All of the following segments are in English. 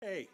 Hey.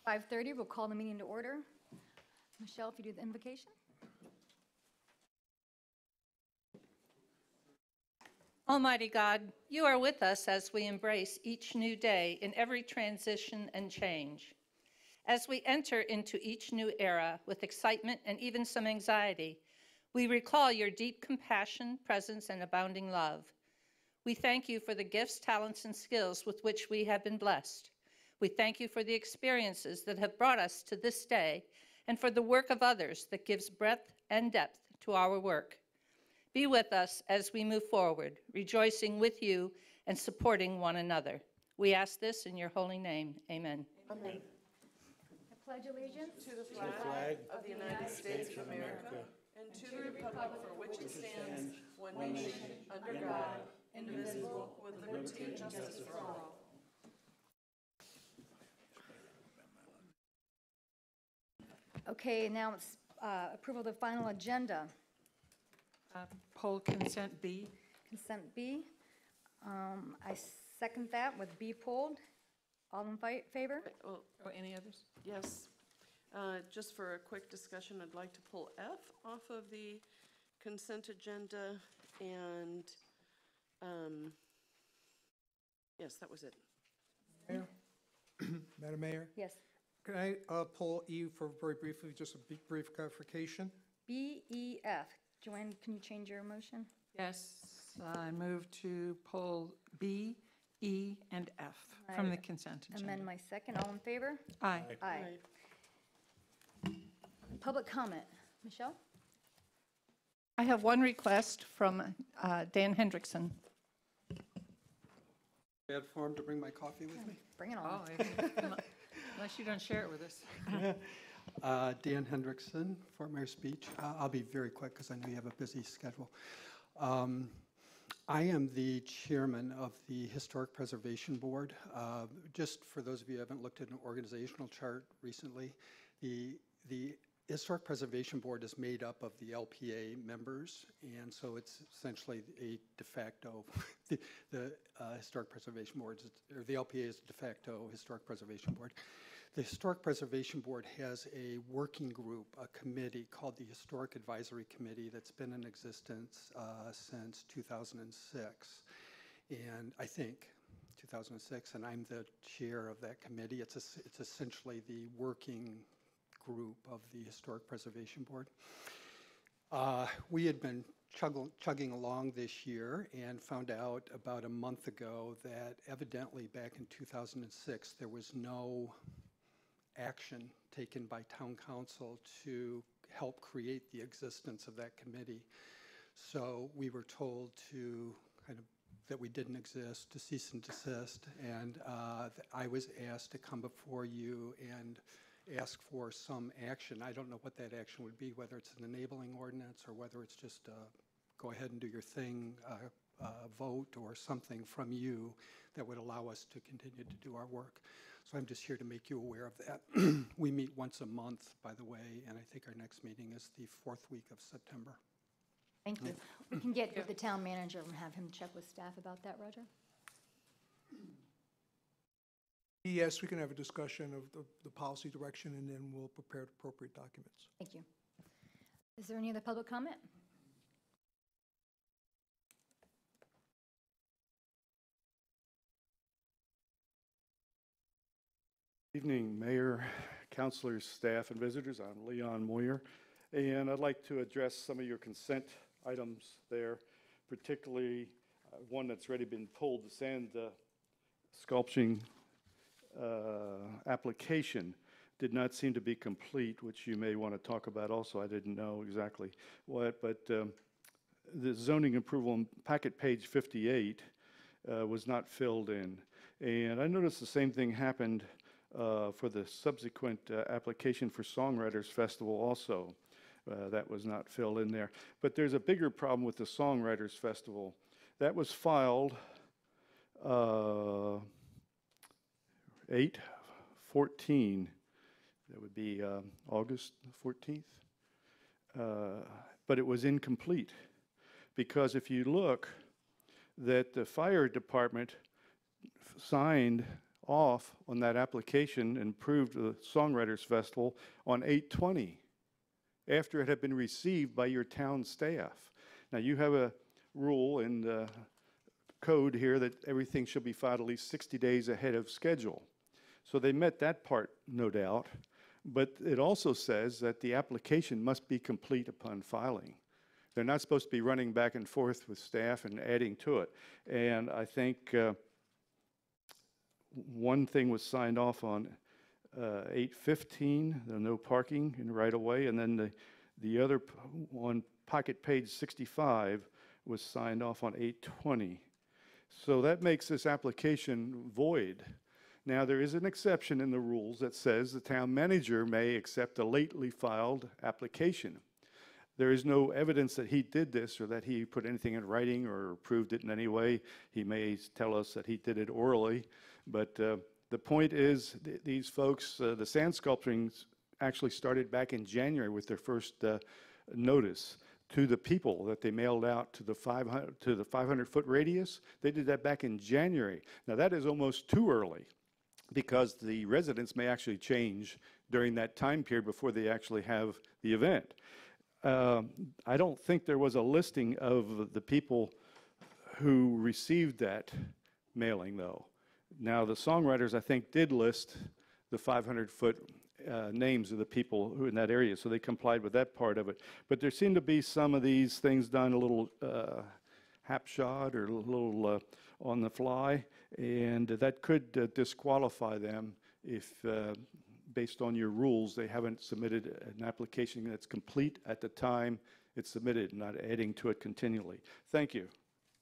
Five 5:30, we'll call the meeting to order. Michelle, if you do the invocation. Almighty God, you are with us as we embrace each new day in every transition and change. As we enter into each new era with excitement and even some anxiety, we recall your deep compassion, presence, and abounding love. We thank you for the gifts, talents, and skills with which we have been blessed. We thank you for the experiences that have brought us to this day and for the work of others that gives breadth and depth to our work. Be with us as we move forward, rejoicing with you and supporting one another. We ask this in your holy name. Amen. Amen. I pledge allegiance To the flag of the United States of America and to the republic for which it stands, one nation, under God, indivisible, with liberty and justice for all. Okay, now it's approval of the final agenda. Poll consent B. Consent B. I second that with B pulled. All in favor? Well, Or any others? yes, just for a quick discussion, I'd like to pull F off of the consent agenda, and, yes, that was it. Mayor? Madam Mayor, Yes. can I pull E for very briefly, just a brief clarification? B, E, F. Joanne, can you change your motion? Yes, I move to poll B, E, and F from the consent agenda. Amend my second. All in favor? Aye. Aye. Public comment. Michelle? I have one request from Dan Hendrickson. Bad form to bring my coffee with me? Bring it on. Oh, unless you don't share it with us. Dan Hendrickson, Fort Myers Beach. I'll be very quick because I know you have a busy schedule. I am the chairman of the Historic Preservation Board. Just for those of you who haven't looked at an organizational chart recently, the Historic Preservation Board is made up of the LPA members, and so it's essentially a de facto, the Historic Preservation Board, or the LPA is de facto Historic Preservation Board. The Historic Preservation Board has a working group, a committee called the Historic Advisory Committee that's been in existence since 2006, and I think 2006, and I'm the chair of that committee. It's essentially the working group of the Historic Preservation Board. We had been chugging along this year and found out about a month ago that evidently back in 2006 there was no action taken by town council to help create the existence of that committee. So we were told to that we didn't exist, to cease and desist, and I was asked to come before you and ask for some action. I don't know what that action would be, whether it's an enabling ordinance or whether it's just go ahead and do your thing, vote or something from you that would allow us to continue to do our work. So I'm just here to make you aware of that. We meet once a month, by the way, and I think our next meeting is the 4th week of September. Thank you. We can get with the town manager and have him check with staff about that, Roger? Yes, we can have a discussion of the policy direction, and then we'll prepare appropriate documents. Thank you. Is there any other public comment? Evening, Mayor, councilors, staff, and visitors. I'm Leon Moyer, and I'd like to address some of your consent items there, particularly one that's already been pulled, the sand sculpting application did not seem to be complete, which you may want to talk about also. I didn't know exactly what, but the zoning approval on packet page 58 was not filled in. And I noticed the same thing happened for the subsequent application for Songwriters Festival also. That was not filled in there. But there's a bigger problem with the Songwriters Festival. That was filed 8/14, that would be August 14th, but it was incomplete, because if you look, that the fire department signed off on that application and approved the Songwriters Festival on 8/20, after it had been received by your town staff. Now, you have a rule in the code here that everything should be filed at least 60 days ahead of schedule. So they met that part, no doubt, but it also says that the application must be complete upon filing. They're not supposed to be running back and forth with staff and adding to it. And I think one thing was signed off on 8/15, the no parking in right of way, and then the other on pocket page 65 was signed off on 8/20. So that makes this application void. Now, there is an exception in the rules that says the town manager may accept a lately filed application. There is no evidence that he did this or that he put anything in writing or approved it in any way. He may tell us that he did it orally, but the point is these folks, the sand sculpting actually started back in January with their first notice to the people that they mailed out to the 500-foot radius. They did that back in January. Now, that is almost too early, because the residents may actually change during that time period before they actually have the event. I don't think there was a listing of the people who received that mailing, though. Now, the Songwriters, I think, did list the 500-foot names of the people who in that area, so they complied with that part of it. But there seemed to be some of these things done a little hapshot or a little on the fly, and that could disqualify them if, based on your rules, they haven't submitted an application that's complete at the time it's submitted, not adding to it continually. Thank you.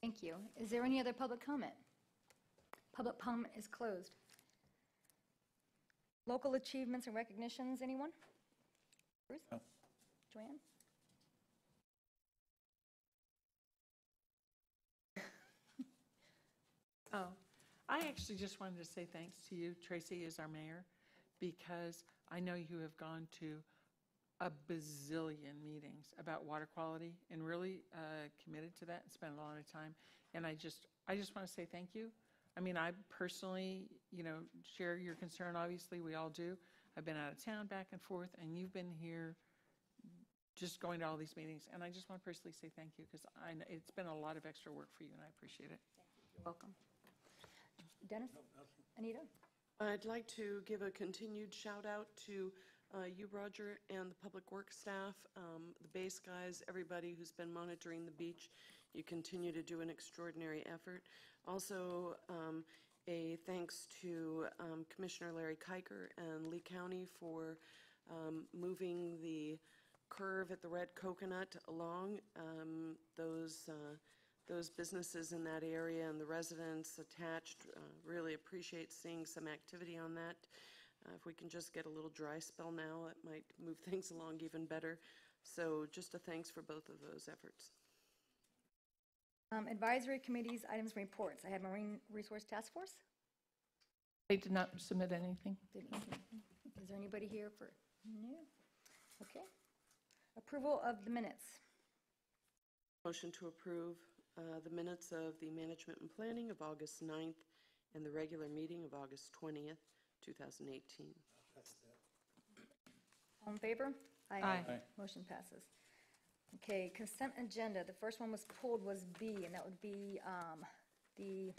Thank you. Is there any other public comment? Public comment is closed. Local achievements and recognitions, anyone? Bruce? No. Joanne? Oh, I actually just wanted to say thanks to you, Tracy, as our mayor, because I know you have gone to a bazillion meetings about water quality and really committed to that and spent a lot of time. And I just want to say thank you. I mean, I personally, share your concern. Obviously, we all do. I've been out of town back and forth, and you've been here just going to all these meetings. And I just want to personally say thank you because it's been a lot of extra work for you, and I appreciate it. You're welcome. Dennis? Anita? I'd like to give a continued shout out to you, Roger, and the Public Works staff, the base guys, everybody who's been monitoring the beach. You continue to do an extraordinary effort. Also, a thanks to Commissioner Larry Kiker and Lee County for moving the curve at the Red Coconut along. Those businesses in that area and the residents attached really appreciate seeing some activity on that. If we can just get a little dry spell now, it might move things along even better. So just a thanks for both of those efforts. Advisory committees, items, and reports. I had Marine Resource Task Force. They did not submit anything. Is there anybody here for? No. Okay. Approval of the minutes. Motion to approve the minutes of the Management and Planning of August 9th and the regular meeting of August 20th, 2018. All in favor? Aye. Motion passes. Okay, consent agenda. The first one was pulled was B, and that would be the,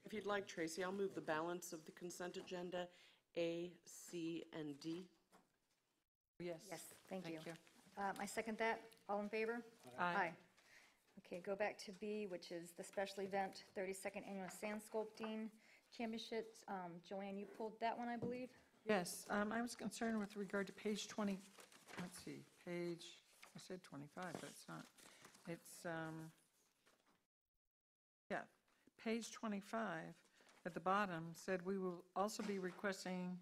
If you'd like, Tracy, I'll move the balance of the consent agenda, A, C, and D. Yes. yes, thank you. I second that. All in favor? Aye. Okay, go back to B, which is the special event, 32nd Annual Sand Sculpting Championships. Joanne, you pulled that one, I believe? Yes, I was concerned with regard to page 20, let's see, I said 25, but it's not. It's, page 25 at the bottom said we will also be requesting,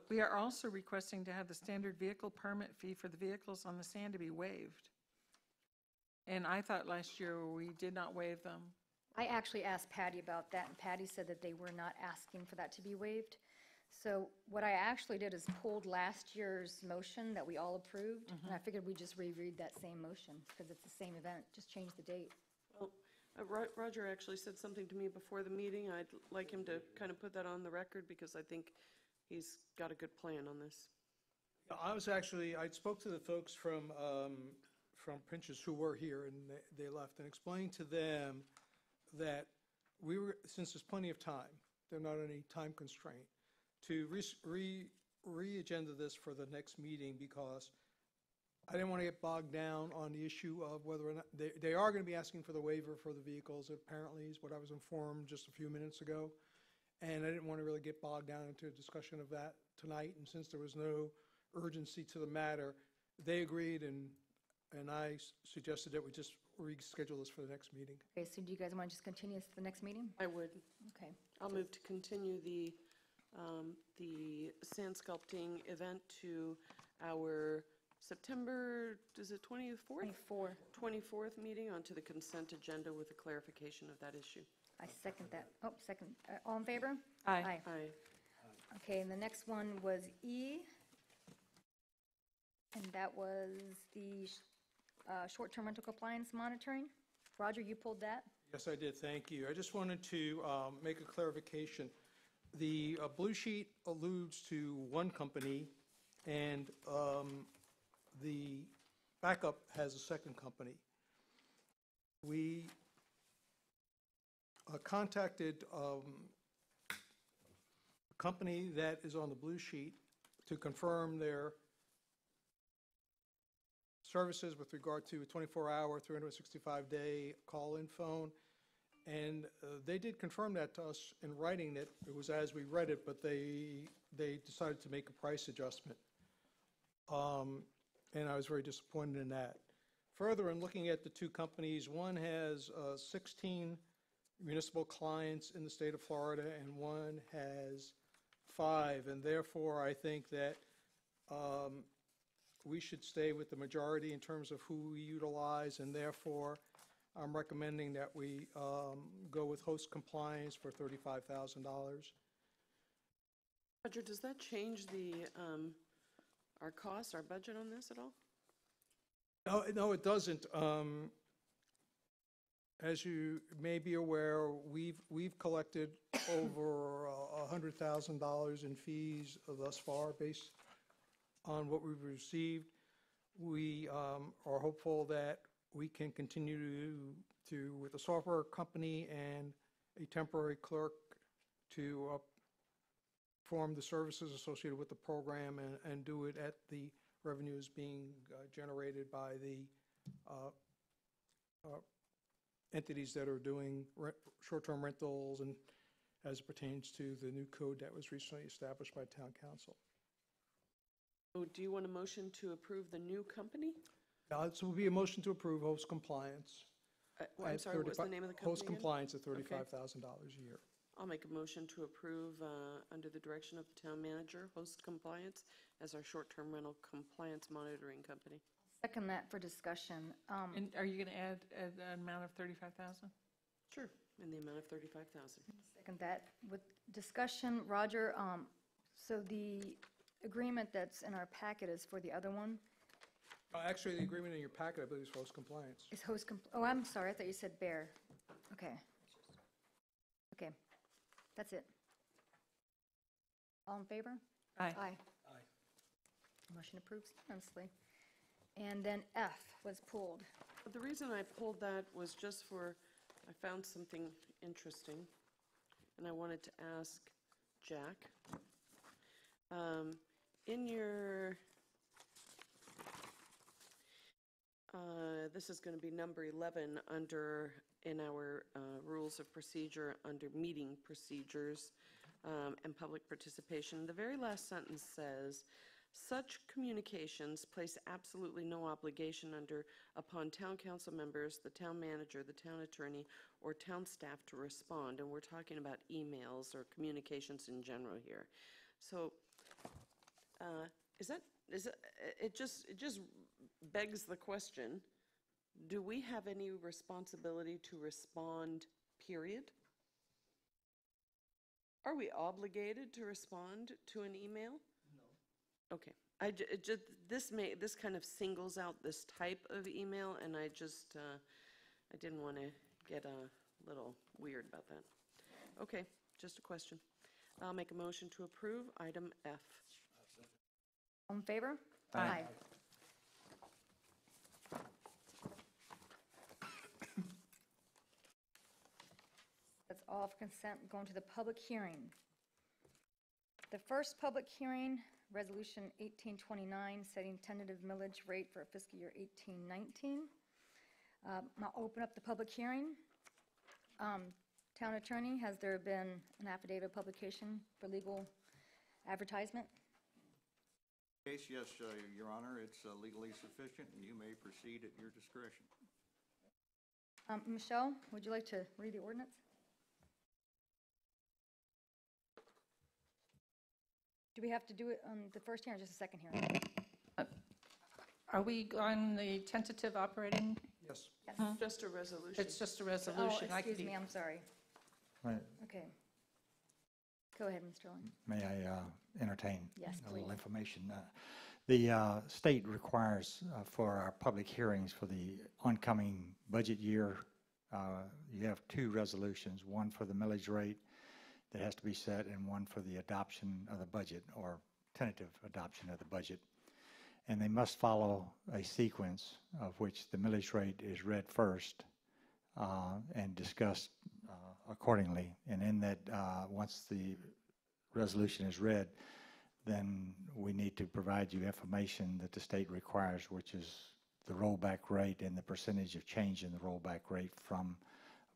we are also requesting to have the standard vehicle permit fee for the vehicles on the sand to be waived. And I thought last year we did not waive them. I actually asked Patty about that, and Patty said that they were not asking for that to be waived. So what I actually did is pulled last year's motion that we all approved, and I figured we'd just reread that same motion, because it's the same event, just change the date. Well, Roger actually said something to me before the meeting. I'd like him to kind of put that on the record because I think he's got a good plan on this. I spoke to the folks from Pinch's who were here, and they left, and explained to them that since there's plenty of time, there's not any time constraint, to re-agenda this for the next meeting because I didn't want to get bogged down on the issue of whether or not, they are going to be asking for the waiver for the vehicles, apparently, is what I was informed just a few minutes ago. And I didn't want to really get bogged down into a discussion of that tonight. And since there was no urgency to the matter, they agreed, and I suggested that we just reschedule this for the next meeting. Okay, so do you guys want to just continue this to the next meeting? I would. Okay. I'll move to continue the sand sculpting event to our September, is it 24th? 24. 24th meeting onto the consent agenda with a clarification of that issue. I second that. Oh, second. All in favor? Aye. Aye. Okay, and the next one was E, and that was the short-term rental compliance monitoring. Roger, you pulled that? Yes, I did. Thank you. I just wanted to make a clarification. The blue sheet alludes to one company, and the backup has a second company. We contacted a company that is on the blue sheet to confirm their services with regard to a 24-hour, 365-day call-in phone. And they did confirm that to us in writing that it was as we read it, but they decided to make a price adjustment. And I was very disappointed in that. Further, in looking at the two companies, one has 16 municipal clients in the state of Florida, and one has 5. And therefore, I think that we should stay with the majority in terms of who we utilize, and therefore, I'm recommending that we go with host compliance for $35,000. Roger, does that change our cost, our budget on this at all? No, it doesn't. As you may be aware, we've collected over $100,000 in fees thus far based on what we've received. We are hopeful that we can continue to with a software company and a temporary clerk to perform the services associated with the program and do it at the revenues being generated by the entities that are doing short-term rentals and as it pertains to the new code that was recently established by Town Council. Oh, do you want a motion to approve the new company? So it will be a motion to approve host compliance. I'm at sorry, what's the name of the company Host again? compliance at $35,000 a year. I'll make a motion to approve, under the direction of the town manager, Host Compliance as our short-term rental compliance monitoring company. Second that for discussion. And are you going to add an amount of 35,000? Sure. In the amount of 35,000. Second that with discussion. Roger, so the agreement that's in our packet is for the other one? Actually, the agreement in your packet, I believe, is for host compliance. Is oh, I'm sorry, I thought you said bear. Okay. Okay, that's it. All in favor? Aye. Aye. Motion approves unanimously. And then F was pulled. But the reason I pulled that was just I found something interesting, and I wanted to ask Jack. In your, this is going to be number 11 in our rules of procedure under meeting procedures and public participation. The very last sentence says, such communications place absolutely no obligation upon town council members, the town manager, the town attorney, or town staff to respond. And we're talking about emails or communications in general here. So it just begs the question, do we have any responsibility to respond, period? Are we obligated to respond to an email? Okay, this kind of singles out this type of email, and I didn't want to get a little weird about that. Okay, just a question. I'll make a motion to approve item F. All in favor? Aye. That's all for consent. Going to the public hearing. The first public hearing, Resolution 1829, setting tentative millage rate for fiscal year 1819. I'll open up the public hearing. Town attorney, has there been an affidavit publication for legal advertisement? Case, yes, Your Honor, it's legally sufficient, and you may proceed at your discretion. Michelle, would you like to read the ordinance? Do we have to do it on the first hearing or just the second hearing? Are we on the tentative operating? Yes. Yes. Just a resolution. It's just a Oh, resolution. I could excuse me, I'm sorry. Right. Okay. Go ahead, Mr. Sterling. May I entertain Yes, a little please. information? The state requires for our public hearings for the oncoming budget year, you have two resolutions, one for the millage rate that has to be set and one for the adoption of the budget or tentative adoption of the budget. And they must follow a sequence of which the millage rate is read first and discussed accordingly. And in that, once the resolution is read, then we need to provide you information that the state requires, which is the rollback rate and the percentage of change in the rollback rate from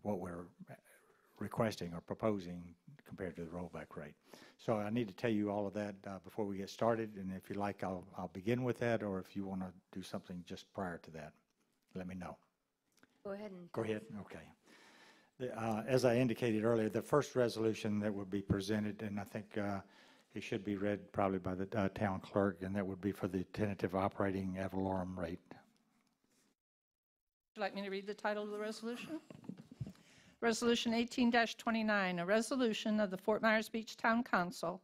what we're requesting or proposing compared to the rollback rate. So I need to tell you all of that before we get started, and if you like, I'll begin with that, or if you want to do something just prior to that, let me know. Go ahead and. Go ahead, okay. As I indicated earlier, the first resolution that will be presented, and I think It should be read probably by the town clerk, and that would be for the tentative operating ad valorem rate. Would you like me to read the title of the resolution? Resolution 18-29, a resolution of the Fort Myers Beach Town Council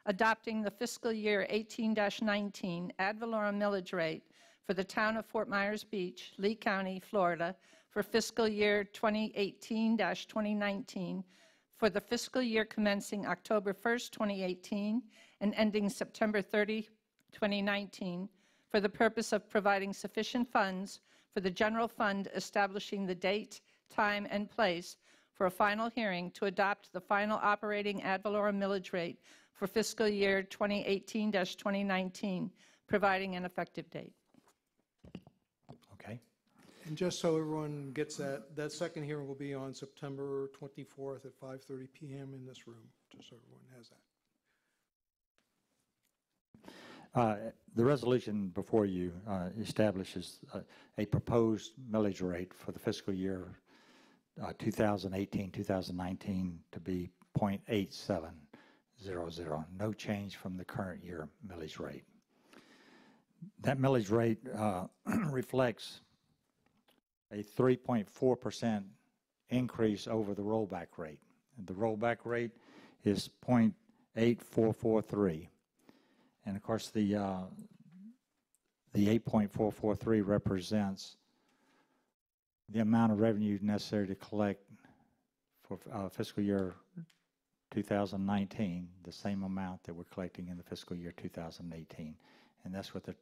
adopting the fiscal year 18-19 ad valorem millage rate for the town of Fort Myers Beach, Lee County, Florida, for fiscal year 2018-2019, for the fiscal year commencing October 1st, 2018, and ending September 30, 2019, for the purpose of providing sufficient funds for the general fund, establishing the date, time, and place for a final hearing to adopt the final operating ad valorem millage rate for fiscal year 2018-2019, providing an effective date. Okay? And just so everyone gets that, that second hearing will be on September 24th at 5:30 PM in this room, just so everyone has that. The resolution before you establishes a proposed millage rate for the fiscal year 2018-2019 to be 0.8700, no change from the current year millage rate. That millage rate reflects a 3.4% increase over the rollback rate. The rollback rate is 0.8443. And of course, the 8.443 represents the amount of revenue necessary to collect for fiscal year 2019, the same amount that we're collecting in the fiscal year 2018. And that's what the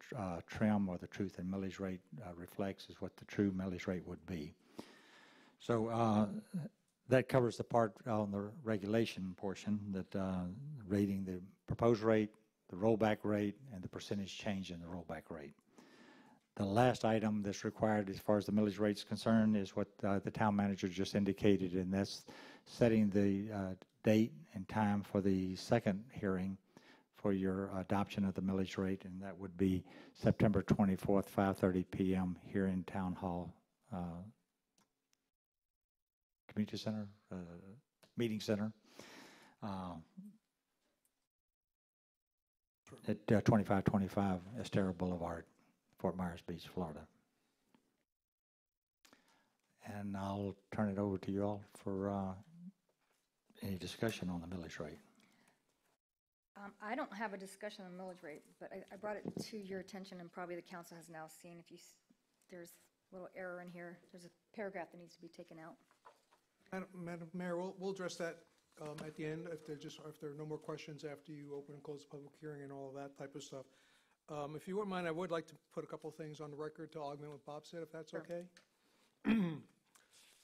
trim or the truth and millage rate reflects, is what the true millage rate would be. So that covers the part on the regulation portion, that rating the proposed rate, the rollback rate, and the percentage change in the rollback rate. The last item that's required as far as the millage rate is concerned is what the town manager just indicated, and that's setting the date and time for the second hearing for your adoption of the millage rate, and that would be September 24th, 5:30 p.m. here in Town Hall Community Center, Meeting Center, at 2525 Estero Boulevard, Fort Myers Beach, Florida. And I'll turn it over to you all for any discussion on the millage rate. I don't have a discussion on millage rate, but I brought it to your attention, and probably the council has now seen, if you, there's a little error in here. There's a paragraph that needs to be taken out. Madam Mayor, we'll address that at the end, if there are no more questions after you open and close the public hearing and all of that type of stuff. If you wouldn't mind, I would like to put a couple of things on the record to augment what Bob said, if that's Sure. okay.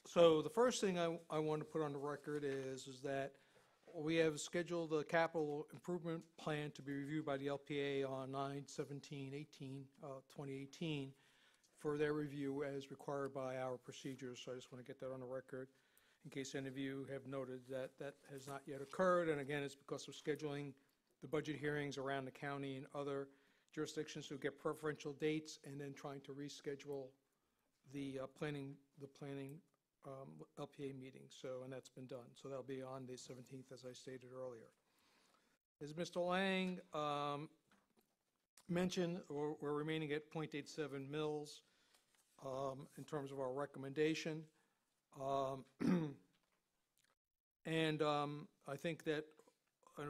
So the first thing I want to put on the record is that we have scheduled a capital improvement plan to be reviewed by the LPA on 9/17/2018 for their review as required by our procedures. So I just want to get that on the record in case any of you have noted that that has not yet occurred. And again, it's because of scheduling the budget hearings around the county and other jurisdictions who get preferential dates, and then trying to reschedule the planning LPA meeting. So, and that's been done. So that'll be on the 17th, as I stated earlier. As Mr. Lang mentioned, we're remaining at 0.87 mils in terms of our recommendation. And I think that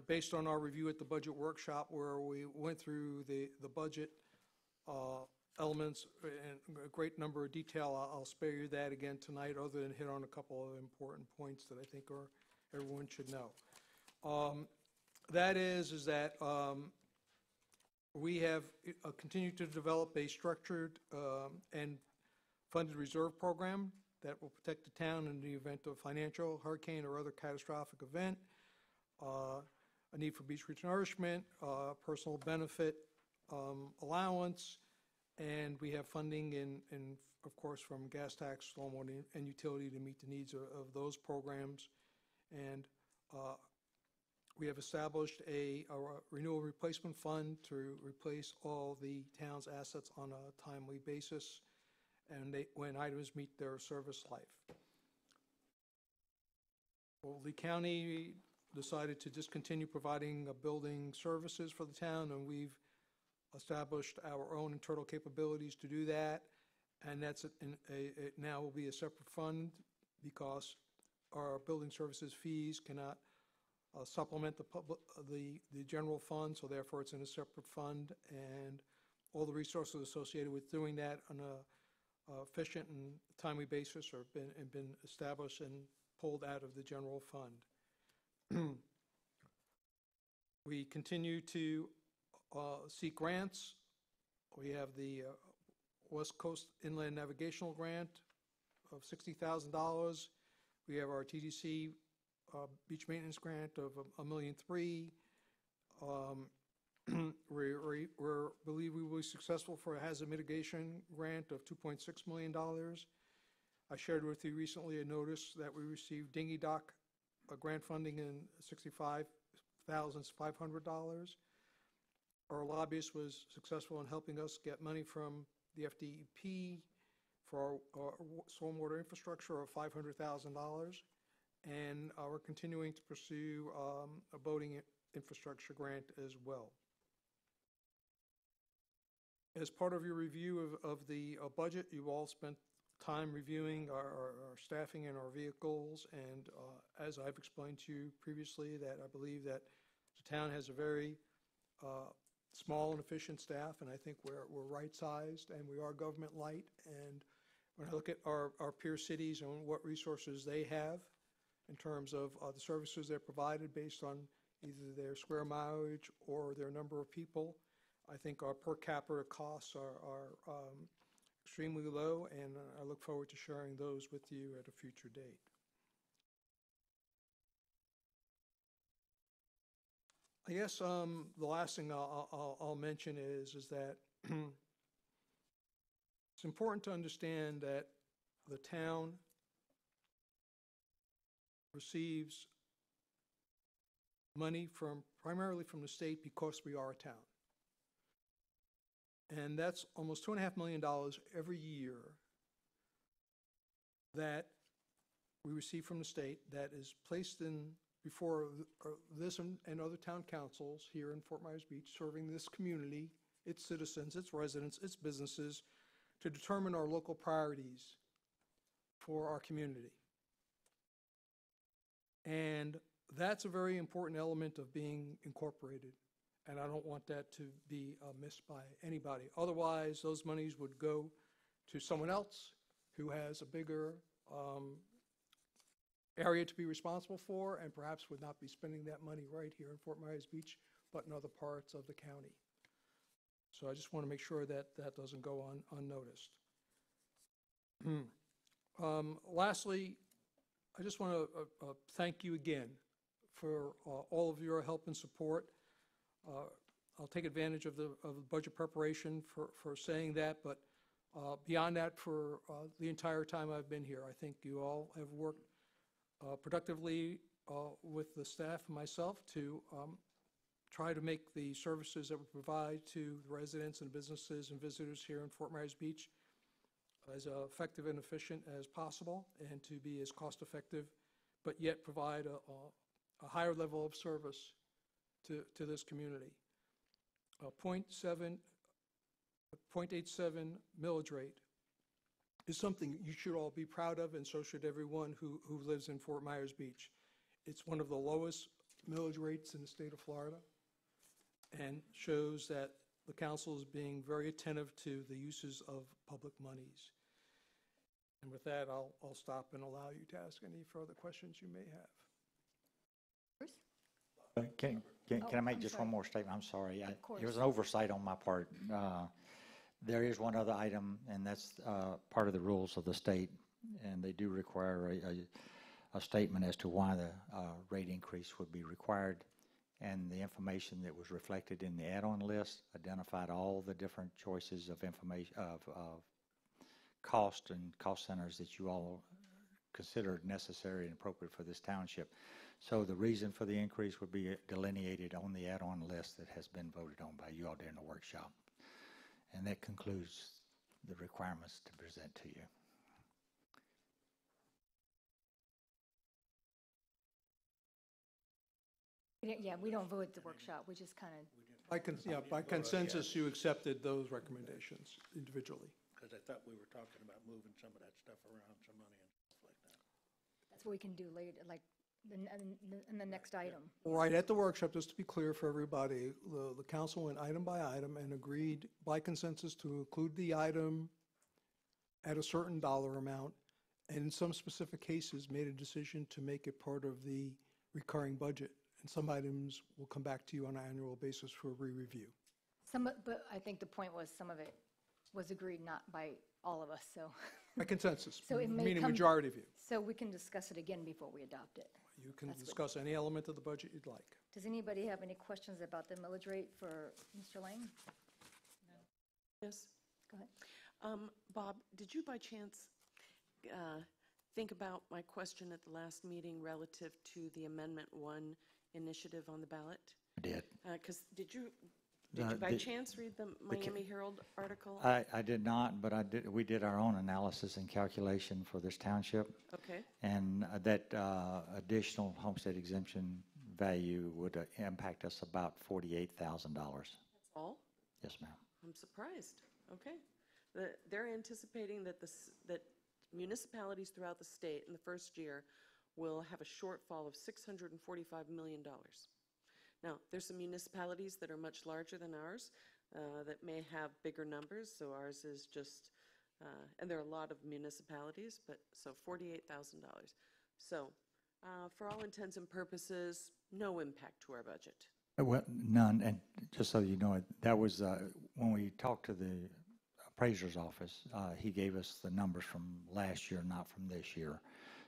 based on our review at the budget workshop, where we went through the budget elements in a great number of detail, I'll spare you that again tonight, other than hit on a couple of important points that I think everyone should know. That is that we have continued to develop a structured and funded reserve program that will protect the town in the event of financial, hurricane, or other catastrophic event, a need for beach renourishment, personal benefit allowance, and we have funding of course, from gas tax, stormwater, and utility to meet the needs of those programs. And we have established a renewal replacement fund to replace all the town's assets on a timely basis, and when items meet their service life. Well, Lee County decided to discontinue providing building services for the town, and we've established our own internal capabilities to do that. And that's it now will be a separate fund because our building services fees cannot supplement the general fund, so therefore it's in a separate fund, and all the resources associated with doing that on a efficient and timely basis have been established and pulled out of the general fund. We continue to seek grants. We have the West Coast Inland Navigational Grant of $60,000. We have our TDC beach maintenance grant of $1.3 million. We believe we will be successful for a hazard mitigation grant of $2.6 million. I shared with you recently a notice that we received dinghy dock grant funding in $65,500. Our lobbyist was successful in helping us get money from the FDEP for our stormwater infrastructure of $500,000. And we're continuing to pursue a boating infrastructure grant as well. As part of your review of the budget, you all spent time reviewing our staffing and our vehicles, and as I've explained to you previously, that I believe that the town has a very small and efficient staff, and I think we're right-sized and we are government light. And when I look at our peer cities and what resources they have in terms of the services they're provided based on either their square mileage or their number of people, I think our per capita costs are extremely low, and I look forward to sharing those with you at a future date. I guess the last thing I'll mention is that it's important to understand that the town receives money primarily from the state because we are a town. And that's almost $2.5 million every year that we receive from the state that is placed in before this and other town councils here in Fort Myers Beach, serving this community, its citizens, its residents, its businesses, to determine our local priorities for our community. And that's a very important element of being incorporated. And I don't want that to be missed by anybody. Otherwise, those monies would go to someone else who has a bigger area to be responsible for, and perhaps would not be spending that money right here in Fort Myers Beach, but in other parts of the county. So I just want to make sure that that doesn't go unnoticed. Lastly, I just want to thank you again for all of your help and support. I'll take advantage of the budget preparation for saying that, but beyond that, for the entire time I've been here, I think you all have worked productively with the staff and myself to try to make the services that we provide to the residents and businesses and visitors here in Fort Myers Beach as effective and efficient as possible, and to be as cost effective, but yet provide a higher level of service to this community. 0.87 millage rate is something you should all be proud of, and so should everyone who lives in Fort Myers Beach. It's one of the lowest millage rates in the state of Florida, and shows that the council is being very attentive to the uses of public monies. And with that, I'll stop and allow you to ask any further questions you may have. Bruce? Can I make just one more statement? I'm sorry. course. It was an oversight on my part. There is one other item, and that's part of the rules of the state, and they do require a statement as to why the rate increase would be required. And the information that was reflected in the add-on list identified all the different choices of information of cost and cost centers that you all considered necessary and appropriate for this township. So the reason for the increase would be delineated on the add-on list that has been voted on by you all during the workshop. And that concludes the requirements to present to you. Yeah, we don't vote at the workshop, we just kind of, By consensus, you accepted those recommendations individually. Because I thought we were talking about moving some of that stuff around, some money and stuff like that. that's what we can do later, like, in the next item. Right, at the workshop, just to be clear for everybody, the council went item by item and agreed by consensus to include the item at a certain dollar amount, and in some specific cases, made a decision to make it part of the recurring budget. And some items will come back to you on an annual basis for a re-review. But I think the point was, some of it was agreed not by all of us, so. By consensus, So it may meaning come- majority of you. So we can discuss it again before we adopt it. You can That's what- discuss any element of the budget you'd like. Does anybody have any questions about the millage rate for Mr. Lang? Yes? Go ahead. Bob, did you by chance think about my question at the last meeting relative to the Amendment 1 initiative on the ballot? I did. Because did you by chance read the Miami Herald article? I did not, but we did our own analysis and calculation for this township. Okay. And that additional homestead exemption value would impact us about $48,000. That's all? Yes, ma'am. I'm surprised. Okay. They're anticipating that that municipalities throughout the state in the first year will have a shortfall of $645 million. Now, there's some municipalities that are much larger than ours that may have bigger numbers, so ours is just, and there are a lot of municipalities, but so $48,000. So for all intents and purposes, no impact to our budget. Well, none, and just so you know, that was, when we talked to the appraiser's office, he gave us the numbers from last year, not from this year.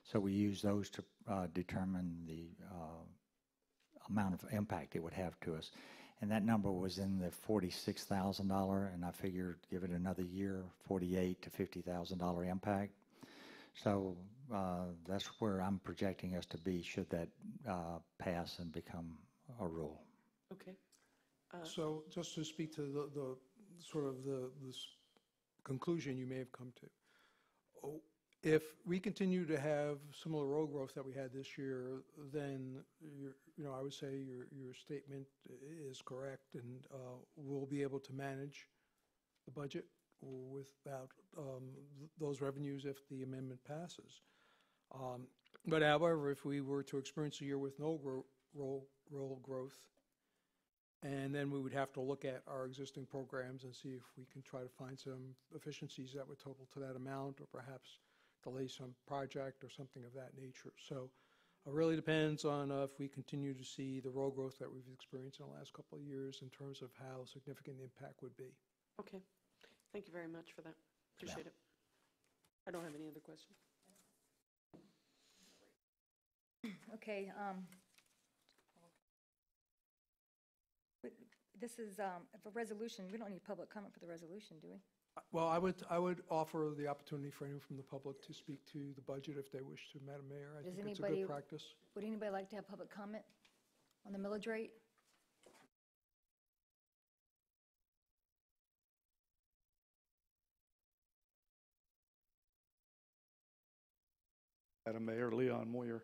So we used those to determine the amount of impact it would have to us. And that number was in the $46,000, and I figured give it another year, $48,000 to $50,000 impact. So that's where I'm projecting us to be should that pass and become a rule. Okay. So just to speak to the sort of this conclusion you may have come to. If we continue to have similar road growth that we had this year, then I would say your statement is correct, and we'll be able to manage the budget without those revenues if the amendment passes. But however, if we were to experience a year with no road growth, and then we would have to look at our existing programs and see if we can try to find some efficiencies that would total to that amount, or perhaps delay some project or something of that nature. So it really depends on if we continue to see the road growth that we've experienced in the last couple of years in terms of how significant the impact would be. Okay. Thank you very much for that. Appreciate it. I don't have any other questions. Okay. This is a resolution. We don't need public comment for the resolution, do we? Well, I would offer the opportunity for anyone from the public to speak to the budget if they wish to, Madam Mayor. I Does think it's a anybody- good practice. Would anybody like to have public comment on the millage rate? Madam Mayor, Leon Moyer.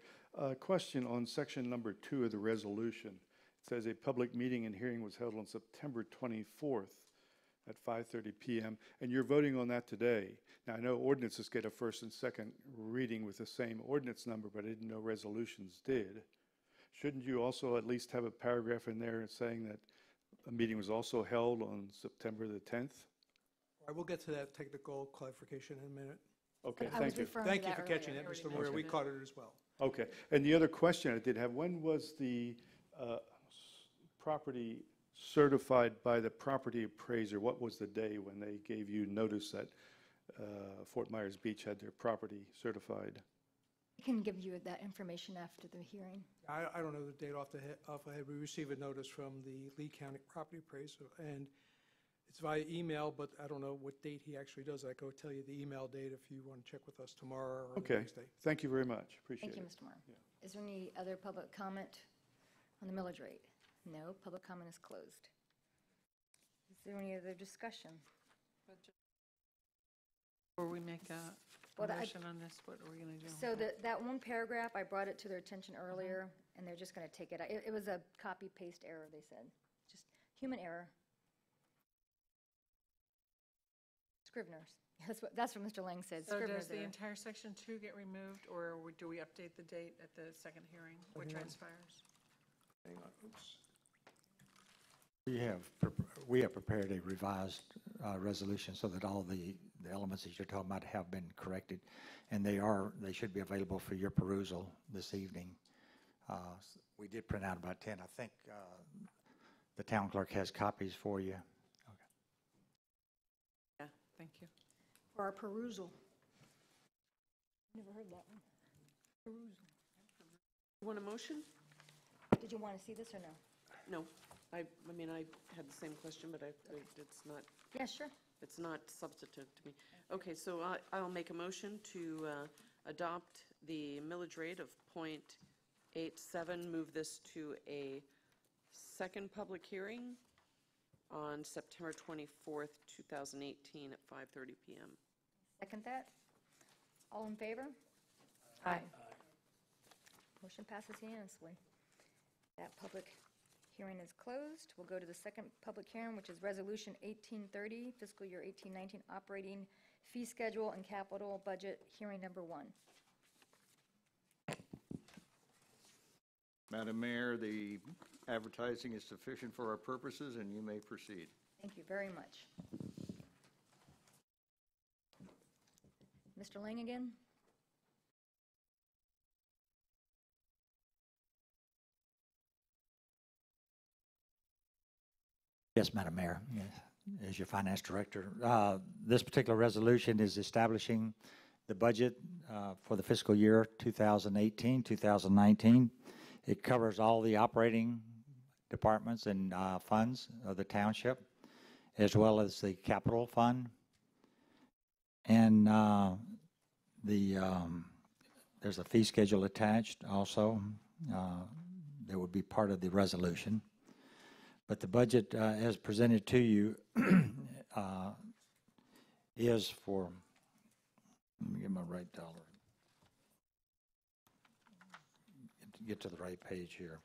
Question on section number 2 of the resolution. It says a public meeting and hearing was held on September 24th at 5:30 p.m., and you're voting on that today. Now, I know ordinances get a first and second reading with the same ordinance number, but I didn't know resolutions did. Shouldn't you also at least have a paragraph in there saying that a meeting was also held on September the 10th? I will get to that technical clarification in a minute. Okay, I was thank you. referring to Thank you that for catching earlier. it, Mr. Moyer. We caught it as well. Okay, and the other question I did have, when was the property certified by the property appraiser? What was the day when they gave you notice that Fort Myers Beach had their property certified? I can give you that information after the hearing. I don't know the date off the head. We received a notice from the Lee County property appraiser, and it's via email, but I don't know what date he actually does. I could tell you the email date if you want to check with us tomorrow or the Okay, next day. thank you very much, appreciate Thank you, it. Mr. Moore. Is there any other public comment on the millage rate? No, public comment is closed. Is there any other discussion? Before we make a Well, that- motion on this? What are we going to do? So that one paragraph, I brought it to their attention earlier, and they're just going to take it out. It was a copy-paste error, they said. Just human error. Scrivener's. That's what Mr. Lang said, So does Scrivener's the error. entire section 2 get removed, or do we update the date at the second hearing? What transpires? Hang on, oops. We have prepared a revised resolution so that all the elements that you're talking about have been corrected, and they should be available for your perusal this evening. We did print out about 10. I think the town clerk has copies for you. Yeah, thank you. For our perusal. Never heard that one. Perusal. You want a motion? Did you want to see this or no? No. I mean, I had the same question, but Yeah, sure. it's not substantive to me. Okay, so I'll make a motion to adopt the millage rate of .87, move this to a second public hearing on September 24th, 2018 at 5:30 PM. Second that. All in favor? Aye. Motion passes unanimously. That public hearing is closed. We'll go to the second public hearing, which is Resolution 1830, fiscal year 1819, operating fee schedule and capital budget, hearing number 1. Madam Mayor, the advertising is sufficient for our purposes, and you may proceed. Thank you very much. Mr. Lang again? Yes, Madam Mayor, yes, as your finance director. This particular resolution is establishing the budget for the fiscal year 2018, 2019. It covers all the operating departments and funds of the township, as well as the capital fund. And there's a fee schedule attached also that would be part of the resolution. But the budget as presented to you is for, let me get my right dollar. Get to the right page here.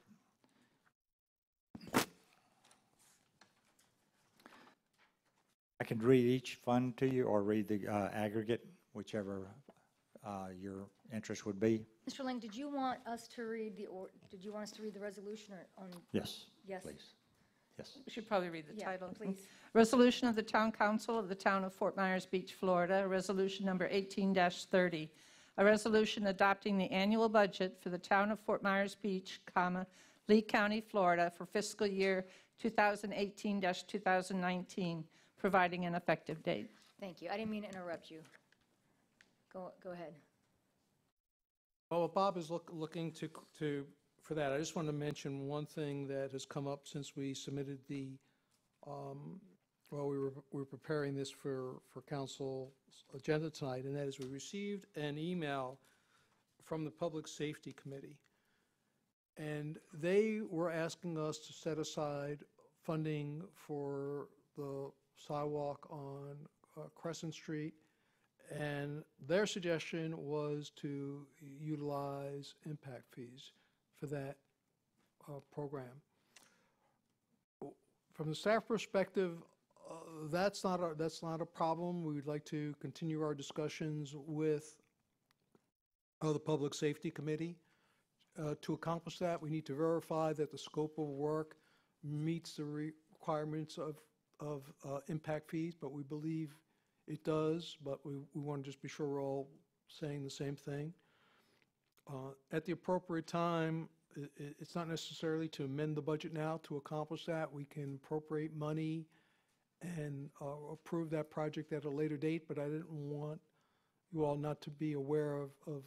I can read each fund to you or read the aggregate, whichever your interest would be. Mr. Lang, did you want us to read did you want us to read the resolution or on? Yes, Yes. please. Yes. We should probably read the Yeah, title. please. Resolution of the Town Council of the Town of Fort Myers Beach, Florida, Resolution Number 18-30, a resolution adopting the annual budget for the Town of Fort Myers Beach, Lee County, Florida, for fiscal year 2018-2019, providing an effective date. Thank you. I didn't mean to interrupt you. Go ahead. Well, Bob is looking for that. I just wanted to mention one thing that has come up since we submitted we were preparing this for council's agenda tonight, and that is we received an email from the Public Safety Committee, and they were asking us to set aside funding for the sidewalk on Crescent Street, and their suggestion was to utilize impact fees for that program. From the staff perspective, that's not a problem. We would like to continue our discussions with the Public Safety Committee. To accomplish that, we need to verify that the scope of work meets the requirements of impact fees, but we believe it does, but we want to just be sure we're all saying the same thing. At the appropriate time, it's not necessarily to amend the budget now to accomplish that. We can appropriate money and approve that project at a later date, but I didn't want you all not to be aware of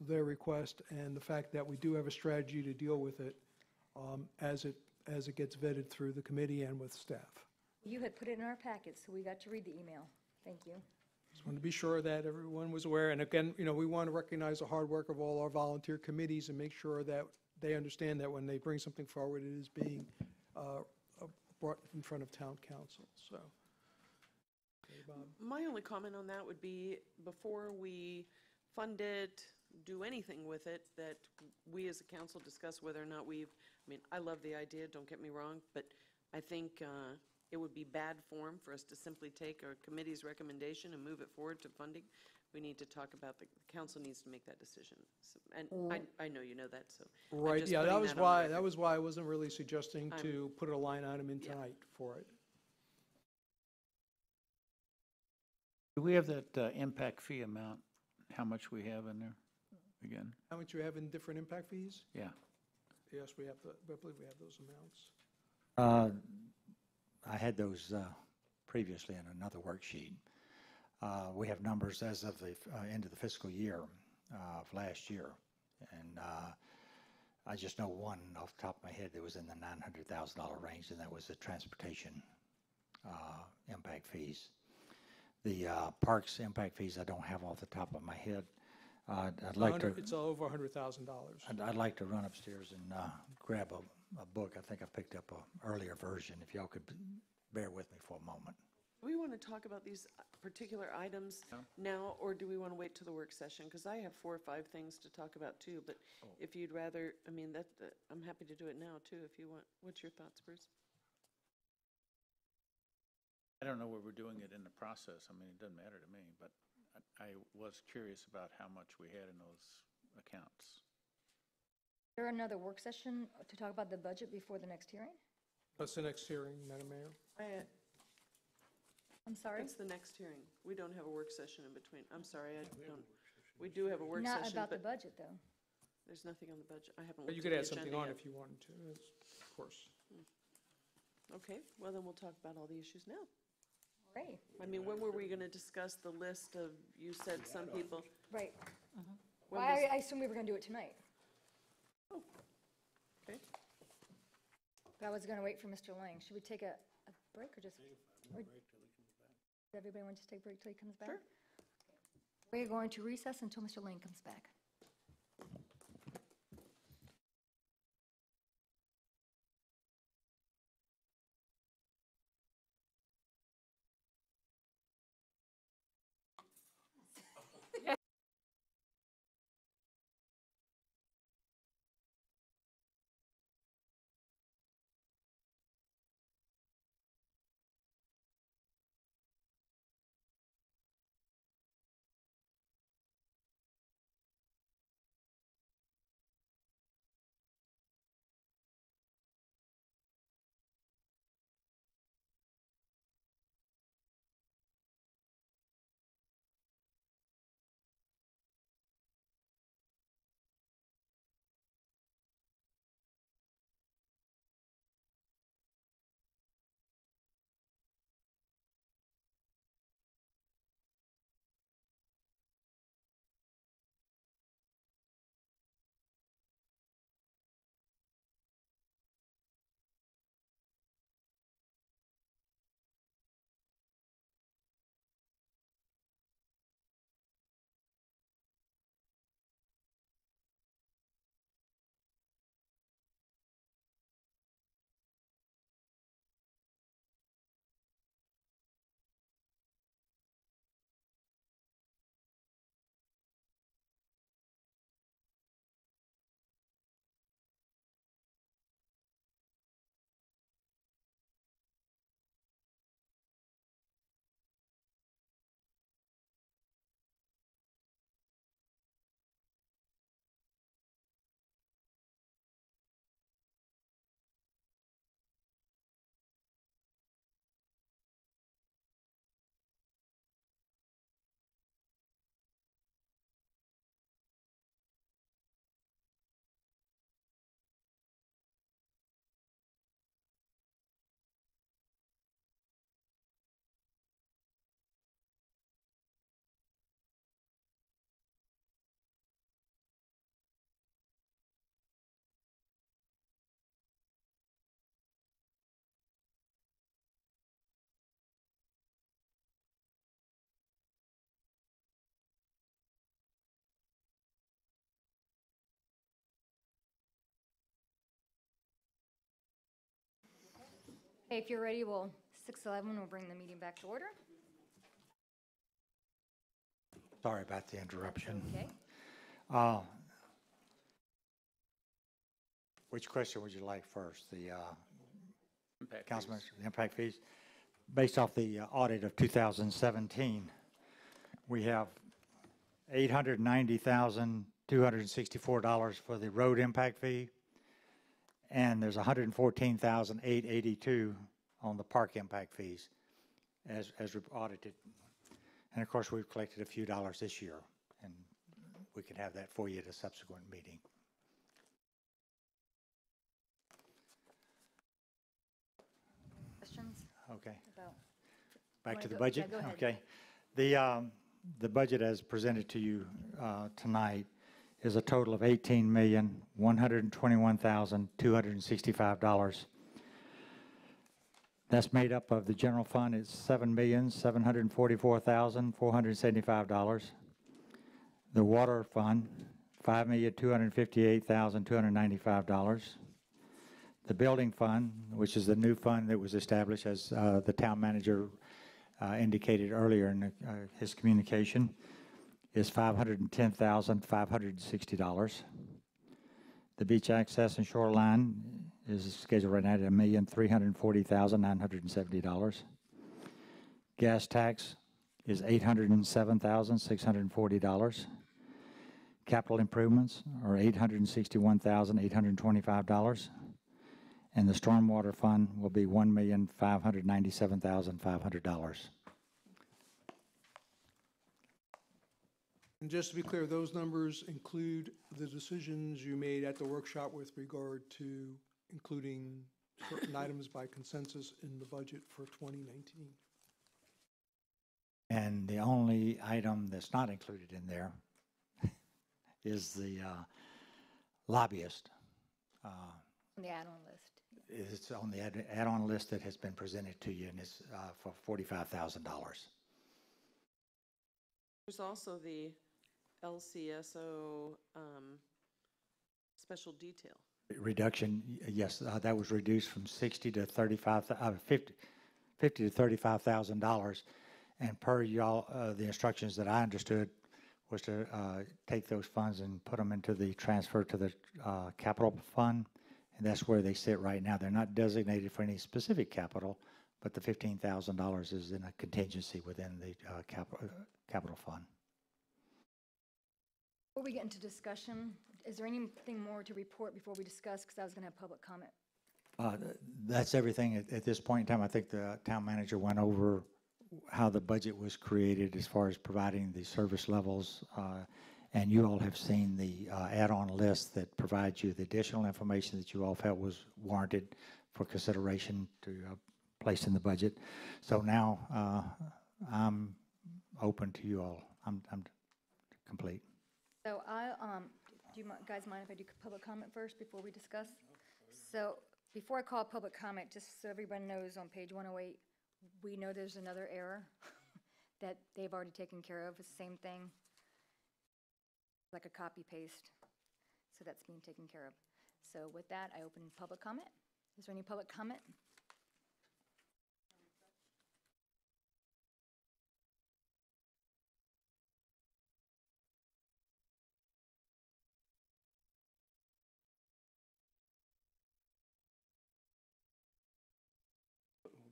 their request and the fact that we do have a strategy to deal with it as it gets vetted through the committee and with staff. You had put it in our packet, so we got to read the email. Thank you. Just wanted to be sure that everyone was aware. And again, we want to recognize the hard work of all our volunteer committees and make sure that they understand that when they bring something forward, it is being brought in front of town council. So Bob? My only comment on that would be, before we fund it, do anything with it, that we as a council discuss whether or not I mean, I love the idea, don't get me wrong, but I think it would be bad form for us to simply take our committee's recommendation and move it forward to funding. We need to talk about, the council needs to make that decision. And I know you know that, so. I'm Right, just yeah, putting that was on the why, record. that was why I wasn't really suggesting I'm- to put a line item in Yeah. tonight for it. Do we have that impact fee amount, how much we have in there again? How much you have in different impact fees? Yeah. Yes, we have, I believe we have those amounts. I had those previously in another worksheet. We have numbers as of the end of the fiscal year of last year. And I just know one off the top of my head that was in the $900,000 range, and that was the transportation impact fees. The parks impact fees I don't have off the top of my head. I'd like to. It's over $100,000. I'd like to run upstairs and grab a book. I think I picked up an earlier version. If y'all could bear with me for a moment. Do we want to talk about these particular items now, or do we want to wait till the work session? Because I have 4 or 5 things to talk about too, but if you'd rather, I mean, I'm happy to do it now too, if you want. What's your thoughts, Bruce? I don't know where we're doing it in the process. I mean, it doesn't matter to me, but I was curious about how much we had in those accounts. Is there another work session to talk about the budget before the next hearing? That's the next hearing, Madam Mayor. I'm sorry? It's the next hearing. We don't have a work session in between. I'm sorry, I don't. We do have a work Not session, about the but budget, though. there's nothing on the budget. I haven't But looked you at could the add something agenda on yet. if you wanted to, of course. Okay, well, then we'll talk about all the issues now. Right, I mean, when were we going to discuss the list of, you said some people? right. When Well, was- I assumed we were going to do it tonight, Okay. but I was going to wait for Mr. Lang. Should we take a break or just? Does everybody want to just take a break till he comes back? Sure. We're going to recess until Mr. Lang comes back. Hey, if you're ready, 6:11, we'll bring the meeting back to order. Sorry about the interruption. Okay. Which question would you like first? The Impact Councilman, fees. the impact fees? Based off the audit of 2017, we have $890,264 for the road impact fee, and there's $114,882 on the park impact fees as audited. And of course, we've collected a few dollars this year, and we can have that for you at a subsequent meeting. Questions Okay. about? Back Wanna to the go- budget? yeah, go ahead. Okay. The budget as presented to you tonight is a total of $18,121,265. That's made up of the general fund is $7,744,475. The water fund, $5,258,295. The building fund, which is the new fund that was established as the town manager indicated earlier in his communication, is $510,560. The beach access and shoreline is scheduled right now at $1,340,970. Gas tax is $807,640. Capital improvements are $861,825. And the stormwater fund will be $1,597,500. And just to be clear, those numbers include the decisions you made at the workshop with regard to including certain items by consensus in the budget for 2019. And the only item that's not included in there is the lobbyist. On the add-on list. It's on the add-on list that has been presented to you, and it's for $45,000. There's also the LCSO special detail. Reduction, yes, that was reduced from 50 to $35,000. And per y'all, the instructions that I understood was to take those funds and put them into the transfer to the capital fund. And that's where they sit right now. They're not designated for any specific capital, but the $15,000 is in a contingency within the capital fund. Before we get into discussion, is there anything more to report before we discuss? Because I was going to have public comment. That's everything at this point in time. I think the town manager went over how the budget was created as far as providing the service levels. And you all have seen the add-on list that provides you the additional information that you all felt was warranted for consideration to place in the budget. So now I'm open to you all. I'm complete. So do you guys mind if I do public comment first before we discuss? So before I call public comment, just so everyone knows, on page 108, we know there's another error that they've already taken care of. It's the same thing, like a copy paste. So that's being taken care of. So with that, I open public comment. Is there any public comment?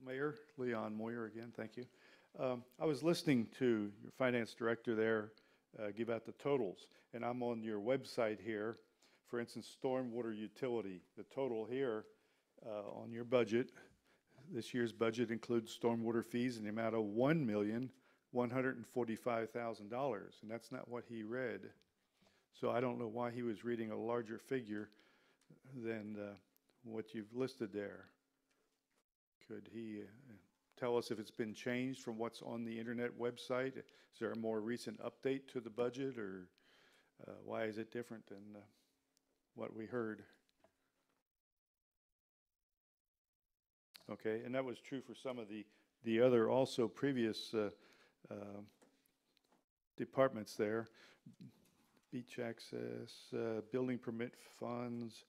Mayor, Leon Moyer again, thank you. I was listening to your finance director there give out the totals, and I'm on your website here. For instance, stormwater utility, the total here on your budget, this year's budget includes stormwater fees in the amount of $1,145,000, and that's not what he read. So I don't know why he was reading a larger figure than what you've listed there. Could he tell us if it's been changed from what's on the internet website? Is there a more recent update to the budget, or why is it different than what we heard? Okay, and that was true for some of the other also previous departments there. Beach access, building permit funds,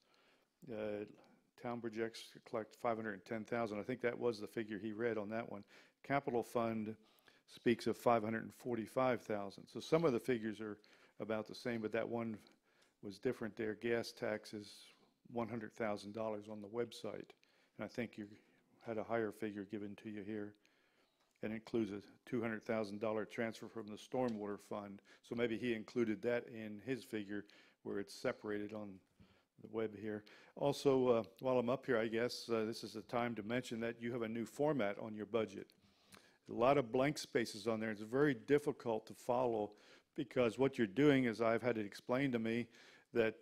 town projects collect $510,000. I think that was the figure he read on that one. Capital fund, speaks of 545,000. So some of the figures are about the same, but that one was different there. Gas tax is $100,000 on the website, and I think you had a higher figure given to you here. It includes a $200,000 transfer from the stormwater fund. So maybe he included that in his figure where it's separated on the web here. Also, while I'm up here, I guess this is the time to mention that you have a new format on your budget. A lot of blank spaces on there. It's very difficult to follow because what you're doing is, I've had it explained to me that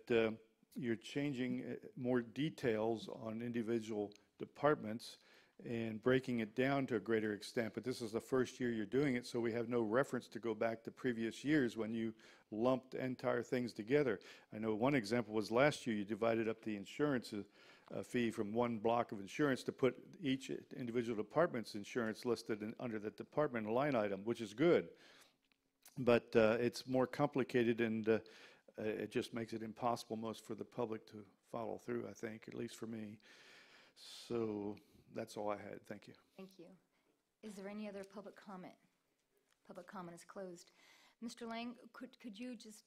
you're changing more details on individual departments and breaking it down to a greater extent. But this is the first year you're doing it, so we have no reference to go back to previous years when you lumped entire things together. I know one example was last year you divided up the insurance fee from one block of insurance to put each individual department's insurance listed under the department line item, which is good. But it's more complicated, and it just makes it impossible most for the public to follow through, I think, at least for me. So that's all I had. Thank you. Thank you. Is there any other public comment? Public comment is closed. Mr. Lang, could you just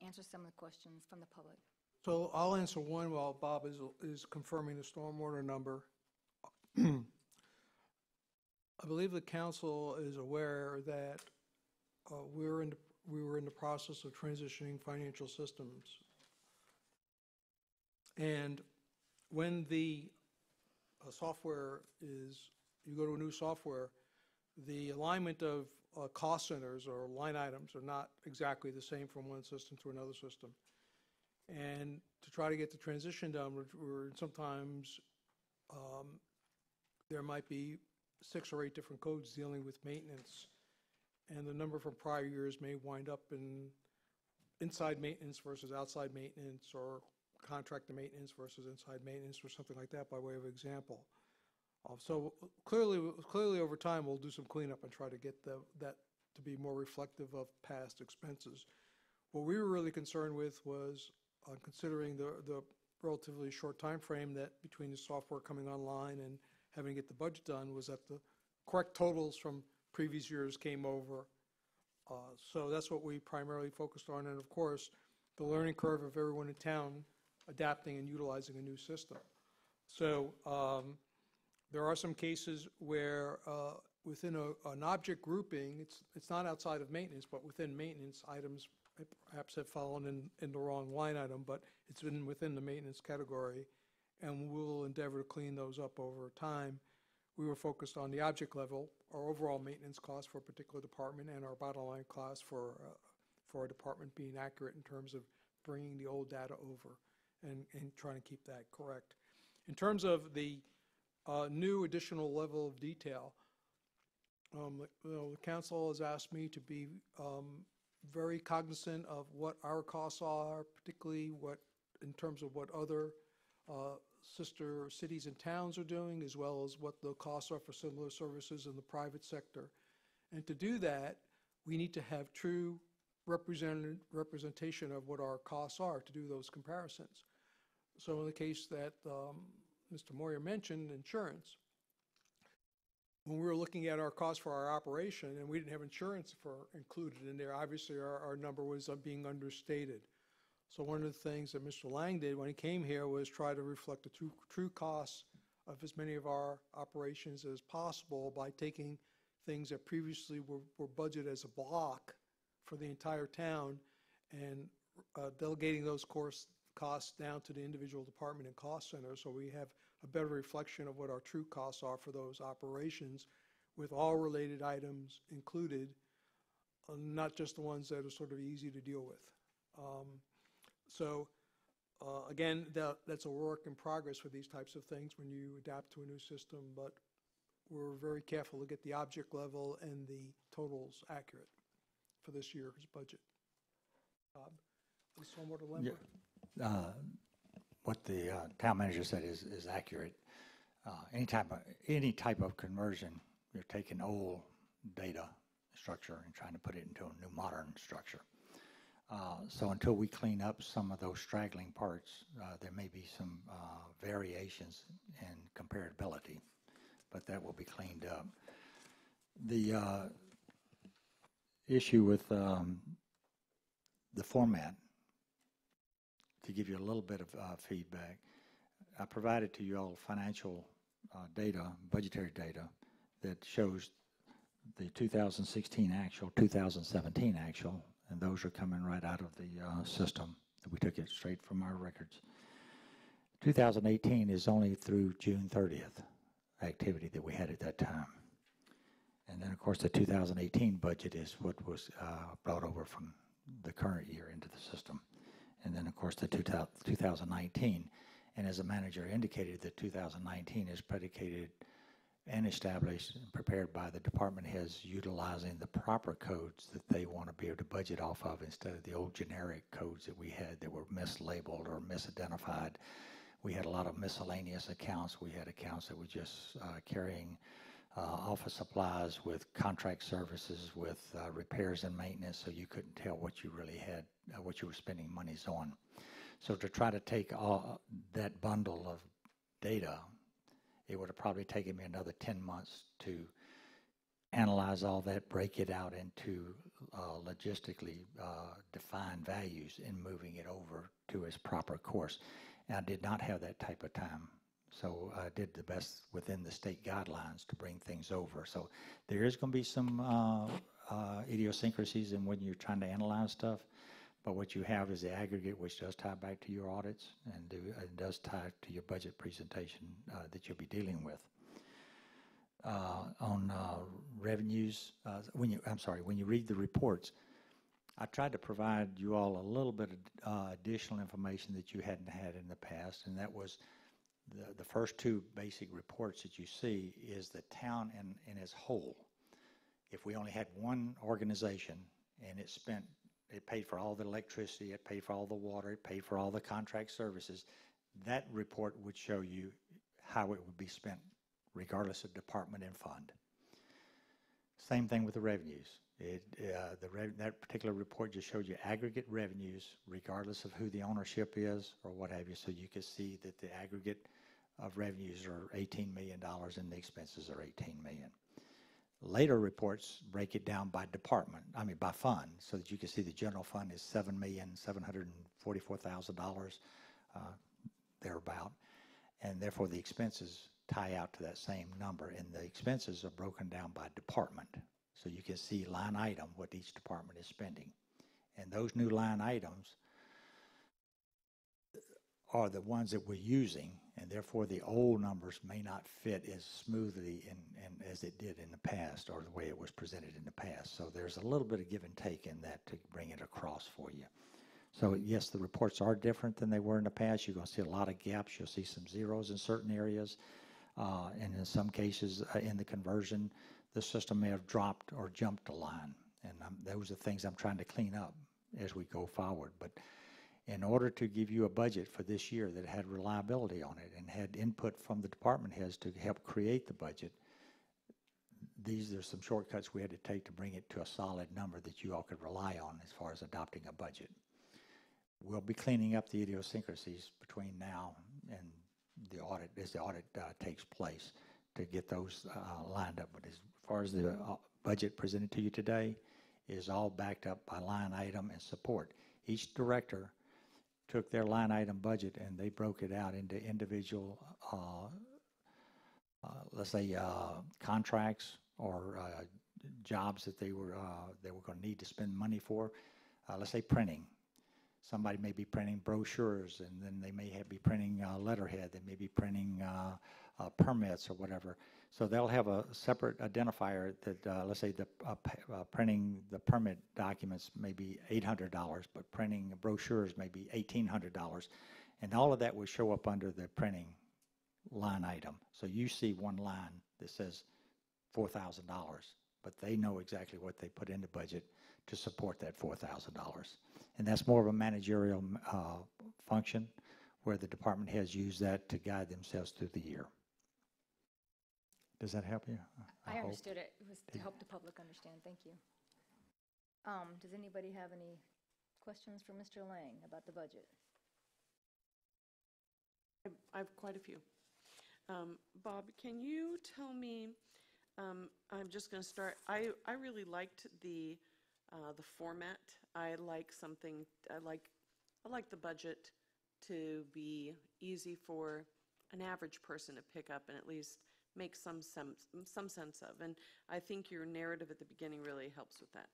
answer some of the questions from the public? So I'll answer one while Bob is confirming the stormwater number. I believe the council is aware that we were in the process of transitioning financial systems. And when the software you go to a new software, the alignment of cost centers or line items are not exactly the same from one system to another system. And to try to get the transition done, sometimes there might be 6 or 8 different codes dealing with maintenance, and the number from prior years may wind up in inside maintenance versus outside maintenance, or contractor maintenance versus inside maintenance, or something like that, by way of example. So clearly over time, we'll do some cleanup and try to get that to be more reflective of past expenses. What we were really concerned with was considering the relatively short time frame that between the software coming online and having to get the budget done, was that the correct totals from previous years came over. So that's what we primarily focused on, and of course, the learning curve of everyone in town adapting and utilizing a new system. So there are some cases where within an object grouping, it's not outside of maintenance, but within maintenance, items perhaps have fallen in the wrong line item, but it's been within the maintenance category, and we'll endeavor to clean those up over time. We were focused on the object level, our overall maintenance cost for a particular department, and our bottom line cost for a department being accurate in terms of bringing the old data over and trying to keep that correct. In terms of the new additional level of detail, the council has asked me to be very cognizant of what our costs are, particularly in terms of what other sister cities and towns are doing, as well as what the costs are for similar services in the private sector. And to do that, we need to have true representation of what our costs are to do those comparisons. So in the case that Mr. Moyer mentioned, insurance, when we were looking at our costs for our operation, and we didn't have insurance included in there, obviously our number was being understated. So one of the things that Mr. Lang did when he came here was try to reflect the true costs of as many of our operations as possible by taking things that previously were budgeted as a block for the entire town and delegating those costs down to the individual department and cost center, so we have a better reflection of what our true costs are for those operations, with all related items included, not just the ones that are sort of easy to deal with. Again, that's a work in progress for these types of things when you adapt to a new system, but we're very careful to get the object level and the totals accurate for this year's budget. Bob, the stormwater limit? Yeah. What the town manager said is accurate. Any type of conversion, you're taking old data structure and trying to put it into a new modern structure. So until we clean up some of those straggling parts, there may be some variations in comparability, but that will be cleaned up. The issue with the format, to give you a little bit of feedback, I provided to you all financial data, budgetary data, that shows the 2016 actual, 2017 actual, and those are coming right out of the system. We took it straight from our records. 2018 is only through June 30th activity that we had at that time. And then, of course, the 2018 budget is what was brought over from the current year into the system. And then, of course, the 2019. And as the manager indicated, the 2019 is predicated and established and prepared by the department heads utilizing the proper codes that they want to be able to budget off of instead of the old generic codes that we had that were mislabeled or misidentified. We had a lot of miscellaneous accounts. We had accounts that were just carrying office supplies with contract services, with repairs and maintenance, so you couldn't tell what you really had, what you were spending monies on. So to try to take all that bundle of data, it would have probably taken me another 10 months to analyze all that, break it out into logistically defined values and moving it over to its proper course. And I did not have that type of time. So I did the best within the state guidelines to bring things over. So there is going to be some idiosyncrasies in when you're trying to analyze stuff. But what you have is the aggregate, which does tie back to your audits and it does tie to your budget presentation that you'll be dealing with. On revenues, when you read the reports, I tried to provide you all a little bit of additional information that you hadn't had in the past, and that was the first two basic reports that you see is the town in its whole. If we only had one organization and it paid for all the electricity, it paid for all the water, it paid for all the contract services, that report would show you how it would be spent regardless of department and fund. Same thing with the revenues. That particular report just showed you aggregate revenues regardless of who the ownership is or what have you, so you could see that the aggregate of revenues are $18 million and the expenses are $18 million. Later reports break it down by department, by fund, so that you can see the general fund is $7,744,000, thereabout, and therefore the expenses tie out to that same number, and the expenses are broken down by department, so you can see line item what each department is spending. And those new line items are the ones that we're using, and therefore the old numbers may not fit as smoothly and as it did in the past or the way it was presented in the past. So there's a little bit of give and take in that to bring it across for you. So yes, the reports are different than they were in the past. You're going to see a lot of gaps. You'll see some zeros in certain areas. And in some cases in the conversion, the system may have dropped or jumped a line. And those are things I'm trying to clean up as we go forward. But in order to give you a budget for this year that had reliability on it and had input from the department heads to help create the budget, there's some shortcuts we had to take to bring it to a solid number that you all could rely on as far as adopting a budget. We'll be cleaning up the idiosyncrasies between now and the audit, as the audit takes place, to get those lined up. But as far as the budget presented to you today is all backed up by line item and support. Each director took their line item budget and they broke it out into individual, let's say, contracts or jobs that they were going to need to spend money for. Let's say printing. Somebody may be printing brochures, and then they may be printing letterhead. They may be printing permits or whatever. So they'll have a separate identifier that, let's say, printing the permit documents may be $800, but printing brochures may be $1,800. And all of that will show up under the printing line item. So you see one line that says $4,000, but they know exactly what they put in the budget to support that $4,000. And that's more of a managerial function where the department heads use that to guide themselves through the year. Does that help you? I understood it. It was to help the public understand. Thank you. Does anybody have any questions for Mr. Lang about the budget? I have quite a few. Bob, can you tell me I'm just going to start. I really liked the format. I like the budget to be easy for an average person to pick up and at least make some sense of. And I think your narrative at the beginning really helps with that.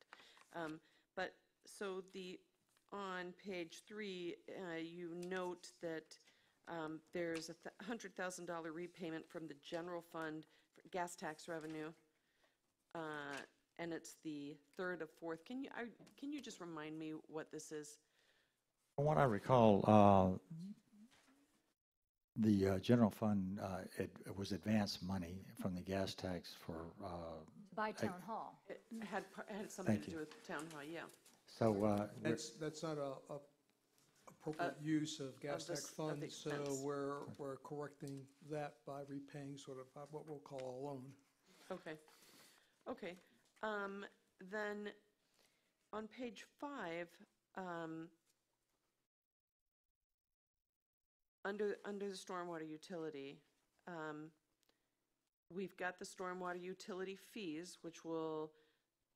But so on page 3, you note that there's a $100,000 repayment from the general fund for gas tax revenue, and it's the third of fourth. Can you just remind me what this is? From what I recall, the general fund, it was advanced money from the gas tax for, By town hall. It had something Thank to do you. with town hall, yeah. so That's not a appropriate use of gas the tax s- of the funds, so expense. we're correcting that by repaying sort of what we'll call a loan. Okay. Then on page 5, under the stormwater utility, we've got the stormwater utility fees, which will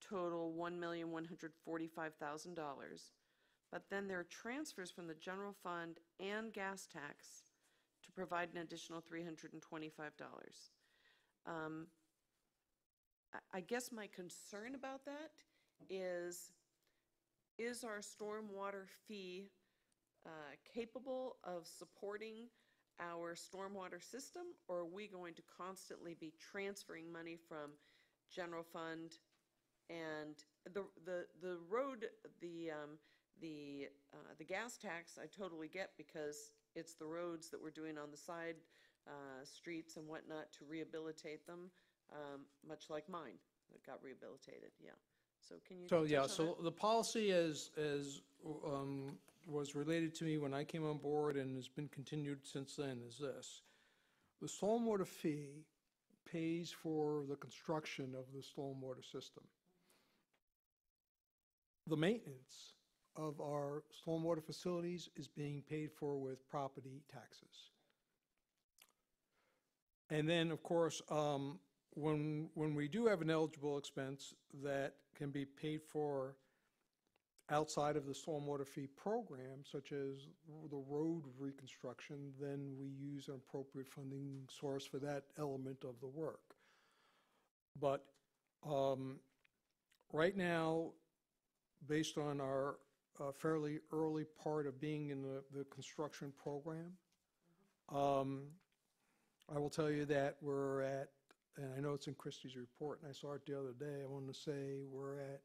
total $1,145,000. But then there are transfers from the general fund and gas tax to provide an additional $325. I guess my concern about that is our stormwater fee capable of supporting our stormwater system, or are we going to constantly be transferring money from general fund and the road, the gas tax I totally get, because it's the roads that we're doing on the side streets and whatnot to rehabilitate them, much like mine that got rehabilitated, yeah. So can you So, touch yeah, on so that? the policy was related to me when I came on board and has been continued since then is this. The stormwater fee pays for the construction of the stormwater system. The maintenance of our stormwater facilities is being paid for with property taxes. And then, of course, when we do have an eligible expense that can be paid for outside of the stormwater fee program, such as the road reconstruction, then we use an appropriate funding source for that element of the work. But right now, based on our fairly early part of being in the construction program, I will tell you that we're at, and I know it's in Christie's report, and I saw it the other day, I want to say we're at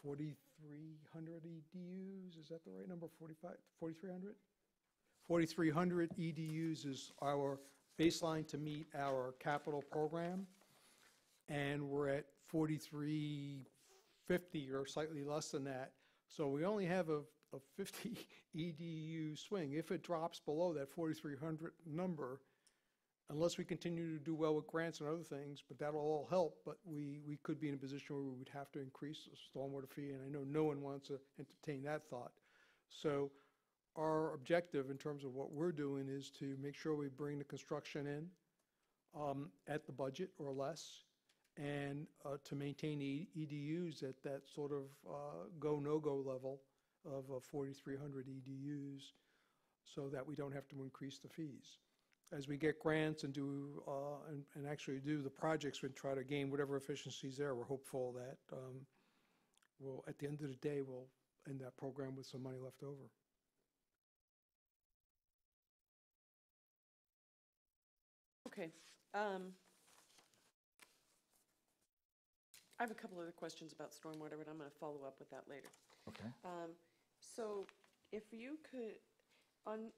4,300 EDUs, is that the right number, 4,300? 4,300 EDUs is our baseline to meet our capital program, and we're at 4,350 or slightly less than that. So we only have a 50 EDU swing. If it drops below that 4,300 number, unless we continue to do well with grants and other things, but that'll all help, but we could be in a position where we would have to increase the stormwater fee, and I know no one wants to entertain that thought. So our objective in terms of what we're doing is to make sure we bring the construction in at the budget or less, and to maintain the EDUs at that sort of go, no-go level of 4,300 EDUs, so that we don't have to increase the fees. As we get grants and do and actually do the projects, we try to gain whatever efficiencies there. We're hopeful that we'll, at the end of the day, we'll end that program with some money left over. Okay. I have a couple other questions about stormwater, but I'm going to follow up with that later. okay. So if you could, on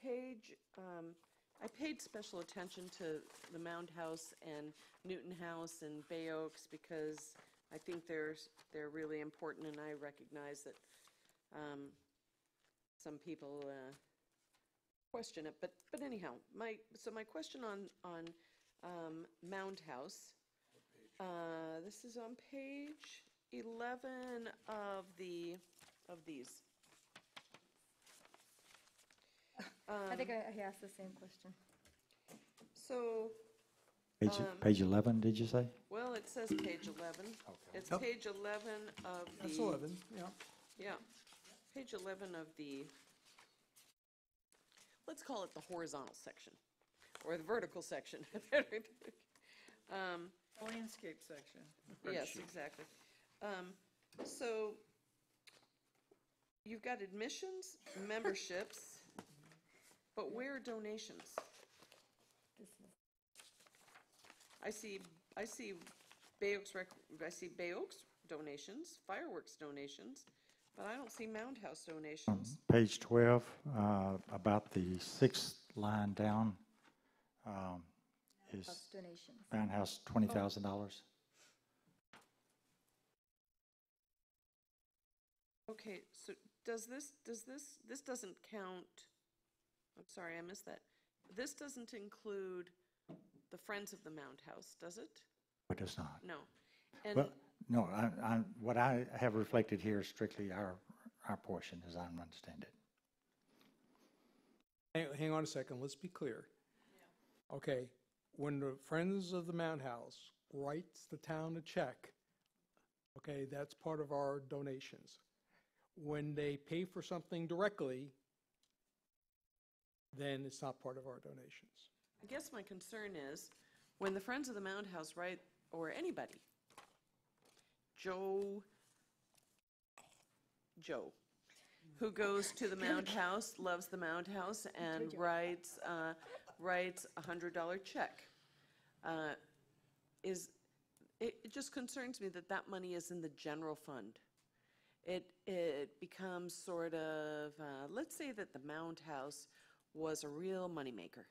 page, I paid special attention to the Mound House and Newton House and Bay Oaks because I think they're really important, and I recognize that some people question it. But anyhow, my question on Mound House. This is on page 11 of these. I think I asked the same question. So Page 11, did you say? Well, it says page 11. It's Yep. page 11 of the. That's 11, yeah. Yeah, page 11 of the, let's call it the horizontal section, or the vertical section. Landscape section. Yes, exactly. So you've got admissions, memberships, but where are donations? I see Bay Oaks donations, fireworks donations, but I don't see Mound House donations. Page 12, about the sixth line down, is House donations. Mound House, $20,000. Okay, so this doesn't count, I'm sorry, I missed that. This doesn't include the Friends of the Mound House, does it? It does not. No. And, Well, no, what I have reflected here is strictly our portion, as I understand it. Hang on a second, let's be clear. Okay, when the Friends of the Mound House writes the town a check, okay, that's part of our donations. When they pay for something directly, then it's not part of our donations. I guess my concern is, when the Friends of the Mound House write, or anybody, Joe, who goes to the Mound House, loves the Mound House, and writes $100 check. It just concerns me that that money is in the general fund. It becomes sort of, let's say that the Mound House was a real moneymaker.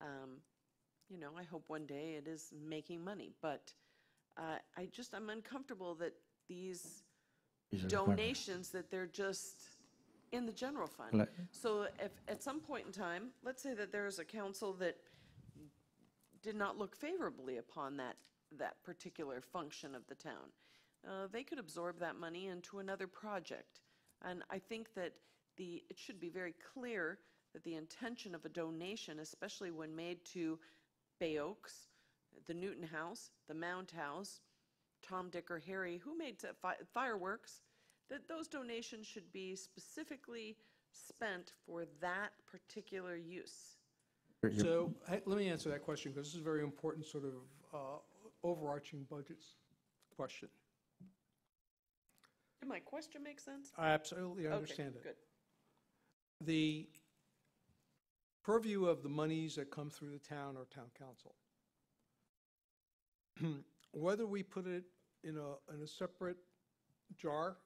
I hope one day it is making money, but I'm uncomfortable that these These are donations, that they're just in the general fund. Let- So if at some point in time, let's say that there's a council that did not look favorably upon that particular function of the town, they could absorb that money into another project. And I think that it should be very clear that the intention of a donation, especially when made to Bay Oaks, the Newton House, the Mound House, Tom, Dick, or Harry, who made fireworks, that those donations should be specifically spent for that particular use. So let me answer that question, because this is a very important sort of overarching budgets question. Did my question make sense? I absolutely understand it. Okay, good. The purview of the monies that come through the town or town council, whether we put it in a separate jar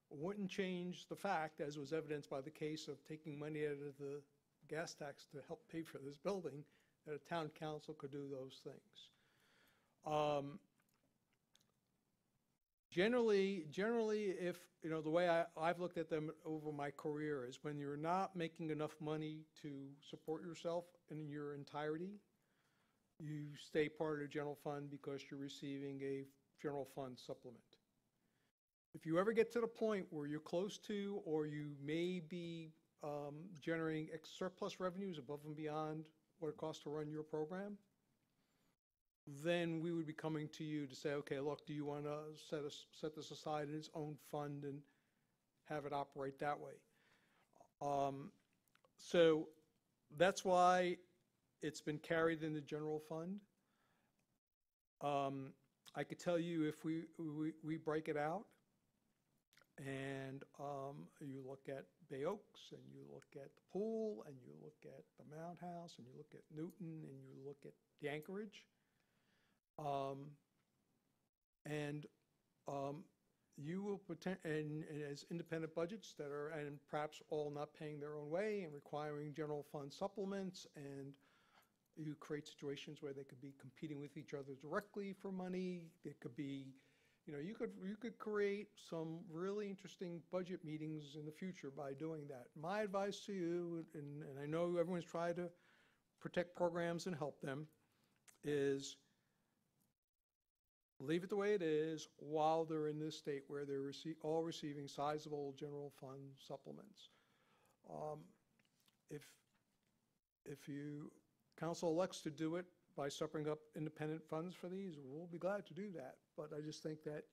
wouldn't change the fact, as was evidenced by the case of taking money out of the gas tax to help pay for this building, that a town council could do those things. Generally, if, the way I've looked at them over my career is when you're not making enough money to support yourself in your entirety, you stay part of the general fund because you're receiving a general fund supplement. If you ever get to the point where you're close to, or you may be generating surplus revenues above and beyond what it costs to run your program, then we would be coming to you to say, okay, look, do you want to set this aside in its own fund and have it operate that way? So that's why it's been carried in the general fund. I could tell you if we break it out, and you look at Bay Oaks, and you look at the pool, and you look at the Mound House, and you look at Newton, and you look at the Anchorage, you will and as independent budgets that are, and perhaps all not paying their own way and requiring general fund supplements, and you create situations where they could be competing with each other directly for money. It could be, you could create some really interesting budget meetings in the future by doing that. My advice to you, and I know everyone's trying to protect programs and help them, is leave it the way it is while they're in this state where they're all receiving sizable general fund supplements. If council elects to do it by stepping up independent funds for these, we'll be glad to do that. But I just think that,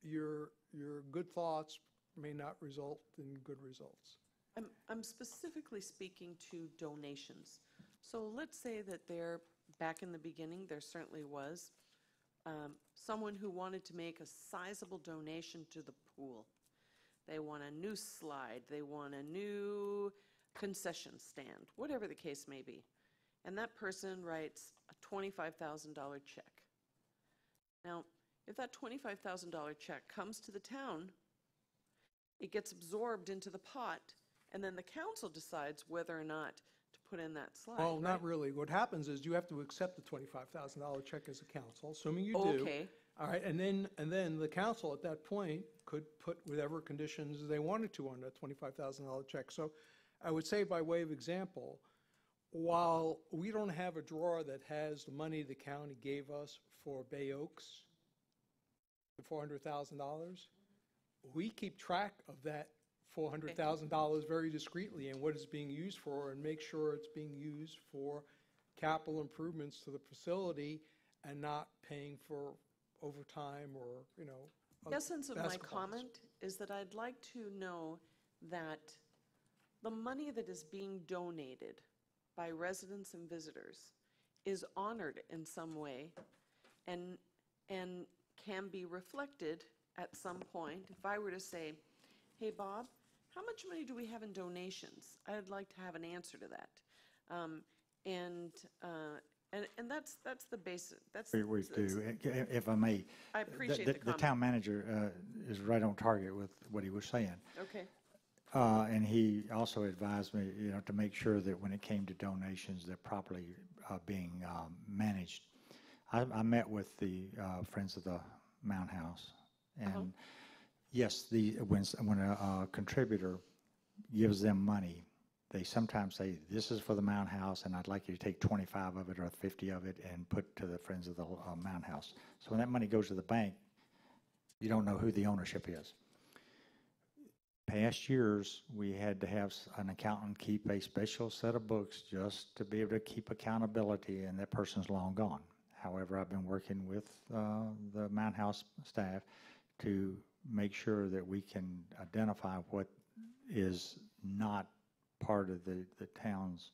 your good thoughts may not result in good results. I'm specifically speaking to donations. So let's say that back in the beginning, there certainly was someone who wanted to make a sizable donation to the pool. They want a new slide, they want a new concession stand, whatever the case may be. And that person writes a $25,000 check. Now, if that $25,000 check comes to the town, it gets absorbed into the pot, and then the council decides whether or not to put in that slide. Well, not right? really. What happens is you have to accept the $25,000 check as a council, assuming you do. Okay. All right, and then the council at that point could put whatever conditions they wanted to on that $25,000 check. So I would say by way of example, while we don't have a drawer that has the money the county gave us for Bay Oaks, the $400,000, we keep track of that $400,000 very discreetly and what it's being used for, and make sure it's being used for capital improvements to the facility and not paying for overtime or, The essence of my basketball. comment is that I'd like to know that the money that is being donated by residents and visitors is honored in some way and can be reflected at some point. If I were to say, hey, Bob, how much money do we have in donations? I'd like to have an answer to that. And that's the basic, We do. If I may. I appreciate the The comment. town manager is right on target with what he was saying. Okay, And he also advised me, to make sure that when it came to donations, they're properly being managed. I met with the Friends of the Mound House, and yes, when a contributor gives them money, they sometimes say, this is for the Mound House, and I'd like you to take 25 of it or 50 of it and put to the Friends of the Mound House. So when that money goes to the bank, you don't know who the ownership is. Past years, we had to have an accountant keep a special set of books just to be able to keep accountability, and that person's long gone. However, I've been working with the Mound House staff to make sure that we can identify what is not part of the town's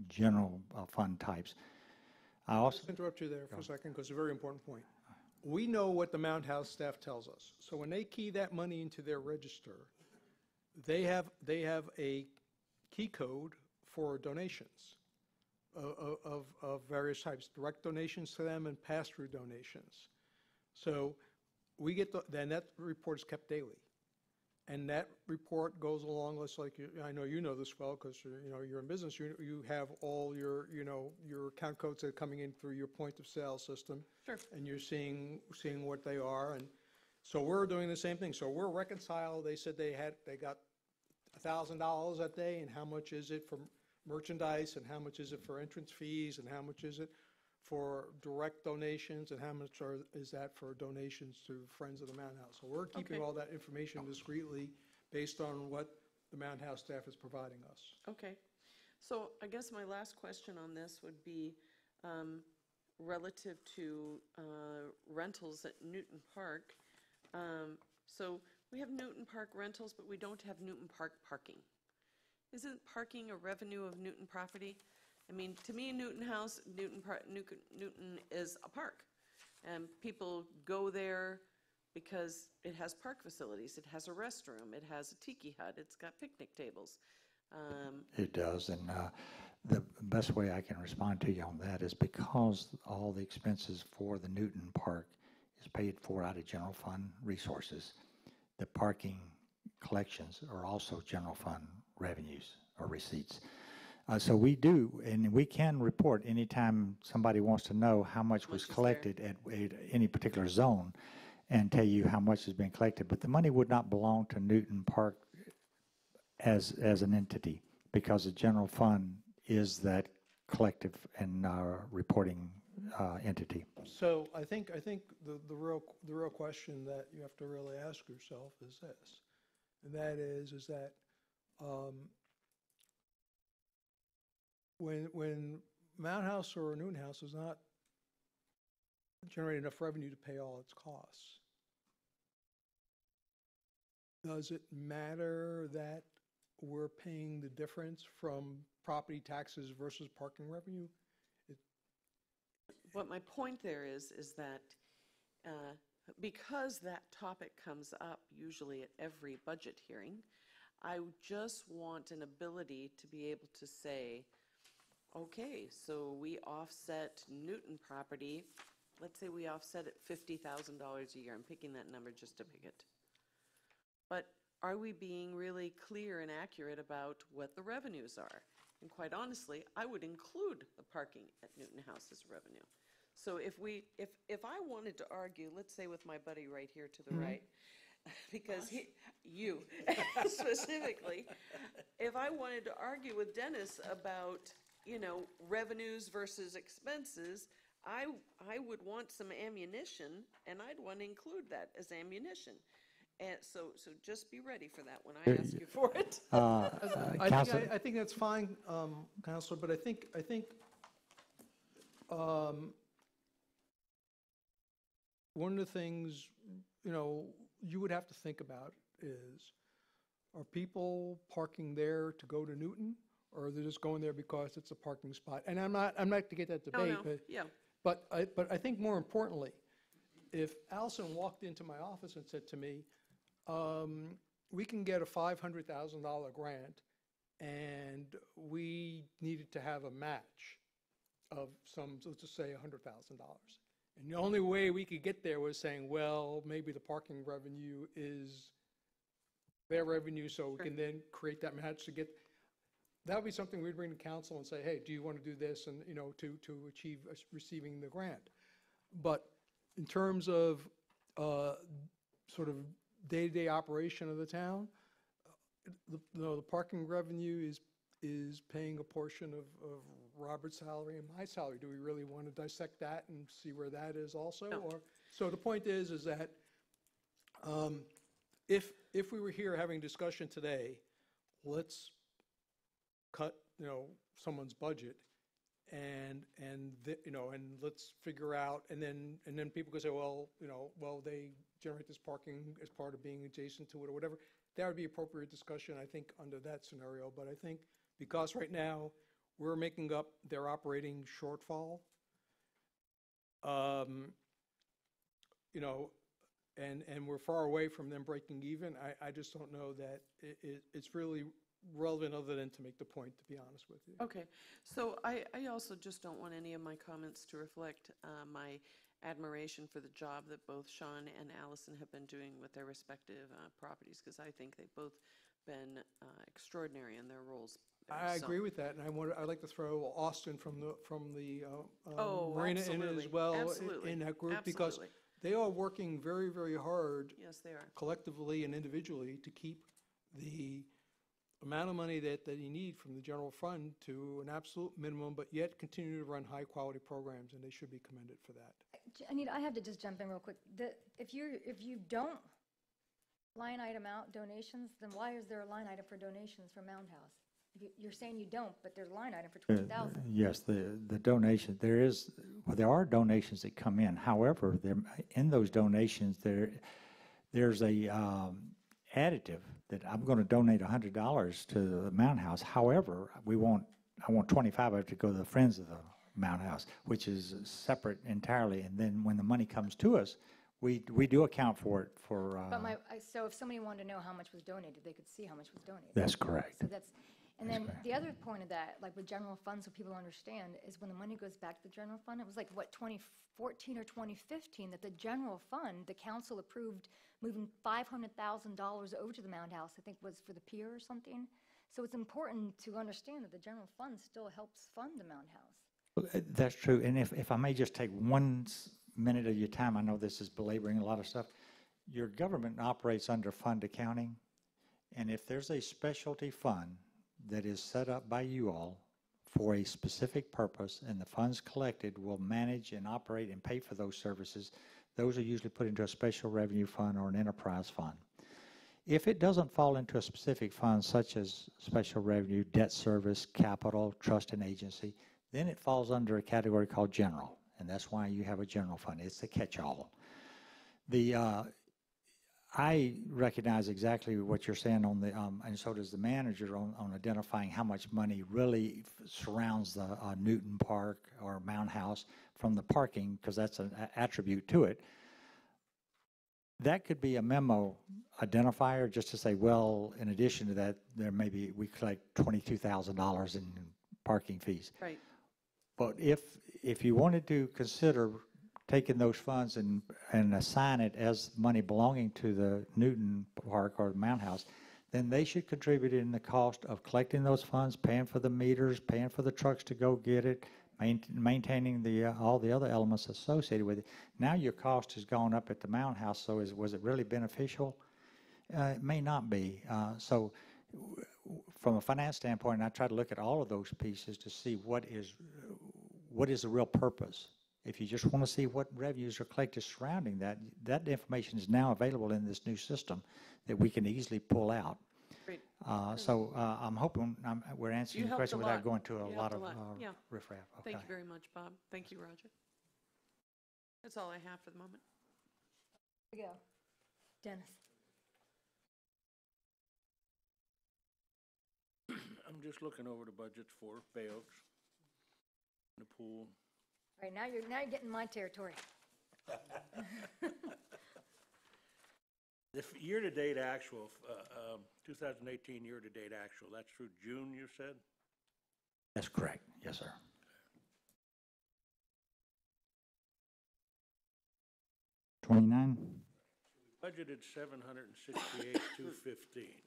general fund types. I also Just interrupt you there for a second, because it's a very important point. We know what the Mound House staff tells us. So when they key that money into their register, they have a key code for donations of various types, direct donations to them and pass-through donations. So we get then that report is kept daily. And that report goes along, just like I know you know this well, because you're in business. You have all your account codes that are coming in through your point of sale system. Sure. And you're seeing what they are, and so we're doing the same thing. So we're reconciled. They said they got $1,000 that day, and how much is it for merchandise, and how much is it for entrance fees, and how much is it for direct donations, and how much is that for donations to Friends of the Mound House. So we're keeping Okay. all that information discreetly based on what the Mound House staff is providing us. okay. So I guess my last question on this would be relative to rentals at Newton Park. So we have Newton Park rentals, but we don't have Newton Park parking. Isn't parking a revenue of Newton property? I mean, to me, Newton is a park, and people go there because it has park facilities, it has a restroom, it has a tiki hut, it's got picnic tables. It does, and the best way I can respond to you on that is because all the expenses for the Newton Park is paid for out of general fund resources. The parking collections are also general fund revenues or receipts. So we do, and we can report anytime somebody wants to know how much was is there. collected at any particular zone and tell you how much has been collected. But the money would not belong to Newton Park as an entity, because the general fund is that collective and reporting entity. So I think the real question that you have to really ask yourself is this, and that is that when Mount House or Newton House does not generate enough revenue to pay all its costs. Does it matter that we're paying the difference from property taxes versus parking revenue? What my point there is that because that topic comes up usually at every budget hearing, I just want an ability to be able to say, okay, so we offset Newton property, let's say we offset it $50,000 a year. I'm picking that number just to pick it. But are we being really clear and accurate about what the revenues are? And quite honestly, I would include the parking at Newton House as revenue. So if I wanted to argue, let's say with my buddy right here to the right, because you specifically, if I wanted to argue with Dennis about, revenues versus expenses, I would want some ammunition, and I'd want to include that as ammunition. And so just be ready for that when I ask you for it. I think that's fine, Counselor, but I think one of the things, you would have to think about is, are people parking there to go to Newton, or are they just going there because it's a parking spot? And I'm not to get that debate, but I think more importantly, if Allison walked into my office and said to me, we can get a $500,000 grant, and we needed to have a match of let's just say $100,000. And the only way we could get there was saying, well, maybe the parking revenue is their revenue, so we can then create that match to get. That would be something we'd bring to council and say, hey, do you want to do this, and to achieve receiving the grant. But in terms of sort of day-to-day operation of the town, the parking revenue is paying a portion of Robert's salary and my salary. Do we really want to dissect that and see where that is also? No. Or so the point is that if we were here having discussion today, let's cut someone's budget and let's figure out, and then people could say, well they generate this parking as part of being adjacent to it or whatever. That would be appropriate discussion, I think, under that scenario. But I think because right now we're making up their operating shortfall, and we're far away from them breaking even, I just don't know that it's really relevant other than to make the point, to be honest with you. Okay, so I also just don't want any of my comments to reflect my admiration for the job that both Sean and Allison have been doing with their respective properties, because I think they've both been extraordinary in their roles. I agree with that, and I'd like to throw Austin from the marina in absolutely. as well Absolutely. in that group, Absolutely. because they are working very, very hard. Yes, they are. Collectively and individually to keep the amount of money that you need from the general fund to an absolute minimum, but yet continue to run high-quality programs, and they should be commended for that. Anita, I have to just jump in real quick. If you don't line item out donations, then why is there a line item for donations for Mound House? You're saying you don't, but there's a line item for 20,000. Yes, the donation, there are donations that come in. However, in those donations, there's a additive that I'm going to donate $100 to the Mound House. However, I want 25 of it to go to the Friends of the Mound House, which is separate entirely. And then when the money comes to us, we do account for it for. But so if somebody wanted to know how much was donated, they could see how much was donated. That's correct. So and then the other point of that, like with general funds, so people understand, is when the money goes back to the general fund, it was like, 2014 or 2015, that the general fund, the council approved moving $500,000 over to the Mound House, I think was for the pier or something. So it's important to understand that the general fund still helps fund the Mound House. That's true. And if I may just take 1 minute of your time, I know this is belaboring a lot of stuff. Your government operates under fund accounting, and if there's a specialty fund that is set up by you all for a specific purpose, and the funds collected will manage and operate and pay for those services, those are usually put into a special revenue fund or an enterprise fund. If it doesn't fall into a specific fund, such as special revenue, debt service, capital, trust and agency, Then it falls under a category called general, and that's why you have a general fund. It's a catch-all. I recognize exactly what you're saying on the, and so does the manager on identifying how much money really surrounds the Newton Park or Mound House from the parking, because that's an attribute to it. That could be a memo identifier just to say, well, in addition to that, there may be, we collect $22,000 in parking fees. Right. But if you wanted to consider taking those funds and assign it as money belonging to the Newton Park or the Mound House, then they should contribute in the cost of collecting those funds, paying for the meters, paying for the trucks to go get it, maintaining all the other elements associated with it. Now your cost has gone up at the Mound House, so was it really beneficial? It may not be. So from a finance standpoint, I try to look at all of those pieces to see what is the real purpose. If you just want to see what revenues are collected surrounding that, that information is now available in this new system that we can easily pull out. Great. So I'm hoping we're answering You your helped question a without lot. going to a You lot helped of a lot. Yeah. riffraff. Okay. Thank you very much, Bob. Thank you, Roger. That's all I have for the moment. Here we go. Dennis. I'm just looking over the budgets for Bay Oaks, the pool. All right, now you're getting my territory. The year-to-date actual, 2018 year-to-date actual, that's through June, you said? That's correct. Yes, sir. $29. Budgeted 768,215.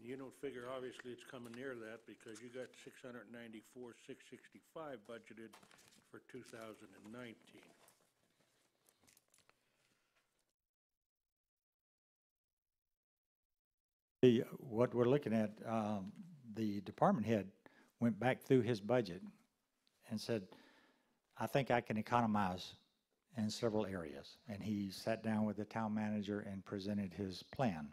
You don't figure, obviously, it's coming near that because you got 694,665 budgeted for 2019. What we're looking at, the department head went back through his budget and said, I think I can economize in several areas. And he sat down with the town manager and presented his plan.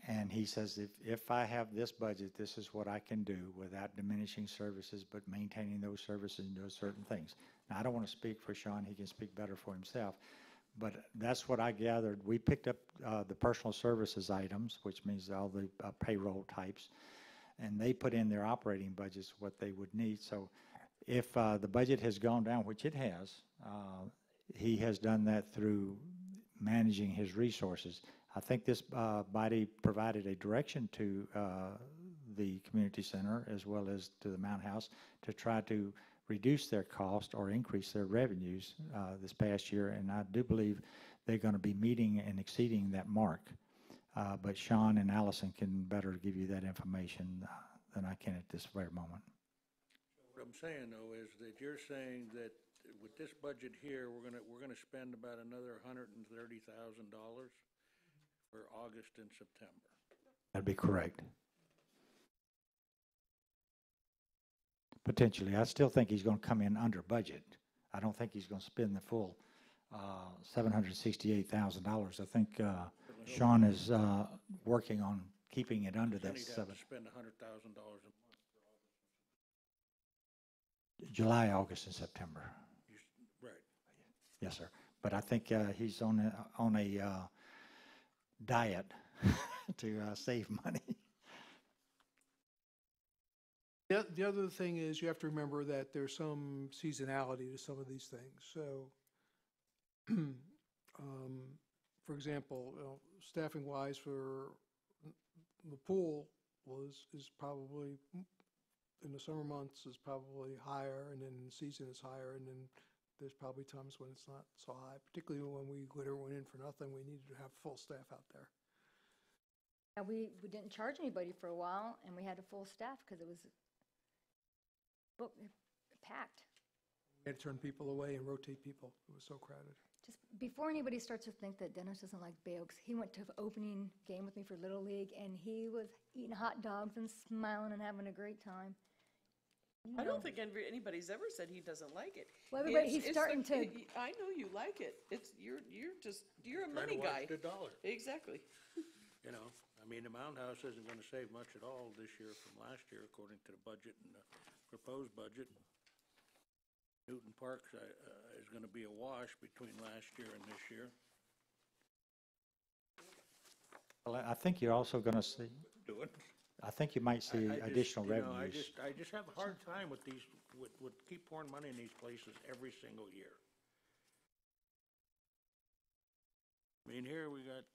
And he says, if I have this budget, this is what I can do without diminishing services, but maintaining those services and those certain things. Now, I don't want to speak for Sean. He can speak better for himself. But that's what I gathered. We picked up the personal services items, which means all the payroll types, and they put in their operating budgets what they would need. So if the budget has gone down, which it has, he has done that through managing his resources. I think this body provided a direction to the community center as well as to the Mound House to try to reduce their cost or increase their revenues this past year, and I do believe they're going to be meeting and exceeding that mark. But Sean and Allison can better give you that information than I can at this very moment. What I'm saying, though, is that you're saying that with this budget here, we're gonna spend about another $130,000 for August and September. That'd be correct. Potentially. I still think he's going to come in under budget. I don't think he's going to spend the full $768,000. I think Sean is working on keeping it under that He'd have seven. to spend $100,000 a month for August. July, August, and September. Right. Yes, sir. But I think he's on a diet to save money. The other thing is you have to remember that there's some seasonality to some of these things. So, for example, staffing wise for the pool is probably in the summer months is probably higher, and then in the season is higher, and then there's probably times when it's not so high, particularly when we let everyone in for nothing. We needed to have full staff out there. And we didn't charge anybody for a while, and we had a full staff because it was packed. We had to turn people away and rotate people. It was so crowded. Just before anybody starts to think that Dennis doesn't like Bay Oaks, he went to the opening game with me for Little League, and he was eating hot dogs and smiling and having a great time. I don't think anybody's ever said he doesn't like it. Well, everybody, It's he's starting to. I know you like it. You're a Trying money to guy. watch the dollar, Exactly. you know? I mean, the Mound House isn't gonna save much at all this year from last year, according to the budget and the proposed budget. Newton Park is gonna be a wash between last year and this year. Well, I think you're also going to see, Doing. I think you might see I just, additional you know, revenues. I just have a hard time with these, with keep pouring money in these places every single year. I mean, here we got,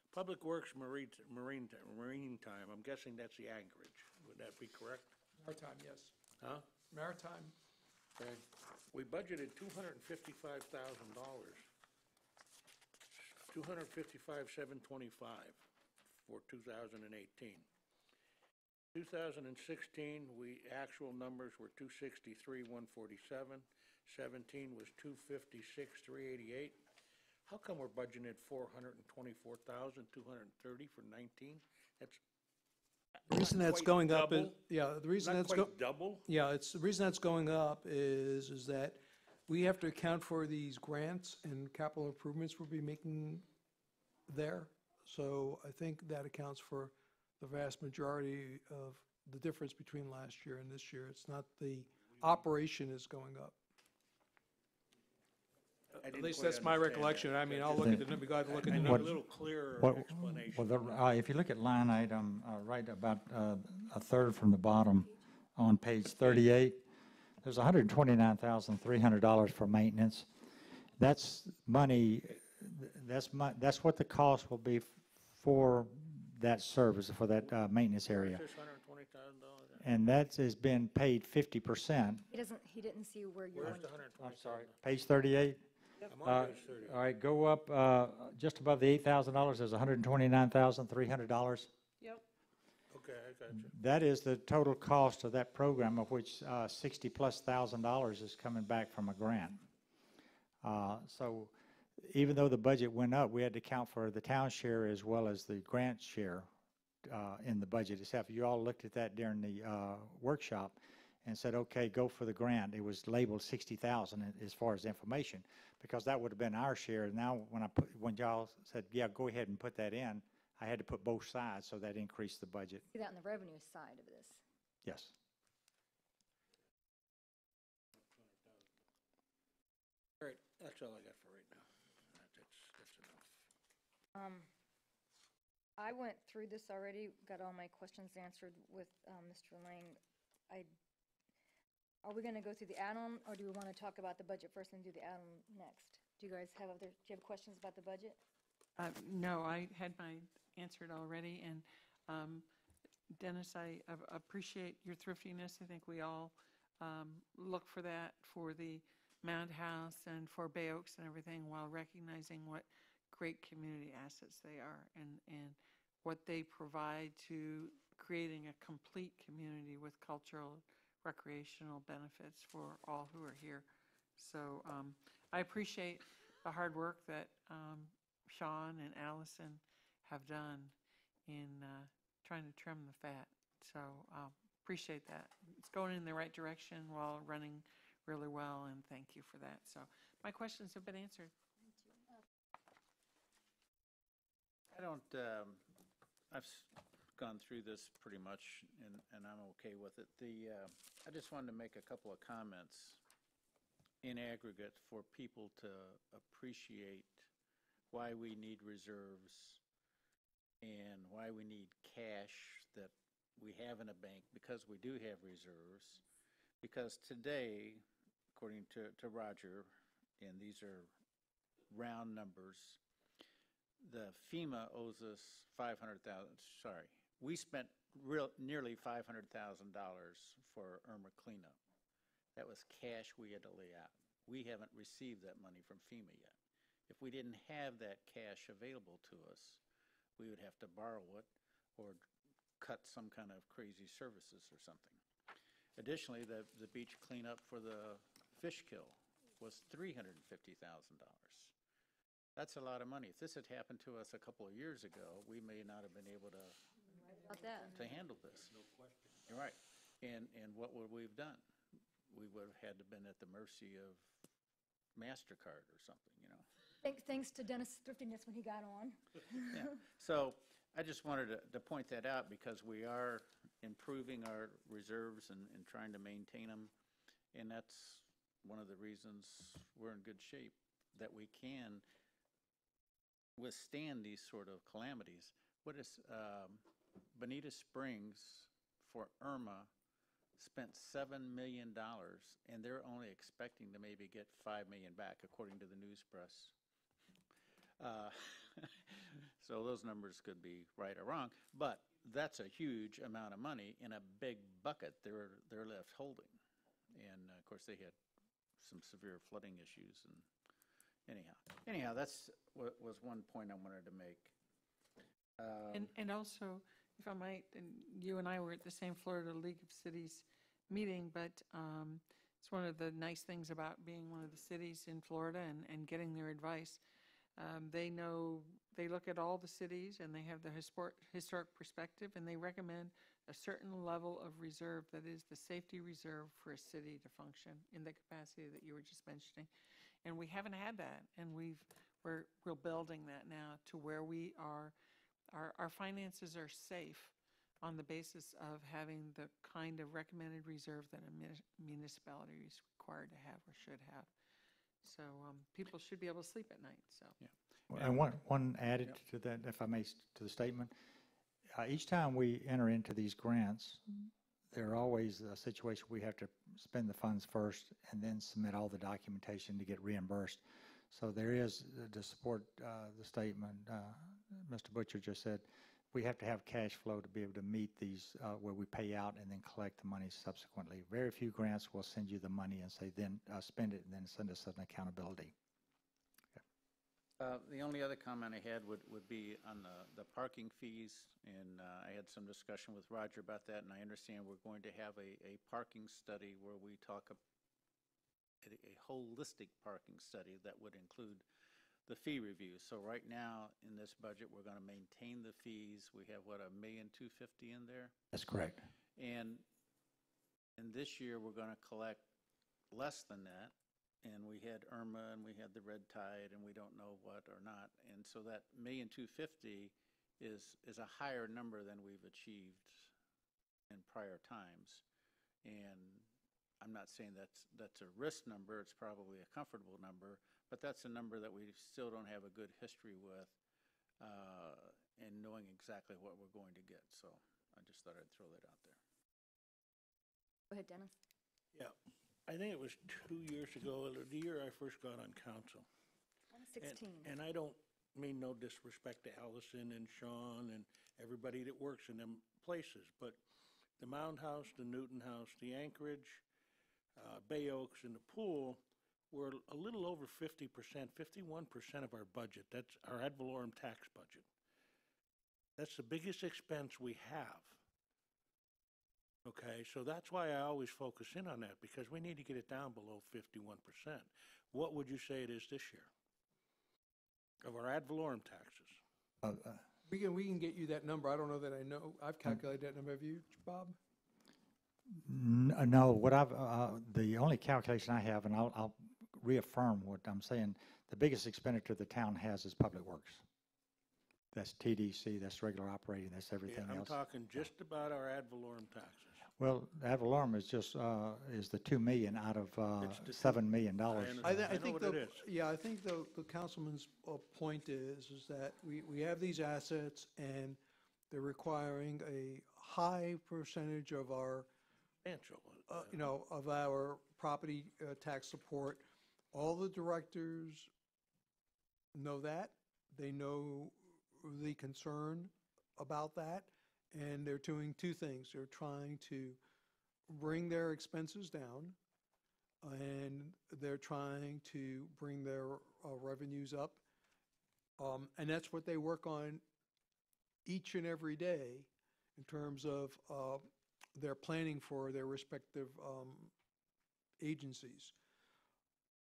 Public Works Marine Time, I'm guessing that's the Anchorage, would that be correct? Maritime, yes. Huh? Maritime, Okay. We budgeted $255,000. 255,725 for 2018. 2016, actual numbers were 263,147. 17 was 256,388. How come we're budgeted 424,230 for 19? That's the reason not that's quite going up is, double. yeah, the reason Not that's quite double? yeah, the reason that's going up is that we have to account for these grants and capital improvements we'll be making there. So I think that accounts for the vast majority of the difference between last year and this year. It's not the operation is going up. I At didn't least quite that's my understand recollection. that. I mean, I'll look at the, be glad to look at I the need a numbers. little clearer Well, explanation. if you look at line item, right about a third from the bottom on page 38, there's $129,300 for maintenance. That's money, that's what the cost will be for that service, for that maintenance area. Just $120,000. And that has been paid 50%. He didn't see where you're Where's going. the $120,000? I'm sorry, page 38. I'm on page 30. All right, go up just above the $8,000, there's $129,300. Yep. Okay, I got you. That is the total cost of that program, of which $60,000+ is coming back from a grant. So even though the budget went up, we had to account for the town share as well as the grant share in the budget itself. You all looked at that during the workshop and said, okay, go for the grant. It was labeled 60,000 as far as information, because that would have been our share. Now, when y'all said, yeah, go ahead and put that in, I had to put both sides, so that increased the budget. See that on the revenue side of this. Yes. All right, that's all I got for right now. That's enough. I went through this already, got all my questions answered with Mr. Lang. Are we going to go through the add-on, or do we want to talk about the budget first and do the add-on next? Do you guys have do you have questions about the budget? No, I had mine answered already, and Dennis, I appreciate your thriftiness. I think we all look for that for the Mound House and for Bay Oaks and everything, while recognizing what great community assets they are and what they provide to creating a complete community with cultural, recreational benefits for all who are here. So I appreciate the hard work that Sean and Allison have done in trying to trim the fat. So appreciate that. It's going in the right direction while running really well, and thank you for that. So my questions have been answered. I don't, I've gone through this pretty much, and I'm okay with it. I just wanted to make a couple of comments in aggregate for people to appreciate why we need reserves and why we need cash that we have in a bank, because we do have reserves. Because today, according to Roger, and these are round numbers, the FEMA owes us $500,000, sorry. We spent nearly $500,000 for Irma cleanup. That was cash we had to lay out. We haven't received that money from FEMA yet. If we didn't have that cash available to us, we would have to borrow it or cut some kind of crazy services or something. Additionally, the beach cleanup for the fish kill was $350,000. That's a lot of money. If this had happened to us a couple of years ago, we may not have been able to About that. handle this. No question. You're right. And what would we have done? We would have had to been at the mercy of MasterCard or something, you know. Thanks to Dennis' thriftiness when he got on. Yeah. So I just wanted to point that out because we are improving our reserves and trying to maintain them. And that's one of the reasons we're in good shape, that we can withstand these sort of calamities. What is, Bonita Springs for Irma spent $7 million, and they're only expecting to maybe get $5 million back, according to the news press. So those numbers could be right or wrong, but that's a huge amount of money in a big bucket they're left holding. And of course, they had some severe flooding issues. And anyhow, that's what was one point I wanted to make. And also, if I might, and you and I were at the same Florida League of Cities meeting, but it's one of the nice things about being one of the cities in Florida and getting their advice. They look at all the cities and they have the historic perspective, and they recommend a certain level of reserve that is the safety reserve for a city to function in the capacity that you were just mentioning. And we haven't had that, and we're building that now to where we are. Our finances are safe on the basis of having the kind of recommended reserve that a municipality is required to have or should have. So people should be able to sleep at night. So. Yeah. And one added to that, if I may, to the statement. Each time we enter into these grants, there are always a situation we have to spend the funds first and then submit all the documentation to get reimbursed. So there is, to support the statement Mr. Butcher just said, we have to have cash flow to be able to meet these where we pay out and then collect the money subsequently. Very few grants will send you the money and say, then spend it and then send us an accountability. The only other comment I had would be on the parking fees, and I had some discussion with Roger about that, and I understand we're going to have a parking study where we talk a holistic parking study that would include the fee review. So right now in this budget, we're going to maintain the fees. We have, what, $1,250,000 in there? That's correct. And this year, we're going to collect less than that. And we had Irma, and we had the red tide, and we don't know what or not. And so that $1,250,000 is a higher number than we've achieved in prior times. And I'm not saying that's a risk number. It's probably a comfortable number, but that's a number that we still don't have a good history with, and knowing exactly what we're going to get. So I just thought I'd throw that out there. Go ahead, Dennis. Yeah, I think it was 2 years ago, or the year I first got on council. 16. And I don't mean no disrespect to Allison and Sean and everybody that works in them places, but the Mound House, the Newton House, the Anchorage, Bay Oaks, and the pool were a little over 50%, 51% of our budget. That's our ad valorem tax budget. That's the biggest expense we have. Okay, so that's why I always focus in on that, because we need to get it down below 51%. What would you say it is this year of our ad valorem taxes? We can get you that number. I don't know that I know. I've calculated that number. Have you, Bob? No, the only calculation I have, and I'll reaffirm what I'm saying, the biggest expenditure the town has is public works. That's TDC, that's regular operating, that's everything I'm else. talking just about our ad valorem taxes. Well, ad valorem is just, is the 2 million out of $7 million. I know think what it is. Yeah, I think the councilman's point is that we have these assets and they're requiring a high percentage of our, Substantial. of our property tax support. All the directors know that. They know the concern about that. And they're doing two things. They're trying to bring their expenses down, and they're trying to bring their revenues up. And that's what they work on each and every day in terms of their planning for their respective agencies.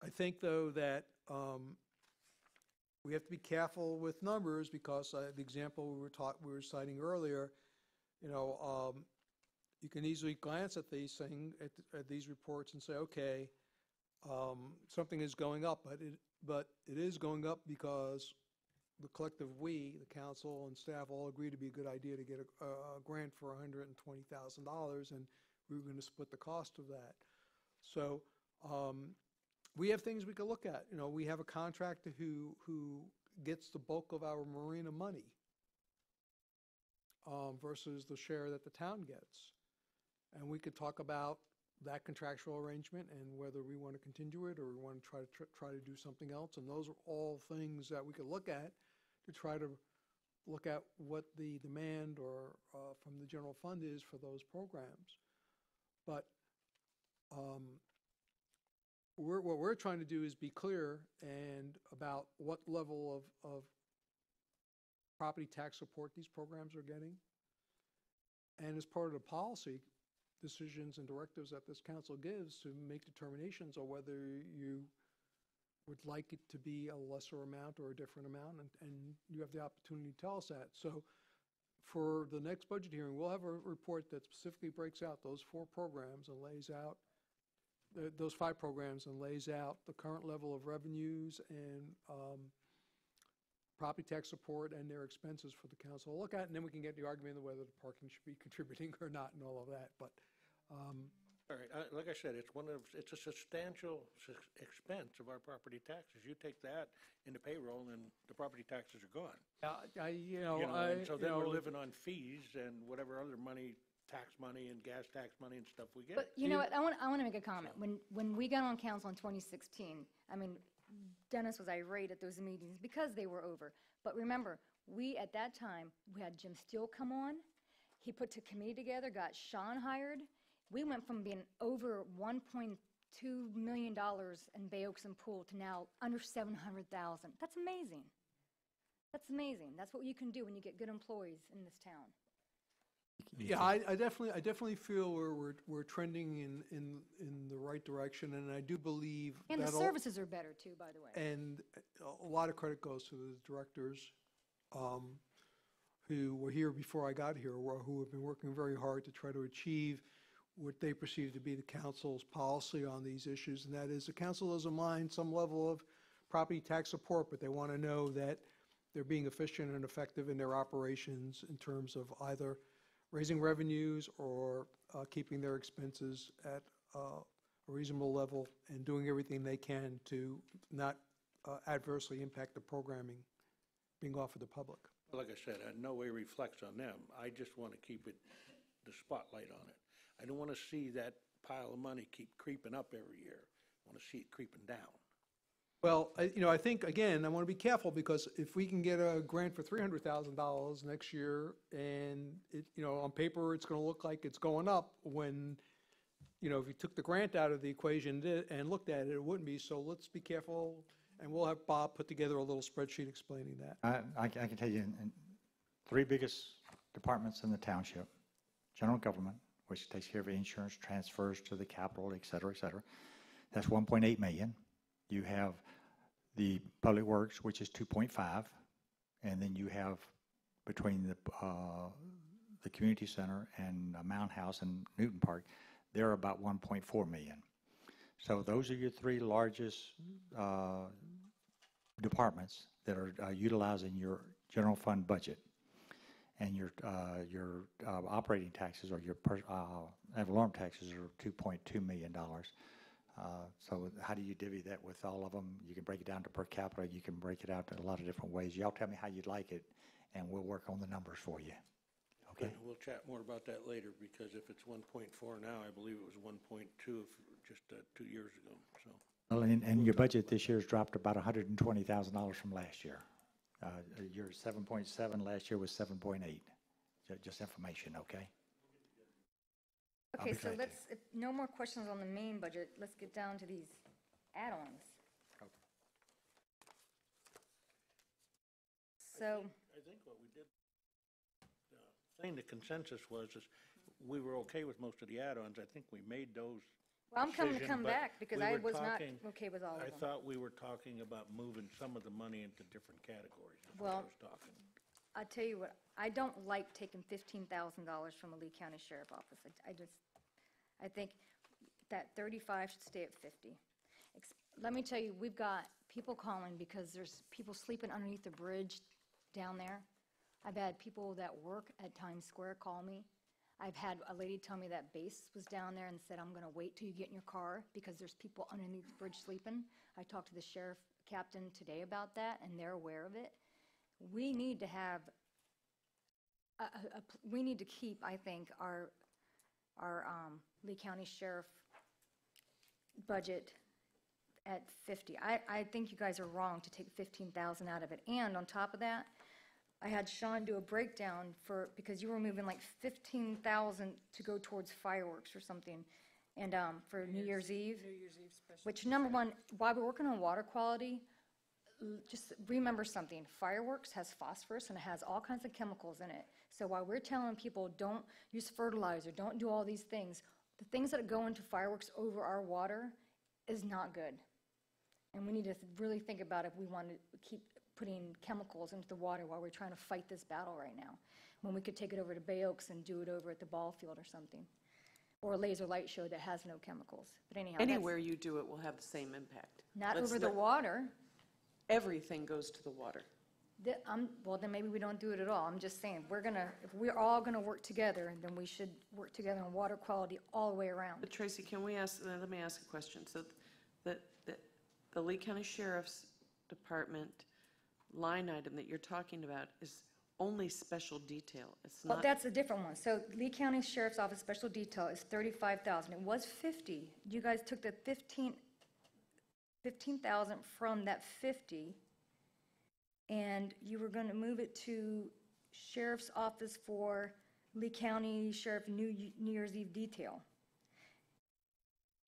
I think, though, that we have to be careful with numbers, because the example we were citing earlier, you can easily glance at these things, at these reports, and say, okay, something is going up, but it is going up because the collective we, the council and staff, all agreed to be a good idea to get a grant for $120,000, and we were going to split the cost of that. So we have things we could look at. You know, we have a contractor who gets the bulk of our marina money versus the share that the town gets. And we could talk about that contractual arrangement and whether we want to continue it or we want to try to do something else. And those are all things that we could look at to try to look at what the demand or from the general fund is for those programs. But what we're trying to do is be clear and about what level of property tax support these programs are getting. And as part of the policy decisions and directives that this council gives, to make determinations on whether you would like it to be a lesser amount or a different amount, and you have the opportunity to tell us that. So for the next budget hearing, we'll have a report that specifically breaks out those 4 programs and lays out those 5 programs and lays out the current level of revenues and property tax support and their expenses for the council to look at, and then we can get the argument of whether the parking should be contributing or not and all of that. But All right, like I said, it's a substantial expense of our property taxes. You take that into payroll and the property taxes are gone. And so then we're living on fees and whatever other money, tax money and gas tax money and stuff we get. But you know what, I want to make a comment. When we got on council in 2016, I mean, Dennis was irate at those meetings because they were over. But remember, at that time, we had Jim Steele come on. He put a committee together, got Sean hired. We went from being over $1.2 million in Bay Oaks and Pool to now under $700,000. That's amazing. That's amazing. That's what you can do when you get good employees in this town. yeah, I definitely feel we're trending in the right direction, and I do believe And the that'll- services are better too, by the way. And a lot of credit goes to the directors who were here before I got here, who have been working very hard to try to achieve what they perceive to be the council's policy on these issues, and that is the council doesn't mind some level of property tax support, but they want to know that they're being efficient and effective in their operations in terms of either raising revenues or keeping their expenses at a reasonable level and doing everything they can to not adversely impact the programming being offered to the public. Like I said, in no way reflects on them. I just want to keep the spotlight on it. I don't want to see that pile of money keep creeping up every year. I want to see it creeping down. Well, I think, again, I want to be careful, because if we can get a grant for $300,000 next year, and on paper, it's going to look like it's going up, when, if you took the grant out of the equation and looked at it, it wouldn't be. So let's be careful, and we'll have Bob put together a little spreadsheet explaining that. I can tell you, in 3 biggest departments in the township: general government, which takes care of insurance, transfers to the capital, et cetera, that's 1.8 million. You have the public works, which is 2.5, and then you have between the community center and Mound House and Newton Park, they're about 1.4 million. So those are your 3 largest departments that are utilizing your general fund budget. And your operating taxes or your ad valorem taxes are $2.2 million. So how do you divvy that with all of them? You can break it down to per capita. You can break it out in a lot of different ways. Y'all tell me how you'd like it, and we'll work on the numbers for you. Okay? We'll chat more about that later, because if it's 1.4 now, I believe it was 1.2 just 2 years ago, so. Well, and your budget this year has dropped about $120,000 from last year. Your 7.7 last year was 7.8. Just information, okay? Okay, so if no more questions on the main budget, let's get down to these add-ons. So, I think what we did, the consensus was is we were okay with most of the add-ons. I think we made those well, I'm coming to decisions, come but back because we I were was not talking- okay with all of I them. thought we were talking about moving some of the money into different categories. is what I Well, was talking. I tell you what, I don't like taking $15,000 from the Lee County Sheriff Office. I think that 35 should stay at 50. Let me tell you, we've got people calling because there's people sleeping underneath the bridge down there. I've had people that work at Times Square call me. I've had a lady tell me that base was down there and said, I'm going to wait till you get in your car because there's people underneath the bridge sleeping. I talked to the sheriff captain today about that, and they're aware of it. We need to have, we need to keep, I think, our Lee County Sheriff budget at 50. I think you guys are wrong to take 15,000 out of it. And on top of that, I had Sean do a breakdown because you were moving like 15,000 to go towards fireworks or something, and for New Year's Eve. New Year's Eve special. Which, number one, while we're working on water quality, just remember something. Fireworks has phosphorus and it has all kinds of chemicals in it. So while we're telling people don't use fertilizer, don't do all these things, the things that go into fireworks over our water is not good. And we need to really think about if we want to keep putting chemicals into the water while we're trying to fight this battle right now, when we could take it over to Bay Oaks and do it over at the ball field or something, or a laser light show that has no chemicals. But anyhow, Anywhere you do it will have the same impact. not Let's over the let- water. Everything goes to the water. Well, then maybe we don't do it at all. I'm just saying, if we're all gonna work together, then we should work together on water quality all the way around. But Tracy, let me ask a question. So the Lee County Sheriff's Department line item that you're talking about is only special detail. It's Well, not, that's a different one. So Lee County Sheriff's Office Special Detail is 35,000. It was 50. You guys took the 15,000 from that 50, and you were gonna move it to Sheriff's Office for Lee County Sheriff New Year's Eve detail.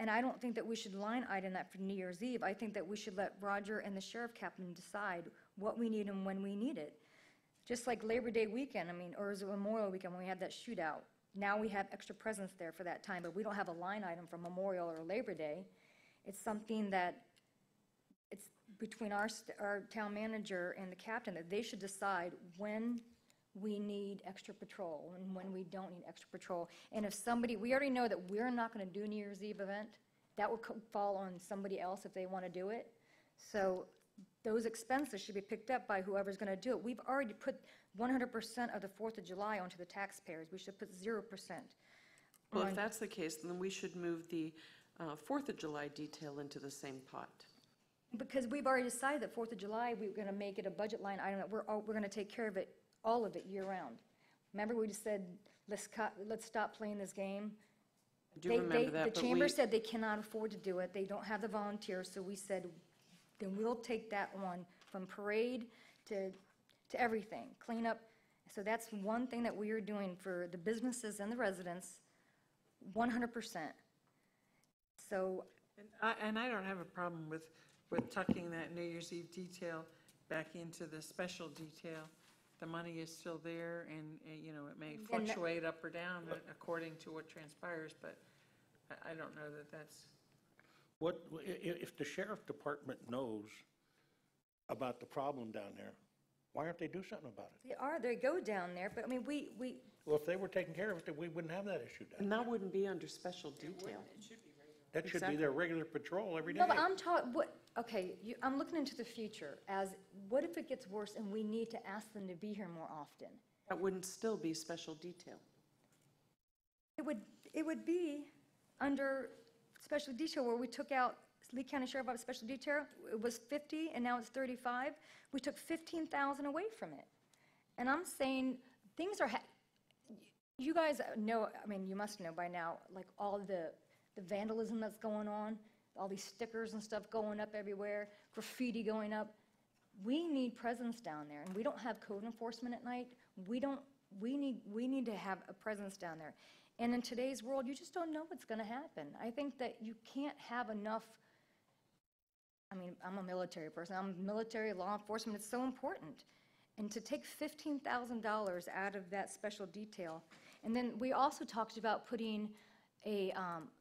And I don't think that we should line item that for New Year's Eve. I think that we should let Roger and the sheriff captain decide what we need and when we need it. Just like Labor Day weekend, or is it Memorial weekend when we had that shootout? Now we have extra presence there for that time, but we don't have a line item for Memorial or Labor Day. It's something that it's between our town manager and the captain, that they should decide when we need extra patrol and when we don't need extra patrol. And if we already know that we're not going to do a New Year's Eve event, that would fall on somebody else if they want to do it. So those expenses should be picked up by whoever's going to do it. We've already put 100% of the 4th of July onto the taxpayers. We should put 0%. well, if that's the case, then we should move the 4th of July detail into the same pot. Because we've already decided that 4th of July, we're going to make it a budget line item, that we're going to take care of it, all of it year-round. Remember, we just said, let's stop playing this game? I do remember that, The but chamber said they cannot afford to do it. They don't have the volunteers, so we said, then we'll take that one from parade to everything, cleanup. So that's one thing that we are doing for the businesses and the residents, 100%. So, And I don't have a problem with tucking that New Year's Eve detail back into the special detail. The money is still there, and it may And that- fluctuate up or down according to what transpires, but I don't know that that's, If the sheriff department knows about the problem down there, why aren't they do something about it? they go down there, but we Well, if they were taking care of it, then we wouldn't have that issue down And there. that wouldn't be under special detail. That should be Exactly. their regular patrol every day. No, but I'm talking, I'm looking into the future as, what if it gets worse and we need to ask them to be here more often? That wouldn't still be special detail. It would be under special detail where we took out Lee County Sheriff Office Special Detail. It was 50 and now it's 35. We took 15,000 away from it. And I'm saying, things are, you guys know, you must know by now, like all the vandalism that's going on, all these stickers and stuff going up everywhere, graffiti going up. We need presence down there, and we don't have code enforcement at night. We need to have a presence down there. And in today's world, you just don't know what's going to happen. I think that you can't have enough, I'm a military person. I'm military, law enforcement. It's so important. And to take $15,000 out of that special detail, and then we also talked about putting a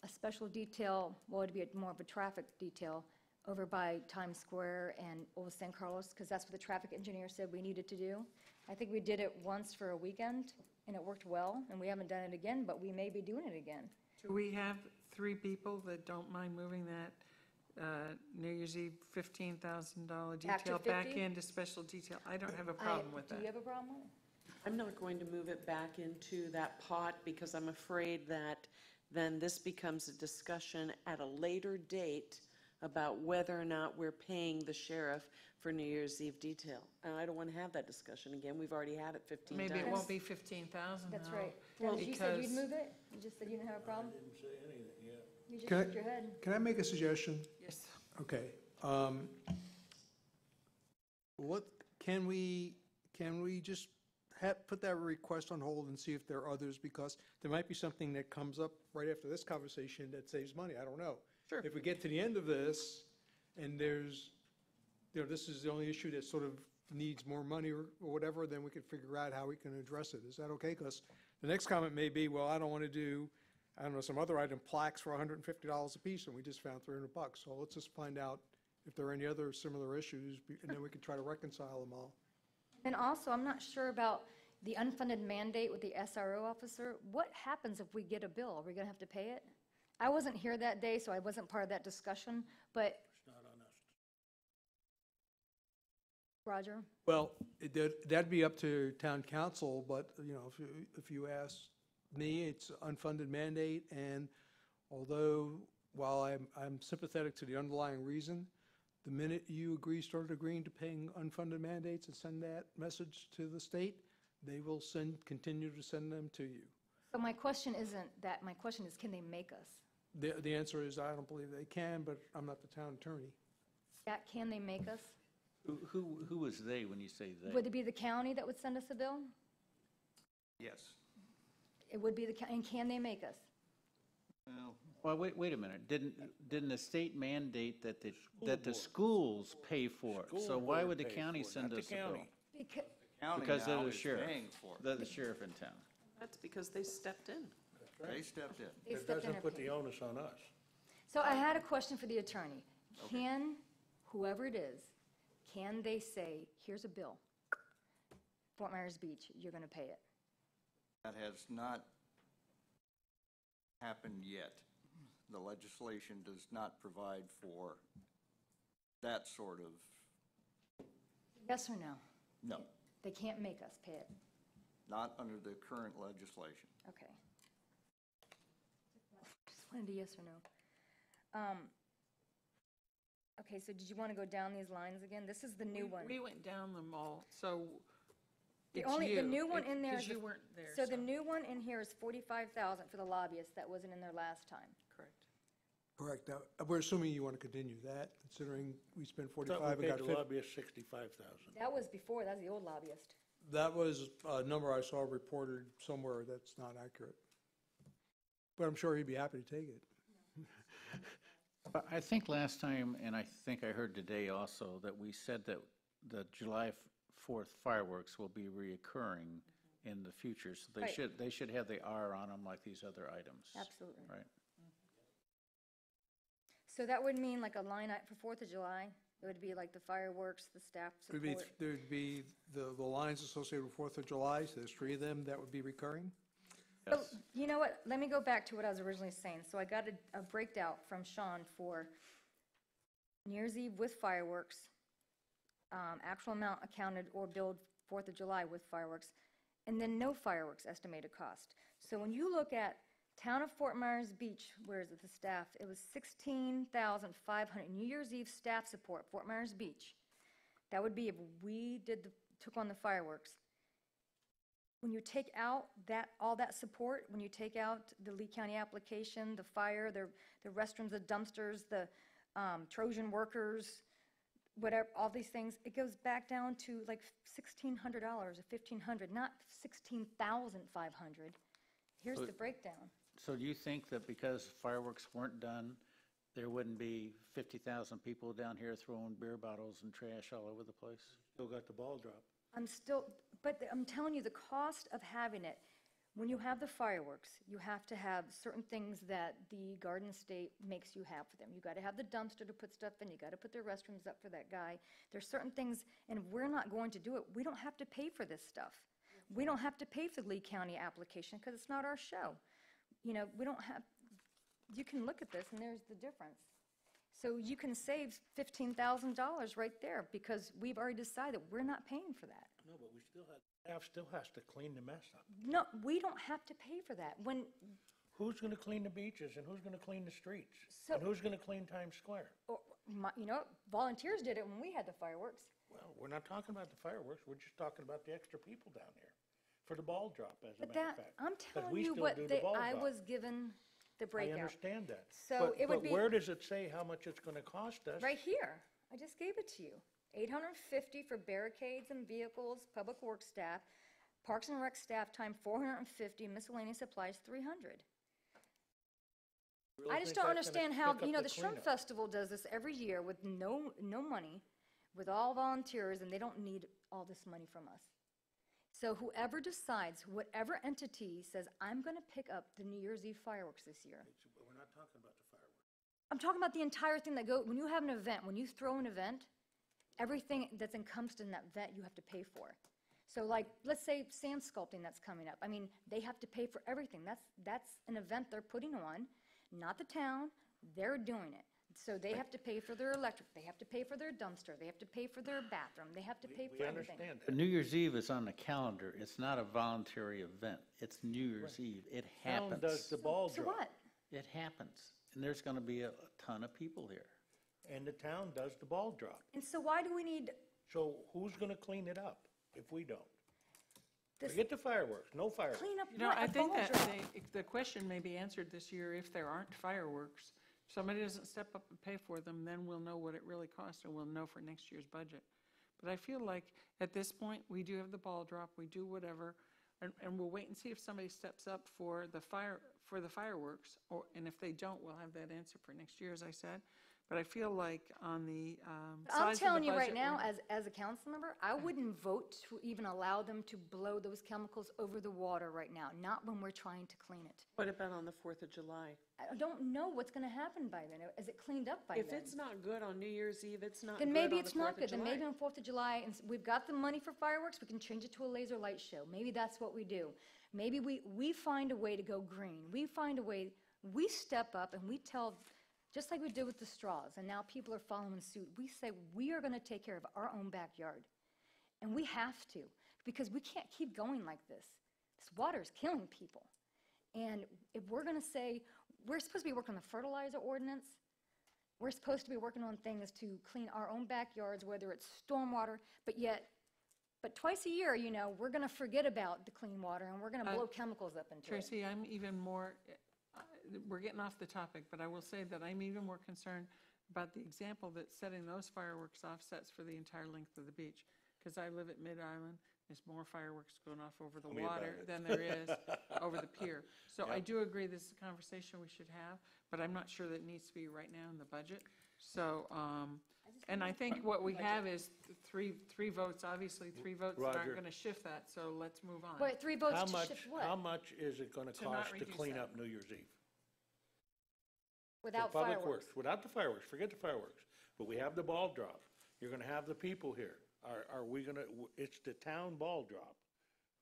special detail, well, it'd be more of a traffic detail, over by Times Square and Old San Carlos, because that's what the traffic engineer said we needed to do. I think we did it once for a weekend, and it worked well, and we haven't done it again, but we may be doing it again. do we have 3 people that don't mind moving that New Year's Eve, $15,000 After detail back 50? into special detail. I don't have a problem with Do you that. have a problem with it? I'm not going to move it back into that pot because I'm afraid that then this becomes a discussion at a later date about whether or not we're paying the sheriff for New Year's Eve detail. And I don't want to have that discussion again. We've already had it 15 times. Maybe it won't be 15,000 That's now. right. Well, Dennis, you said you'd because- move it? You just said you didn't have a problem? Didn't say anything yet. You just Can I- shook your head. Can I make a suggestion? Yes. Okay. What, can we just put that request on hold and see if there are others? Because there might be something that comes up right after this conversation that saves money. I don't know. Sure. If we get to the end of this and there's, this is the only issue that sort of needs more money or whatever, then we can figure out how we can address it. Is that okay? Because the next comment may be, well, I don't want to do, I don't know, some other item, plaques for $150 a piece, and we just found $300. So let's just find out if there are any other similar issues, and then we can try to reconcile them all. And also, I'm not sure about the unfunded mandate with the SRO officer. What happens if we get a bill? Are we going to have to pay it? I wasn't here that day, so I wasn't part of that discussion, but, It's not on us. Roger? Well, that'd be up to town council, but, if you ask me, it's unfunded mandate, and although, while I'm sympathetic to the underlying reason, the minute you started agreeing to paying unfunded mandates and send that message to the state, they will continue to send them to you. So my question isn't that, my question is, can they make us? The answer is, I don't believe they can, but I'm not the town attorney. Yeah, can they make us? Who was they when you say they? Would it be the county that would send us a bill? Yes. It would be the county, and can they make us? Well, Well, wait a minute. Didn't the state mandate that the schools pay for it? So School why board would the pays county for it, send not the us a bill? county. Because, county Because they're now the is sheriff. paying for it. They're the sheriff in town. That's because they stepped in. They stepped in. they It stepped in doesn't our put pay. the onus on us. So I had a question for the attorney. Can, whoever it is, can they say, here's a bill, Fort Myers Beach, you're going to pay it? That has not happened yet. The legislation does not provide for that sort of, Yes or no? no, They can't make us pay it? not under the current legislation. Okay. Just wanted a yes or no. Okay, so did you want to go down these lines again? This is the new one. We went down them all, so The it's only, you. the new one in there is, Because you weren't there, so the new one in here is 45,000 for the lobbyists. That wasn't in there last time. Correct. Correct. Now, we're assuming you want to continue that, considering we spent 45 Thought and we got paid 50. the lobbyist 65,000. That was before, that was the old lobbyist. That was a number I saw reported somewhere that's not accurate. But I'm sure he'd be happy to take it. I think last time, and I think I heard today also, that we said that the July 4th fireworks will be reoccurring in the future. So Right. they should have the R on them like these other items. Absolutely. Right. So that would mean like a line item for 4th of July? It would be like the fireworks, the staff support? There'd be the lines associated with 4th of July, so there's 3 of them, that would be recurring. So, you know what, let me go back to what I was originally saying. So I got a breakdown from Sean for New Year's Eve with fireworks, actual amount accounted or billed 4th of July with fireworks, and then no fireworks estimated cost. So when you look at Town of Fort Myers Beach, where is it, the staff, it was $16,500. New Year's Eve staff support, Fort Myers Beach. That would be if we took on the fireworks. When you take out all that support, when you take out the Lee County application, the fire, the restrooms, the dumpsters, the Trojan workers, whatever, all these things, it goes back down to like $1,600 or $1,500, not $16,500. Here's the breakdown. So do you think that because fireworks weren't done, there wouldn't be 50,000 people down here throwing beer bottles and trash all over the place? Still got the ball drop. But I'm telling you, the cost of having it, when you have the fireworks, you have to have certain things that the Garden State makes you have for them. You got to have the dumpster to put stuff in, you got to put their restrooms up for that guy. There's certain things, and if we're not going to do it, we don't have to pay for this stuff. We don't have to pay for the Lee County application because it's not our show. We don't have, you can look at this and there's the difference. So you can save $15,000 right there because we've already decided we're not paying for that. No, but we still have, staff still has to clean the mess up. No, we don't have to pay for that. When, Who's gonna clean the beaches, and who's gonna clean the streets? So- And who's gonna clean Times Square? you know, volunteers did it when we had the fireworks. Well, we're not talking about the fireworks, we're just talking about the extra people down here for the ball drop, as a But matter of that, fact. I'm 'Cause telling we you still what do the ball I drop. was given the I breakout. understand that. So it would be- But where does it say how much it's gonna cost us? Right here. I just gave it to you. $850 for barricades and vehicles, public works staff, Parks and Rec staff time $450, miscellaneous supplies $300. Really I just think don't that's gonna understand how, pick up you know, the Shrimp cleanup? Festival does this every year with no money, with all volunteers, and they don't need all this money from us. So whoever decides, whatever entity says, I'm going to pick up the New Year's Eve fireworks this year. We're not talking about the fireworks. I'm talking about the entire thing that when you have an event, when you throw an event, everything that's encompassed in that event you have to pay for. So like, let's say sand sculpting that's coming up. I mean, they have to pay for everything. That's an event they're putting on, not the town. They're doing it. So they have to pay for their electric, they have to pay for their dumpster, they have to pay for their bathroom, they have to pay We for everything. understand But that. New Year's Eve is on the calendar. It's not a voluntary event. It's New Year's Eve. It Town happens. does the ball So drop. what? It happens. And there's going to be a ton of people here. And the town does the ball drop. And so why do we need So who's gonna clean it up if we don't? this Forget the fireworks, no fireworks. clean up You know, what, I a think ball that drop? the question may be answered this year if there aren't fireworks. If somebody doesn't step up and pay for them, then we'll know what it really costs, and we'll know for next year's budget. But I feel like at this point, we do have the ball drop, we do whatever, and we'll wait and see if somebody steps up for the fireworks, and if they don't, we'll have that answer for next year, as I said. But I feel like on the I'm size of the telling you right budget, now, we're- as a council member, I wouldn't vote to even allow them to blow those chemicals over the water right now, not when we're trying to clean it. What about on the 4th of July? I don't know what's going to happen by then. Is it cleaned up by then? If it's not good on New Year's Eve, it's not good Then on maybe the it's 4th not of good. Then maybe July. on 4th of July, and we've got the money for fireworks, we can change it to a laser light show. Maybe that's what we do. Maybe we find a way to go green. We find a way, we step up and we tell, just like we did with the straws, and now people are following suit. We say we are going to take care of our own backyard. And we have to, because we can't keep going like this. This water is killing people. And if we're going to say, we're supposed to be working on the fertilizer ordinance, we're supposed to be working on things to clean our own backyards, whether it's stormwater, but twice a year, you know, we're going to forget about the clean water and we're going to blow chemicals up into it. Tracy, I'm even more, we're getting off the topic, but I will say that I'm even more concerned about the example that setting those fireworks off sets for the entire length of the beach. Because I live at Mid-Island, there's more fireworks going off over the me about water it. than there is over the pier. So I do agree this is a conversation we should have, but I'm not sure that it needs to be right now in the budget. So, and I think what we have is three votes, obviously, three votes that Roger. aren't going to shift that, so let's move on. Wait, 3 votes How to much, shift how what? much is it gonna To not cost to reduce clean that. up New Year's Eve? For Without Public fireworks. Works, without the fireworks, forget the fireworks. But we have the ball drop. You're gonna have the people here. Are we gonna, it's the town ball drop.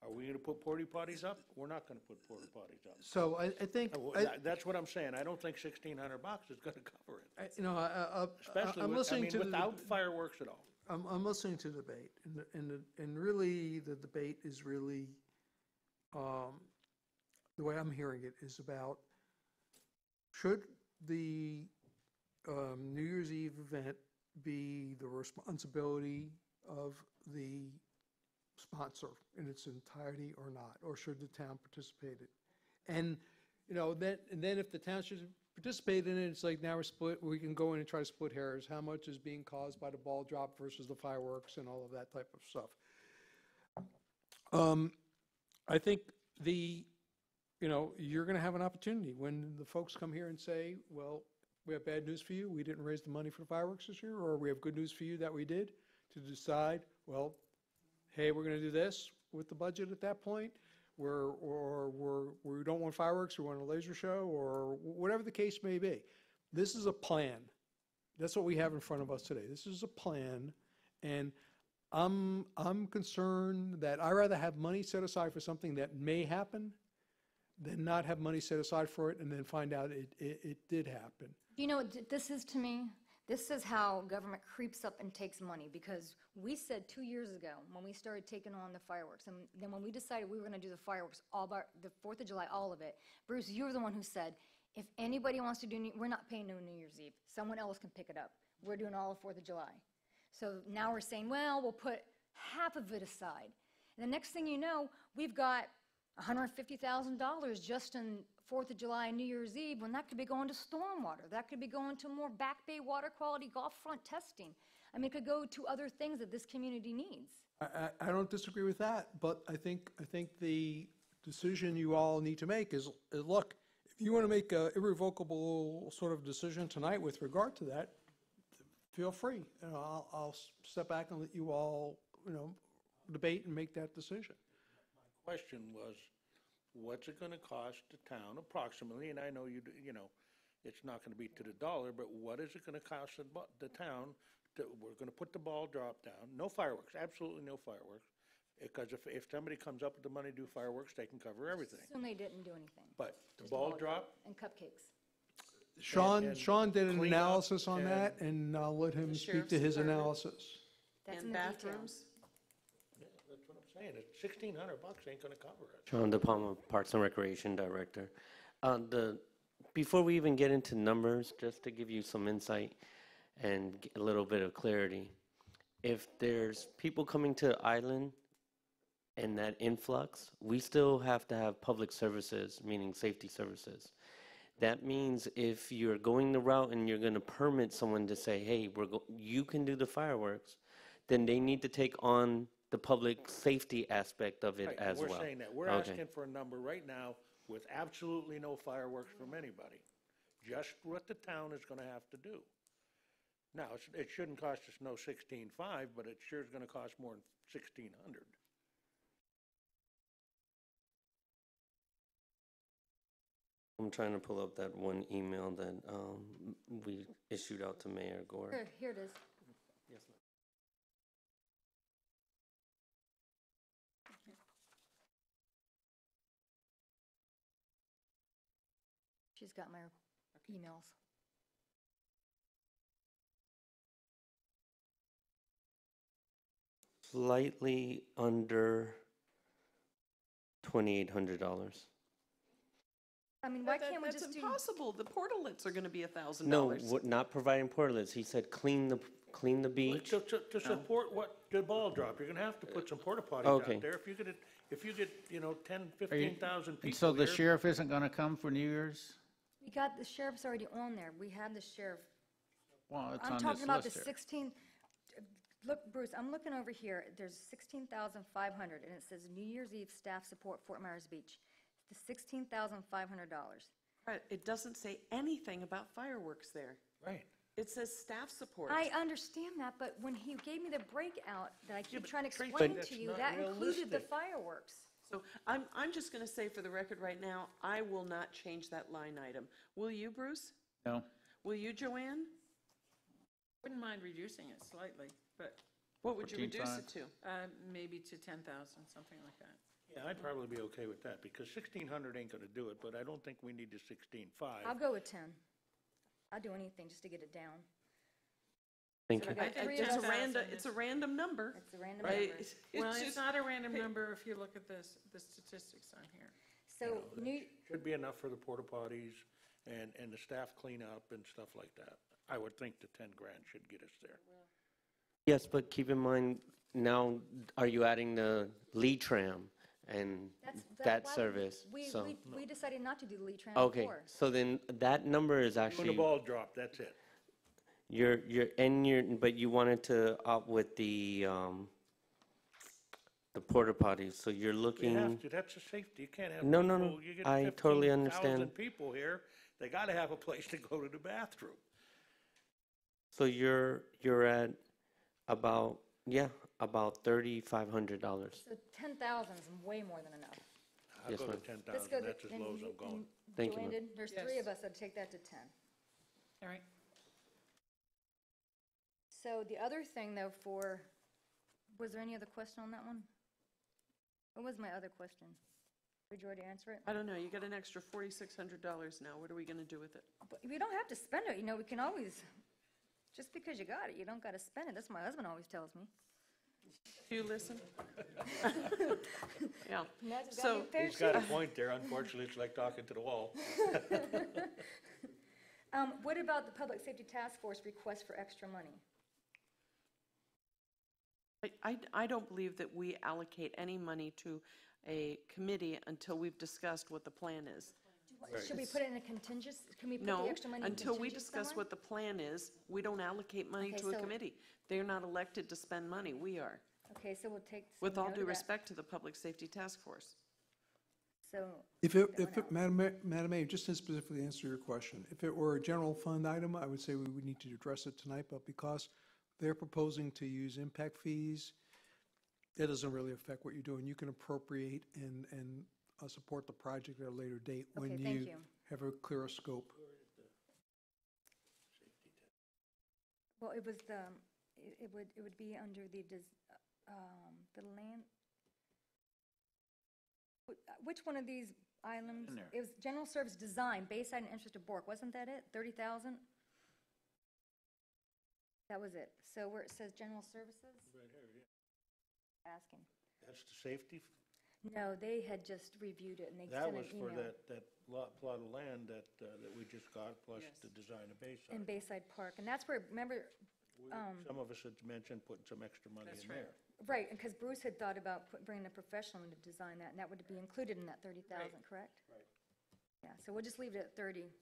Are we gonna put porta potties up? We're not gonna put porta potties up. So I think, That's what I'm saying. I don't think $1,600 is gonna cover it. you know, Especially I'm with, I listening mean, to the. without fireworks at all. I'm listening to the debate, and really, the debate is really, the way I'm hearing it is about, should the New Year's Eve event be the responsibility of the sponsor in its entirety or not, or should the town participate in it? And, you know, then if the town should participate in it, it's like now we can go in and try to split hairs. How much is being caused by the ball drop versus the fireworks and all of that type of stuff? I think you're going to have an opportunity when the folks come here and say, well, we have bad news for you, we didn't raise the money for the fireworks this year, or we have good news for you that we did, to decide, well, hey, we're going to do this with the budget at that point, we don't want fireworks, we want a laser show, or whatever the case may be. This is a plan. That's what we have in front of us today. This is a plan, and I'm concerned that I'd rather have money set aside for something that may happen than not have money set aside for it and then find out it did happen. You know what this is to me? This is how government creeps up and takes money, because we said 2 years ago, when we started taking on the fireworks, and then when we decided we were gonna do the fireworks, all about the 4th of July, all of it, Bruce, you were the one who said, if anybody wants to do, we're not paying no New Year's Eve. Someone else can pick it up. We're doing all of 4th of July. So now we're saying, well, we'll put half of it aside. And the next thing you know, we've got $150,000 just in 4th of July and New Year's Eve, when that could be going to stormwater. That could be going to more back bay water quality golf front testing. I mean, it could go to other things that this community needs. I don't disagree with that, but I think the decision you all need to make is look, if you want to make an irrevocable sort of decision tonight with regard to that, feel free. And I'll step back and let you all, debate and make that decision. Question was, what's it gonna cost the town approximately, and I know it's not gonna be to the dollar, but what is it gonna cost the town we're gonna put the ball drop down, no fireworks, absolutely no fireworks, because if somebody comes up with the money to do fireworks, they can cover everything. Assume they didn't do anything. But the Just ball drop, and cupcakes. Sean did an cleanup analysis on that, and I'll let him speak to his sheriff's department. analysis. That's in And the details. bathrooms? yeah, that's what I'm saying, it's $1,600 ain't gonna cover it. John De Palma, Parks and Recreation Director. Before we even get into numbers, just to give you some insight and a little bit of clarity, if there's people coming to the island and that influx, we still have to have public services, meaning safety services. That means if you're going the route and you're going to permit someone to say, hey, you can do the fireworks, then they need to take on the public safety aspect of it Right, as well. We're saying that, we're Okay. asking for a number right now with absolutely no fireworks from anybody, just what the town is gonna have to do. Now, it shouldn't cost us no 16.5, but it sure is gonna cost more than 1,600. I'm trying to pull up that one email that we issued out to Mayor Gore. Here it is. Yes, ma'am. She's got my emails. Slightly under $2,800. I mean, why can't we just do? That's impossible. The portalets are gonna be $1,000. No, not providing portlets. He said clean the beach. To support what, the ball drop, you're gonna have to put some porta potties Okay. out there. If you get 10, 15,000 people And so the here, sheriff isn't gonna come for New Year's? We got, the sheriff's already on there. We have the sheriff. Well, it's I'm on talking this about the list here. 16, look, Bruce, I'm looking over here. There's 16,500, and it says New Year's Eve staff support Fort Myers Beach. The $16,500. Right, it doesn't say anything about fireworks there. right. It says staff support. I understand that, but when he gave me the breakout that I keep but trying to Tracy, explain that's to you, not that included the realistic. fireworks. So I'm just gonna say for the record right now, I will not change that line item. Will you, Bruce? No? Will you, Joanne? Wouldn't mind reducing it slightly, but What would you reduce it 14.5. to? maybe to 10,000, something like that. Yeah, I'd probably be okay with that, because 1,600 ain't gonna do it, but I don't think we need the 16.5. I'll go with 10. I'll do anything just to get it down. Thank So you. I got three It's of a us. random, it's a random number, It's a random right? number. Well, it's just- not a random number if you look at this, the statistics on here. So New, Should be enough for the porta potties and the staff cleanup and stuff like that. I would think the 10 grand should get us there. Yes, but keep in mind, now, are you adding the lead tram and that why service? We So, decided not to do the lead tram okay, before. so then that number is When the actually, ball drop, that's it. but you wanted to opt with the porta potties, so you're You looking. have to, that's a safety, you can't have No, no, people, no. you get I totally 15,000 understand. people here, they gotta have a place to go to the bathroom. So you're at about $3,500. So 10,000 is way more than enough. I'll Yes, go to ma'am. 10,000, that's as then low as I'm going. Thank you, Joanne ma'am. did? There's Yes. 3 of us, I'd take that to 10. All right. So the other thing, though, was there any other question on that one? What was my other question? Did you already answer it? I don't know, you got an extra $4,600 now. What are we gonna do with it? But we don't have to spend it, we can always Just because you got it, you don't got to spend it. That's what my husband always tells me. Do you listen? Yeah. Ned's got So- new pair of He's got a shoes. point there. Unfortunately, it's like talking to the wall. What about the Public Safety Task Force request for extra money? I don't believe that we allocate any money to a committee until we've discussed what the plan is. Should we put it in a contingency? Can we put the No, extra money in until we contingency discuss somewhere? what the plan is, we don't allocate money Okay, to a so- committee. They're not elected to spend money, we are. Okay, so we'll take. some With all note due of that. respect to the Public Safety Task Force. So, Madam Mayor, just to specifically answer your question, if it were a general fund item, I would say we would need to address it tonight, but because they're proposing to use impact fees, that doesn't really affect what you're doing. You can appropriate and support the project at a later date when Okay, thank you you. have a clearer scope. well, it was the, it would be under the land. Which one of these items? In there. It was general service design, Bayside and interest of Bork. Wasn't that it? 30,000? That was it. So where it says general services? Right here, yeah. Asking. That's the safety. No, they had just reviewed it and they That sent an was for email. that plot of land that we just got, plus the design of Bayside. In Bayside Park. And that's where, remember, Some of us had mentioned putting some extra money That's in right. there. right, because Bruce had thought about bringing a professional in to design that, and that would be included in that 30,000, correct? Right. Yeah, so we'll just leave it at 30.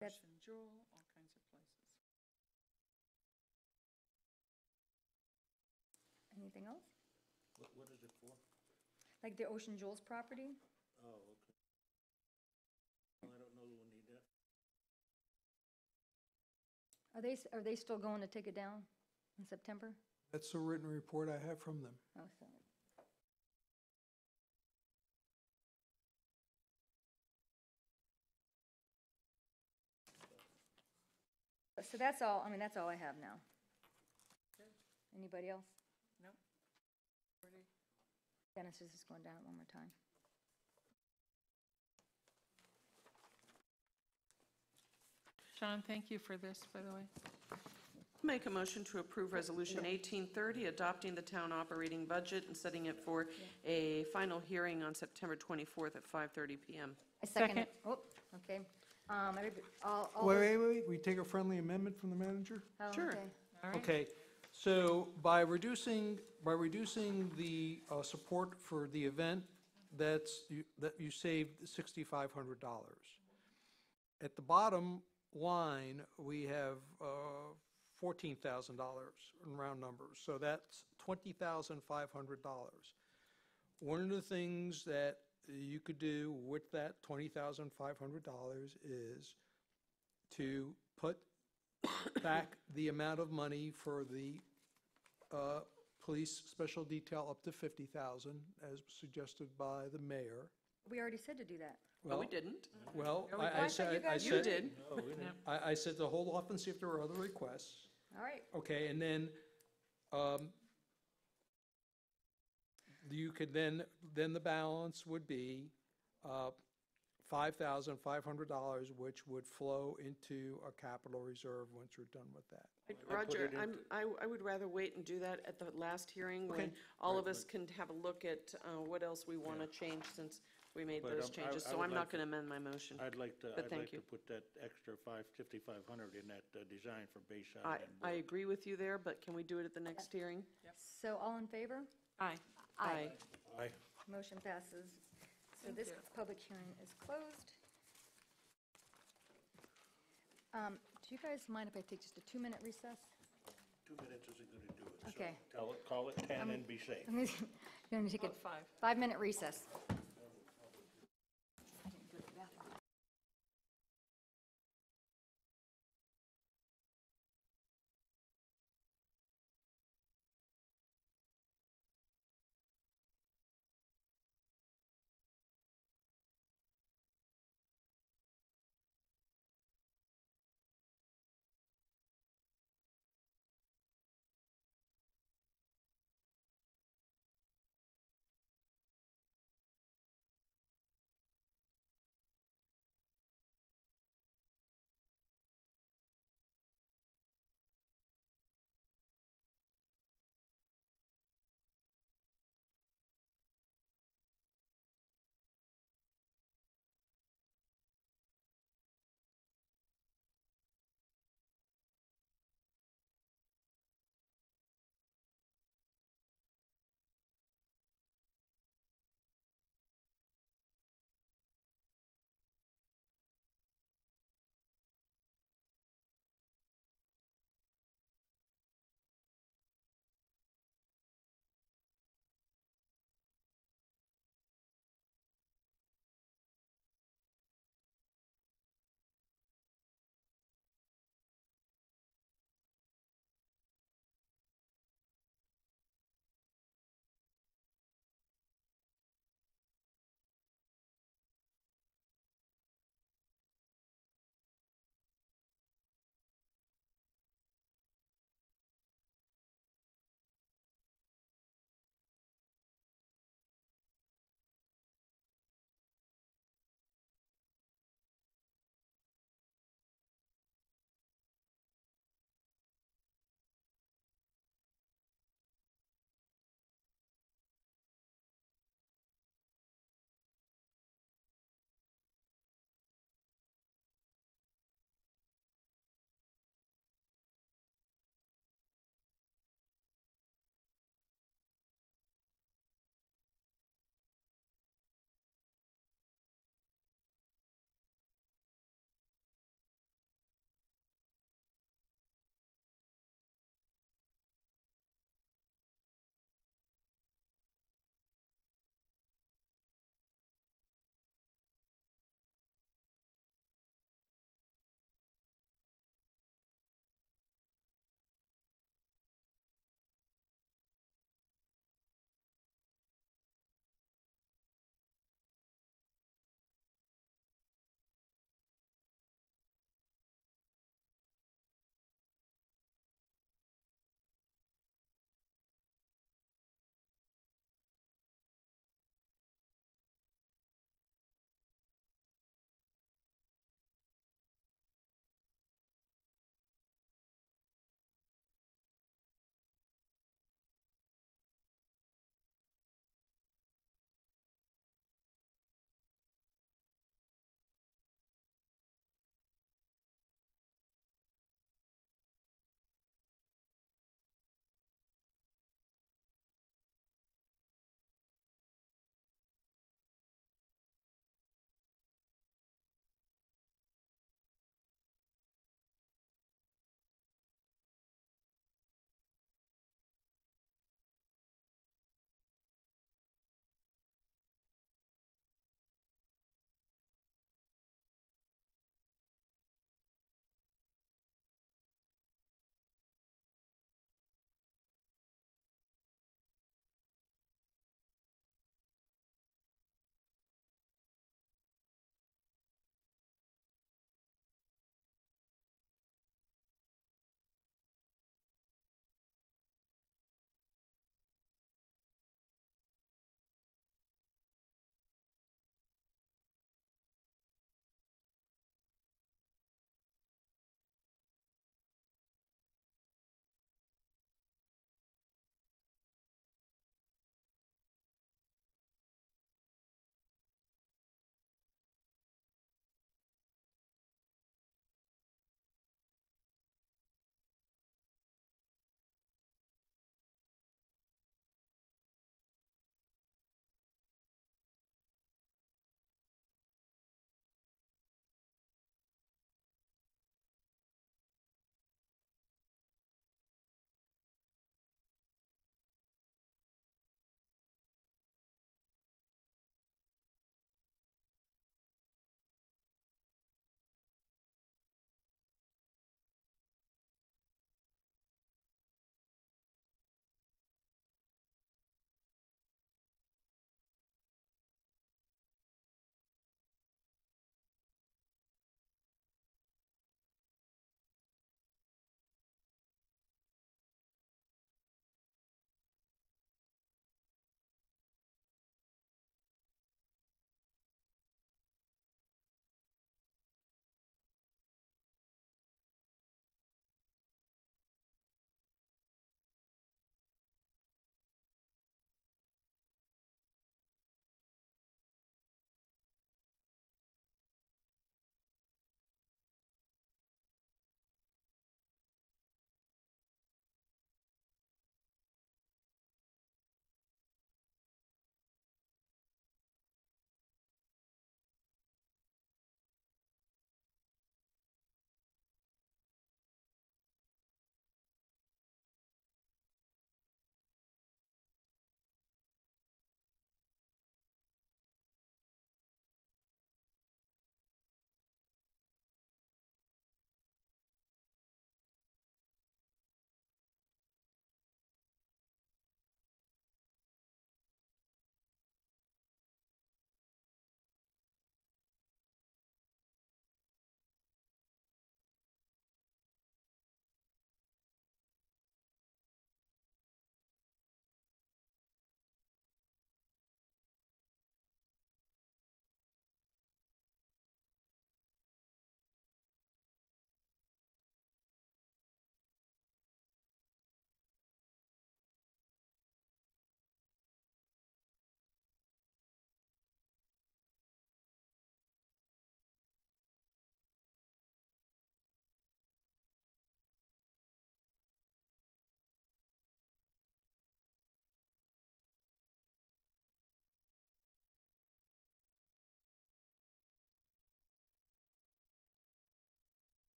That's- Ocean Jewel, all kinds of places. Anything else? What is it for? Like the Ocean Jewels property? Oh, okay. Well, I don't know that we'll need that. Are they still going to take it down in September? That's the written report I have from them. Oh, so. So that's all, I mean, that's all I have now. Anybody else? No? Ready? Dennis is just going down it one more time. Sean, thank you for this, by the way. Make a motion to approve Resolution 1830, adopting the town operating budget and setting it for a final hearing on September 24th at 5:30 PM. I second it. Second. Oh, okay. All Wait, we take a friendly amendment from the manager? oh, Sure. okay. All right. Okay, so by reducing the support for the event, that you saved $6,500. At the bottom line, we have $14,000 in round numbers, so that's $20,500. One of the things that you could do with that $20,500 is to put back the amount of money for the police special detail up to $50,000, as suggested by the mayor. We already said to do that. But we Well, didn't. well, I thought you said, guys- You did. No, we didn't. I said to hold off and see if there were other requests. All right. Okay, and then, you could then the balance would be $5,500, which would flow into a capital reserve once you're done with that. Roger, it into- I would rather wait and do that at the last hearing when Okay. all of us can have a look at what else we want to change since we made But, those I changes. So would I'm like not to- going to amend my motion. I'd like to, But thank you. put that extra 5,500 in that design for Bayside I and I Brook. agree with you there, but can we do it at the next hearing? So all in favor? Aye. Aye. Aye. Motion passes. So Thank this you. public hearing is closed. Do you guys mind if I take just a 2-minute recess? 2 minutes isn't gonna do it. so Okay. Call it 10 and be safe. I'm going to take a About 5. 5-minute recess.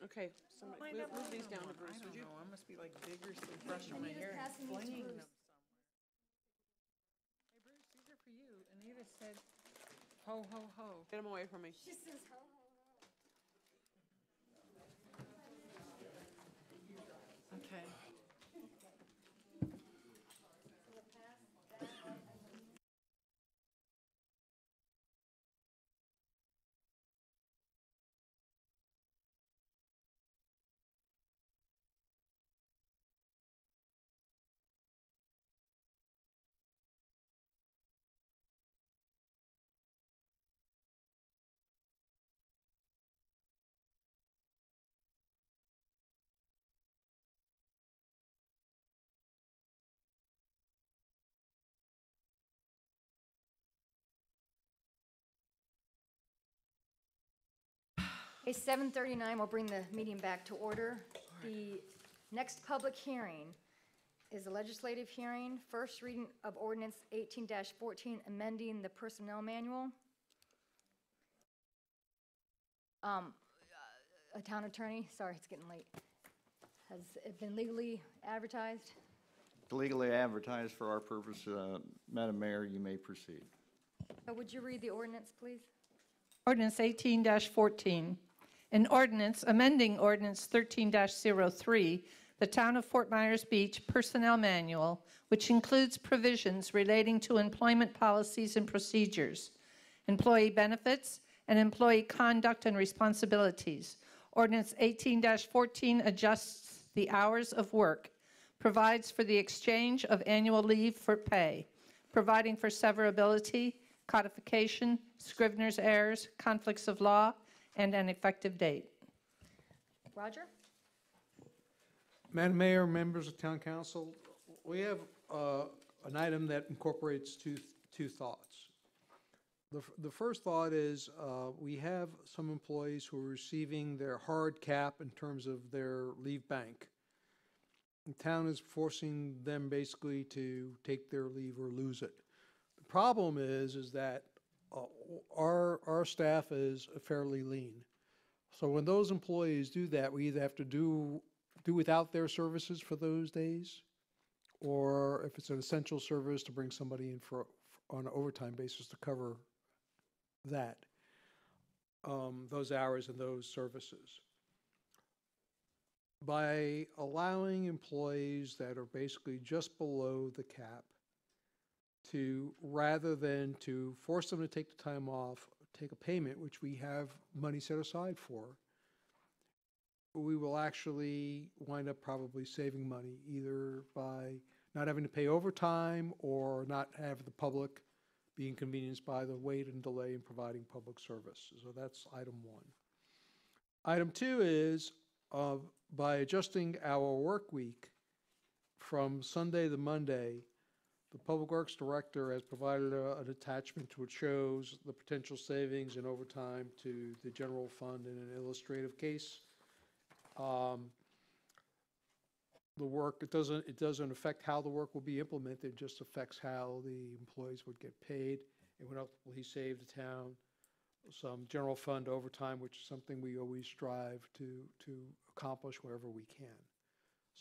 Okay, somebody, move these down to Bruce, would you? I must be like vigorously brushing my hair and passing these to flinging Bruce. them somewhere. Hey, Bruce, these are for you. Anita said, ho, ho, ho. Get them away from me. She says, ho, ho, ho. Okay. Okay, 7:39, we'll bring the meeting back to order. The next public hearing is a legislative hearing, first reading of ordinance 18-14, amending the personnel manual. A town attorney, sorry, it's getting late. Has it been legally advertised? Legally advertised for our purpose, Madam Mayor, you may proceed. Would you read the ordinance, please? Ordinance 18-14, an ordinance amending ordinance 13-03, the Town of Fort Myers Beach Personnel Manual, which includes provisions relating to employment policies and procedures, employee benefits, and employee conduct and responsibilities. Ordinance 18-14 adjusts the hours of work, provides for the exchange of annual leave for pay, providing for severability, codification, Scrivener's errors, conflicts of law, and an effective date. Roger? Madam Mayor, members of Town Council, we have an item that incorporates two thoughts. The first thought is we have some employees who are receiving their hard cap in terms of their leave bank. The town is forcing them basically to take their leave or lose it. The problem is that our staff is fairly lean. So when those employees do that, we either have to do without their services for those days, or if it's an essential service, to bring somebody in on an overtime basis to cover that, those hours and those services. By allowing employees that are basically just below the cap to, rather than to force them to take the time off, take a payment, which we have money set aside for, we will actually wind up probably saving money, either by not having to pay overtime or not have the public be inconvenienced by the wait and delay in providing public service. So that's item one. Item two is by adjusting our work week from Sunday to Monday, the Public Works Director has provided an attachment to which shows the potential savings in overtime to the general fund in an illustrative case. The work, it doesn't affect how the work will be implemented, it just affects how the employees would get paid. It would ultimately save the town some general fund overtime, which is something we always strive to accomplish wherever we can.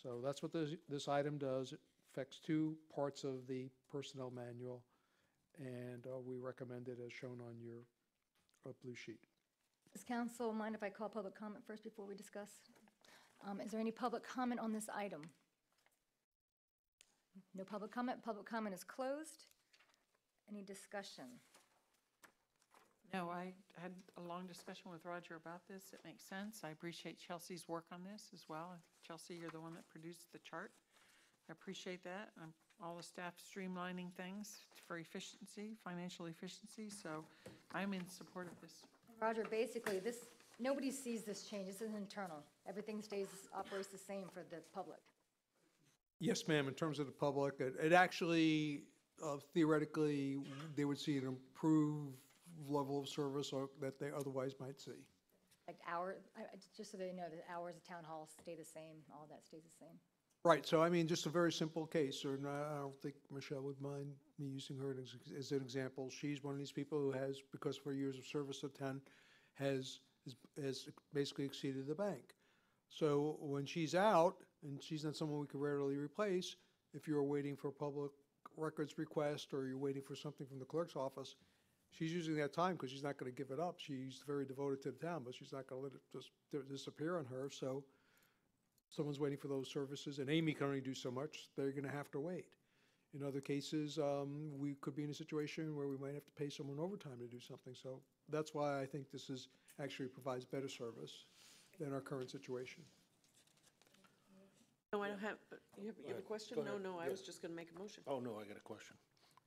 So that's what this item does. It affects two parts of the personnel manual, and we recommend it as shown on your blue sheet. Does council mind if I call public comment first before we discuss? Is there any public comment on this item? No public comment. Public comment is closed. Any discussion? No, I had a long discussion with Roger about this. It makes sense. I appreciate Chelsea's work on this as well. Chelsea, you're the one that produced the chart. I appreciate that. All the staff streamlining things for efficiency, financial efficiency, so I'm in support of this. Roger, basically, nobody sees this change. This is internal. Everything operates the same for the public. Yes, ma'am. In terms of the public, it actually, theoretically, they would see an improved level of service that they otherwise might see. Like just so they know, the hours of town hall stay the same, all that stays the same. Right, so I mean, just a very simple case, and I don't think Michelle would mind me using her as an example. She's one of these people who has, because of her years of service at town, has basically exceeded the bank. So when she's out, and she's not someone we could readily replace, if you're waiting for a public records request or you're waiting for something from the clerk's office, she's using that time because she's not going to give it up. She's very devoted to the town, but she's not going to let it just disappear on her. So someone's waiting for those services, and Amy can only do so much. They're going to have to wait. In other cases, we could be in a situation where we might have to pay someone overtime to do something. So that's why I think this is, actually provides better service than our current situation. No, I don't have, you have a question? Go No, ahead. no, I Yeah. was just going to make a motion. Oh, no, I got a question.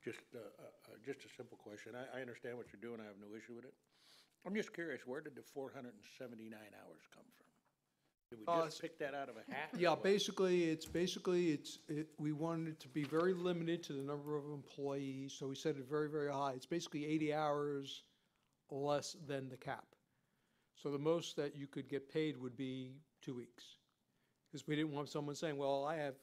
Just a simple question. I understand what you're doing. I have no issue with it. I'm just curious, where did the 479 hours come from? Did we just pick that out of a hat? or Yeah, what? we wanted it to be very limited to the number of employees, so we set it very, very high. It's basically 80 hours less than the cap. So the most that you could get paid would be 2 weeks. Because we didn't want someone saying, well, I have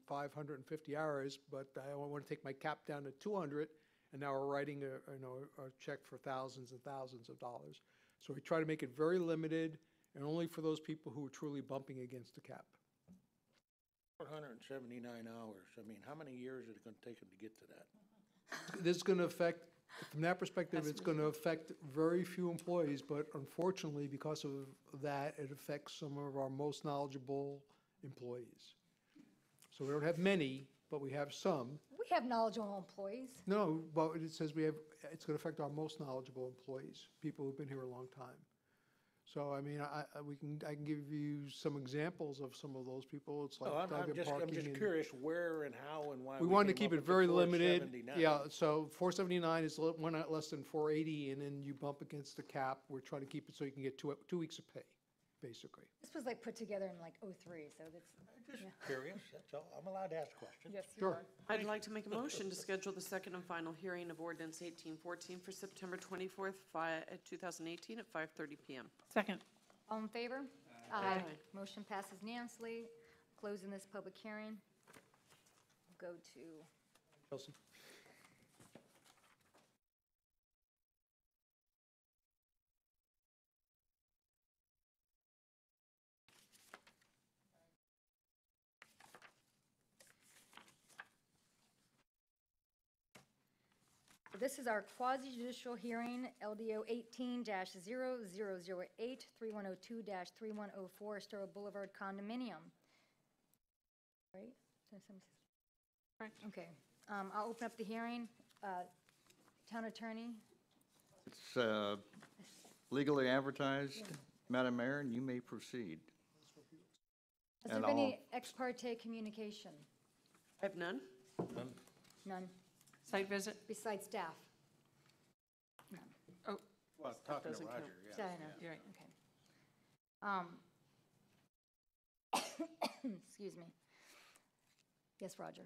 550 hours, but I want to take my cap down to 200, and now we're writing a check for thousands and thousands of dollars. So we try to make it very limited and only for those people who are truly bumping against the cap. 479 hours. I mean, how many years is it going to take them to get to that? This is going to affect, from that perspective, it's going to affect very few employees, but unfortunately, because of that, it affects some of our most knowledgeable employees. So we don't have many, but we have some. We have knowledgeable employees. No, but it says it's going to affect our most knowledgeable employees, people who've been here a long time. So, I mean, I can give you some examples of some of those people. It's like No, dug and I'm parking just and- curious where and how and why. We wanted to came keep up it with the very limited. 479. Yeah, so 479 is one out less than 480, and then you bump against the cap. We're trying to keep it so you can get 2 weeks of pay, basically. This was like put together in like '03, so that's, Just curious, that's all. I'm allowed to ask questions. yes, you Sure. are. I'd like to make a motion to schedule the second and final hearing of ordinance 1814 for September 24th, 2018 at 5:30 PM. Second. All in favor? Aye. Motion passes unanimously. Closing this public hearing. Go to, Chelsea? this is our quasi-judicial hearing, LDO 18-0008, 3102-3104, Estero Boulevard condominium. Right? Correct. Okay. I'll open up the hearing. Town attorney? It's legally advertised, Madam Mayor, and you may proceed. Has there And been any ex parte communication? I have none. None, Site visit? besides staff? Oh, Well, talking to doesn't count. Roger, yes. Yeah, I know. you're right. Okay. Excuse me. Yes, Roger.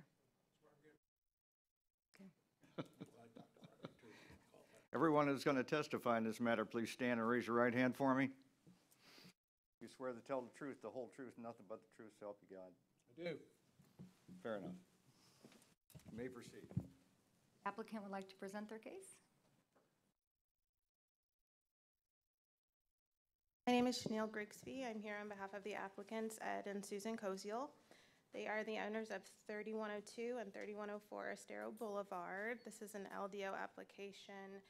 Everyone who's going to testify in this matter, please stand and raise your right hand for me. You swear to tell the truth, the whole truth, nothing but the truth, so help you God. I do. Fair enough. You may proceed. Applicant would like to present their case? My name is Chanel Grigsby. I'm here on behalf of the applicants, Ed and Susan Koziel. They are the owners of 3102 and 3104 Estero Boulevard. This is an LDO application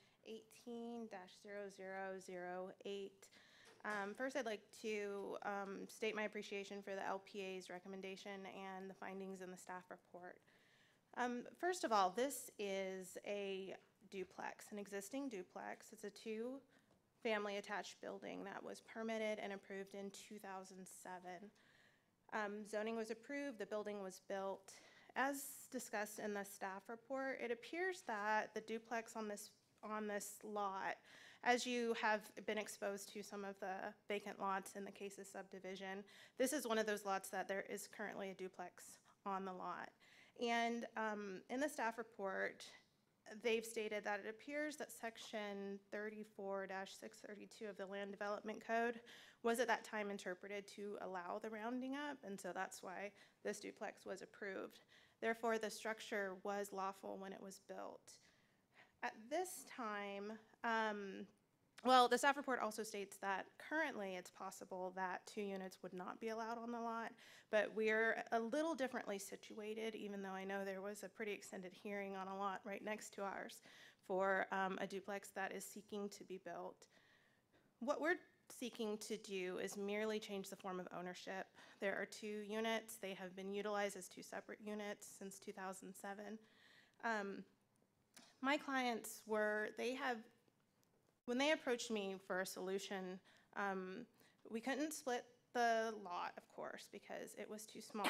18-0008. First, I'd like to state my appreciation for the LPA's recommendation and the findings in the staff report. First of all, this is a duplex, an existing duplex. It's a two-family attached building that was permitted and approved in 2007. Zoning was approved, the building was built. As discussed in the staff report, it appears that the duplex on this lot, as you have been exposed to some of the vacant lots in the Cases subdivision, this is one of those lots that there is currently a duplex on the lot. And in the staff report, they've stated that it appears that section 34-632 of the Land Development Code was at that time interpreted to allow the rounding up, and so that's why this duplex was approved. Therefore, the structure was lawful when it was built. At this time, Well, the staff report also states that currently it's possible that 2 units would not be allowed on the lot, but we're a little differently situated, even though I know there was a pretty extended hearing on a lot right next to ours for a duplex that is seeking to be built. What we're seeking to do is merely change the form of ownership. There are 2 units. They have been utilized as 2 separate units since 2007. My clients when they approached me for a solution, we couldn't split the lot, of course, because it was too small.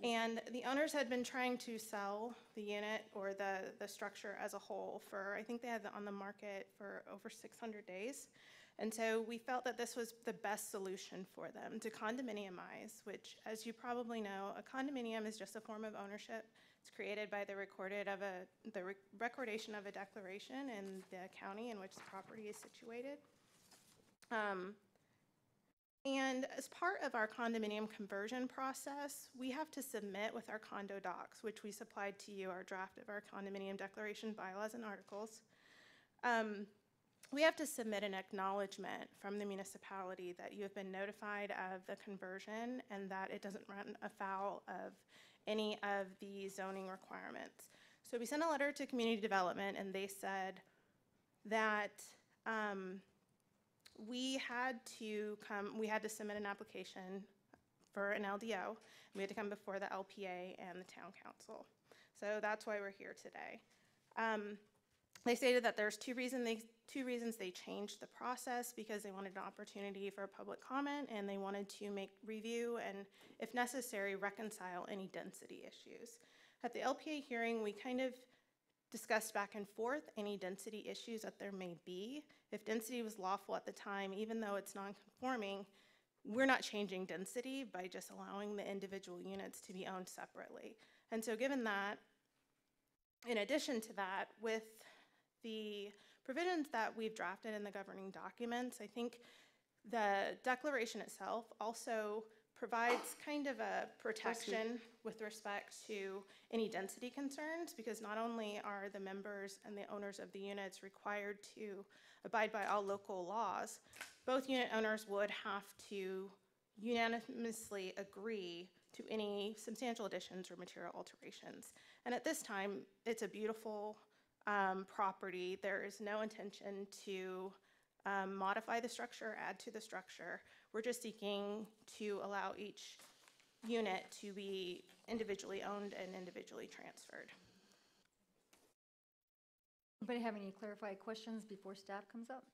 And the owners had been trying to sell the unit or the structure as a whole for, I think they had it on the market for over 600 days. And so we felt that this was the best solution for them to condominiumize, which, as you probably know, a condominium is just a form of ownership. It's created by the recordation of a declaration in the county in which the property is situated. And as part of our condominium conversion process, we have to submit with our condo docs, which we supplied to you, our draft of our condominium declaration, bylaws, and articles. We have to submit an acknowledgement from the municipality that you have been notified of the conversion and that it doesn't run afoul of any of the zoning requirements. So we sent a letter to community development, and they said that we had to submit an application for an LDO. We had to come before the LPA and the town council. So that's why we're here today. They stated that there's two reasons they changed the process, because they wanted an opportunity for a public comment and they wanted to review and, if necessary, reconcile any density issues. At the LPA hearing, we kind of discussed back and forth any density issues that there may be. If density was lawful at the time, even though it's non-conforming, we're not changing density by just allowing the individual units to be owned separately. And so given that, in addition to that, with the provisions that we've drafted in the governing documents, I think the declaration itself also provides kind of a protection with respect to any density concerns, because not only are the members and the owners of the units required to abide by all local laws, both unit owners would have to unanimously agree to any substantial additions or material alterations. And at this time, it's a beautiful property. There is no intention to modify the structure, add to the structure. We're just seeking to allow each unit to be individually owned and individually transferred. Anybody have any clarified questions before staff comes up?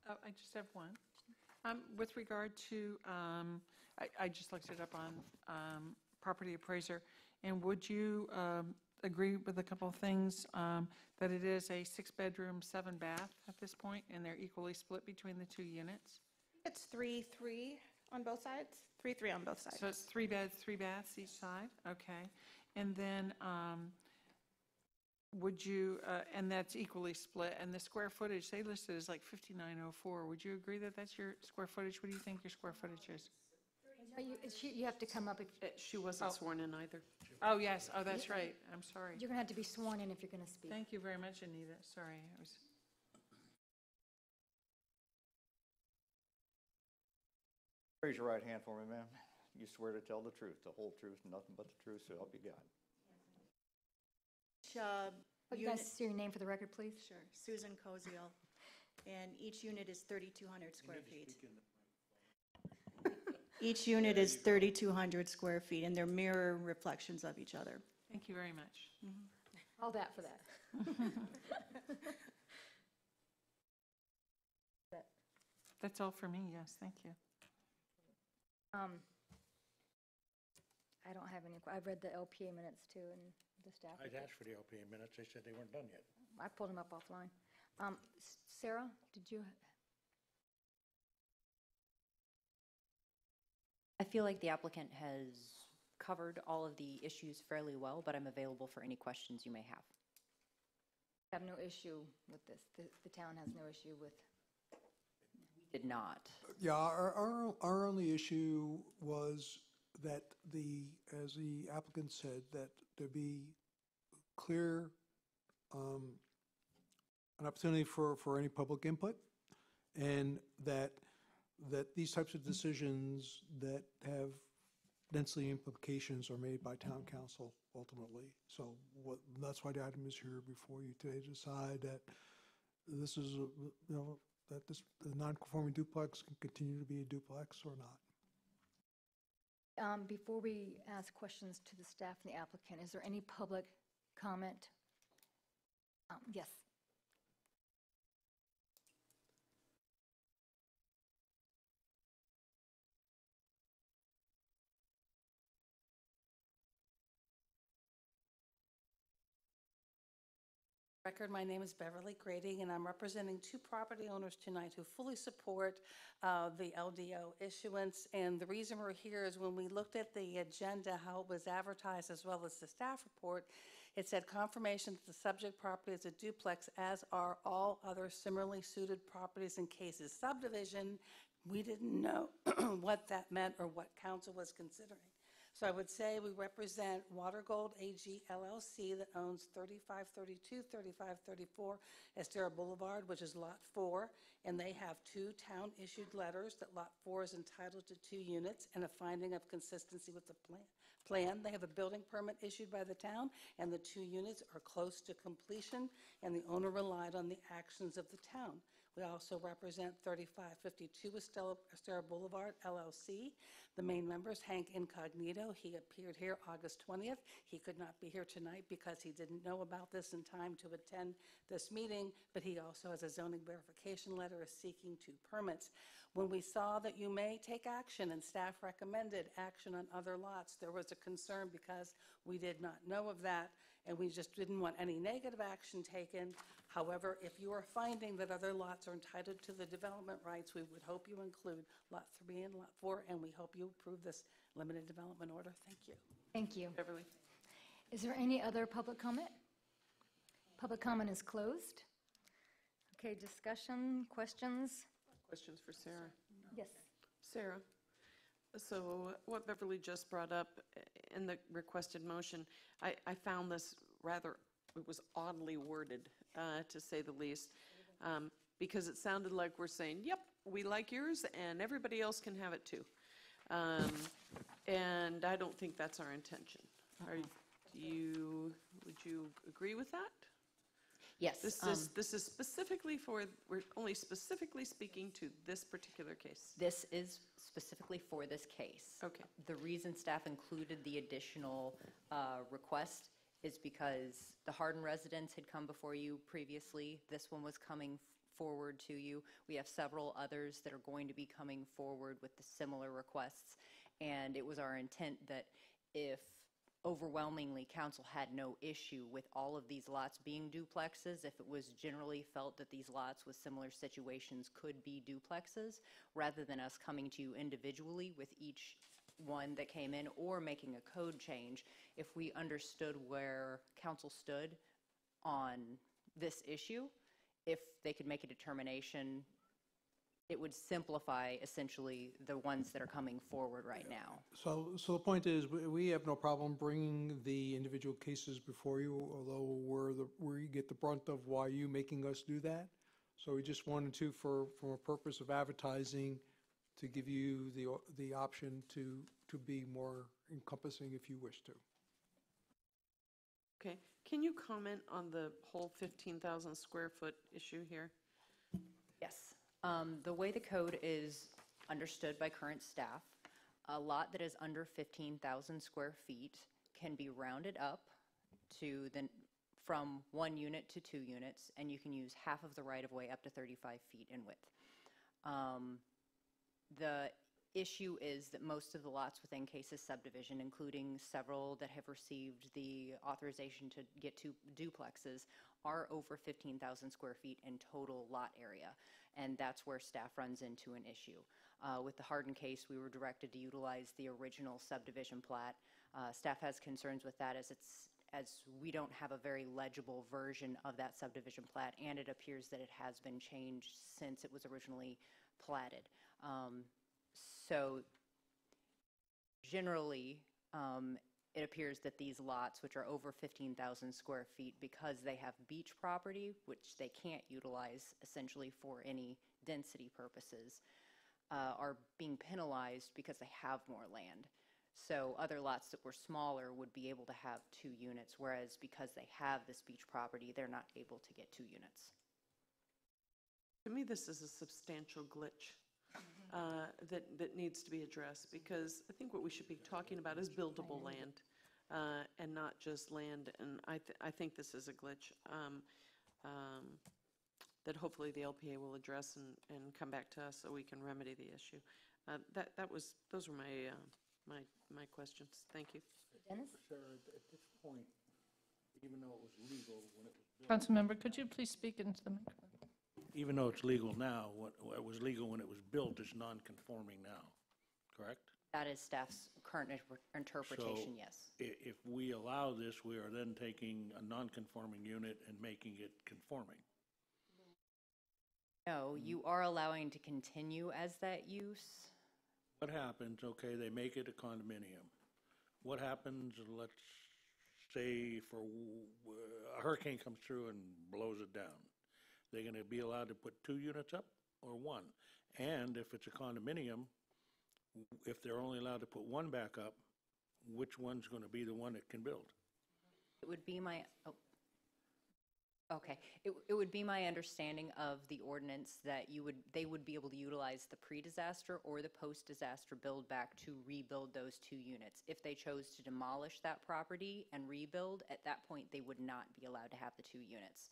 Oh, I just have one. With regard to, I just looked it up on Property Appraiser, and would you agree with a couple of things, that it is a 6-bedroom, 7-bath at this point, and they're equally split between the 2 units? It's 3-3 on both sides. 3-3 on both sides. So it's 3 beds, 3 baths each side? Okay. And then would you, and that's equally split, and the square footage, they listed as like 5904. Would you agree that that's your square footage? What do you think your square footage is? You have to come up, She wasn't sworn in either. Oh, yes. Oh, that's right. I'm sorry. you're going to have to be sworn in if you're going to speak. Thank you very much, Anita. Sorry. I was. Raise your right hand for me, ma'am. You swear to tell the truth, the whole truth, and nothing but the truth, so help you God. You guys say your name for the record, please? Sure, Susan Koziel, and each unit is 3,200 square feet. Each unit is 3,200 square feet, and they're mirror reflections of each other. Thank you very much. All that for that. That's all for me, yes, thank you. I don't have any, I've read the LPA minutes too, and the staff. I'd asked for the LPA minutes, they said they weren't done yet. I pulled them up offline. Sarah, did you? I feel like the applicant has covered all of the issues fairly well, but I'm available for any questions you may have. I have no issue with this. The town has no issue with. Did not. Yeah, our only issue was that as the applicant said, that there be clear an opportunity for any public input, and that these types of decisions that have density implications are made by town council ultimately. So that's why the item is here before you today, to decide that this is, that this the non-conforming duplex can continue to be a duplex or not. Before we ask questions to the staff and the applicant, is there any public comment? Yes. Record, my name is Beverly Grady, and I'm representing two property owners tonight who fully support the LDO issuance. And the reason we're here is when we looked at the agenda, how it was advertised, as well as the staff report, it said confirmation that the subject property is a duplex, as are all other similarly suited properties in cases subdivision. We didn't know what that meant or what council was considering. So I would say we represent Water Gold AG LLC that owns 3532, 3534 Estera Boulevard, which is Lot 4, and they have two town-issued letters that Lot 4 is entitled to 2 units and a finding of consistency with the plan. They have a building permit issued by the town, and the 2 units are close to completion, and the owner relied on the actions of the town. We also represent 3552 Estera Boulevard, LLC. The main member is Hank Incognito. He appeared here August 20th. He could not be here tonight because he didn't know about this in time to attend this meeting, but he also has a zoning verification letter, is seeking 2 permits. When we saw that you may take action and staff recommended action on other lots, there was a concern because we did not know of that, and we just didn't want any negative action taken. However, if you are finding that other lots are entitled to the development rights, we would hope you include Lot 3 and Lot 4, and we hope you approve this limited development order. Thank you. Thank you. Beverly? Is there any other public comment? Public comment is closed. Okay, discussion, questions? Questions for Sarah? Yes. Sarah, so what Beverly just brought up in the requested motion, I found this rather, it was oddly worded, to say the least, because it sounded like we're saying, yep, we like yours, and everybody else can have it too. And I don't think that's our intention. Would you agree with that? Yes. This is specifically for, we're only specifically speaking to this particular case. This is specifically for this case. Okay. The reason staff included the additional request is because the Hardin residents had come before you previously. This one was coming forward to you. We have several others that are going to be coming forward with the similar requests. And it was our intent that if overwhelmingly council had no issue with all of these lots being duplexes, if it was generally felt that these lots with similar situations could be duplexes, rather than us coming to you individually with each one that came in or making a code change, if we understood where council stood on this issue, if they could make a determination, it would simplify essentially the ones that are coming forward right now. So the point is, we have no problem bringing the individual cases before you, although we get the brunt of why you making us do that. So we just wanted to, from a purpose of advertising, to give you the option to be more encompassing if you wish to. Okay. Can you comment on the whole 15,000 square foot issue here? Yes. The way the code is understood by current staff, a lot that is under 15,000 square feet can be rounded up to from 1 unit to 2 units, and you can use half of the right-of-way up to 35 feet in width. The issue is that most of the lots within Case's subdivision, including several that have received the authorization to get to duplexes, are over 15,000 square feet in total lot area, and that's where staff runs into an issue. With the Hardin case, we were directed to utilize the original subdivision plat. Staff has concerns with that as we don't have a very legible version of that subdivision plat, and it appears that it has been changed since it was originally platted. So generally, it appears that these lots, which are over 15,000 square feet, because they have beach property, which they can't utilize essentially for any density purposes, are being penalized because they have more land. So other lots that were smaller would be able to have 2 units, whereas because they have this beach property, they're not able to get 2 units. To me, this is a substantial glitch that needs to be addressed, because I think what we should be talking about is buildable land and not just land. And I think this is a glitch that hopefully the LPA will address and come back to us so we can remedy the issue. Those were my questions. Thank you. Dennis? Sarah, at this point, even though it was legal when it was built. Councilmember, could you please speak into the microphone? Even though it's legal now, what was legal when it was built is non-conforming now, correct? That is staff's current interpretation, yes. If we allow this, we are then taking a non-conforming unit and making it conforming. No, you are allowing to continue as that use. What happens, okay, they make it a condominium. What happens, let's say a hurricane comes through and blows it down? They're going to be allowed to put 2 units up or 1? And if it's a condominium, if they're only allowed to put 1 back up, which one's going to be the one that can build? It would be my, okay, it would be my understanding of the ordinance that they would be able to utilize the pre-disaster or the post-disaster build back to rebuild those 2 units. If they chose to demolish that property and rebuild, at that point, they would not be allowed to have the 2 units.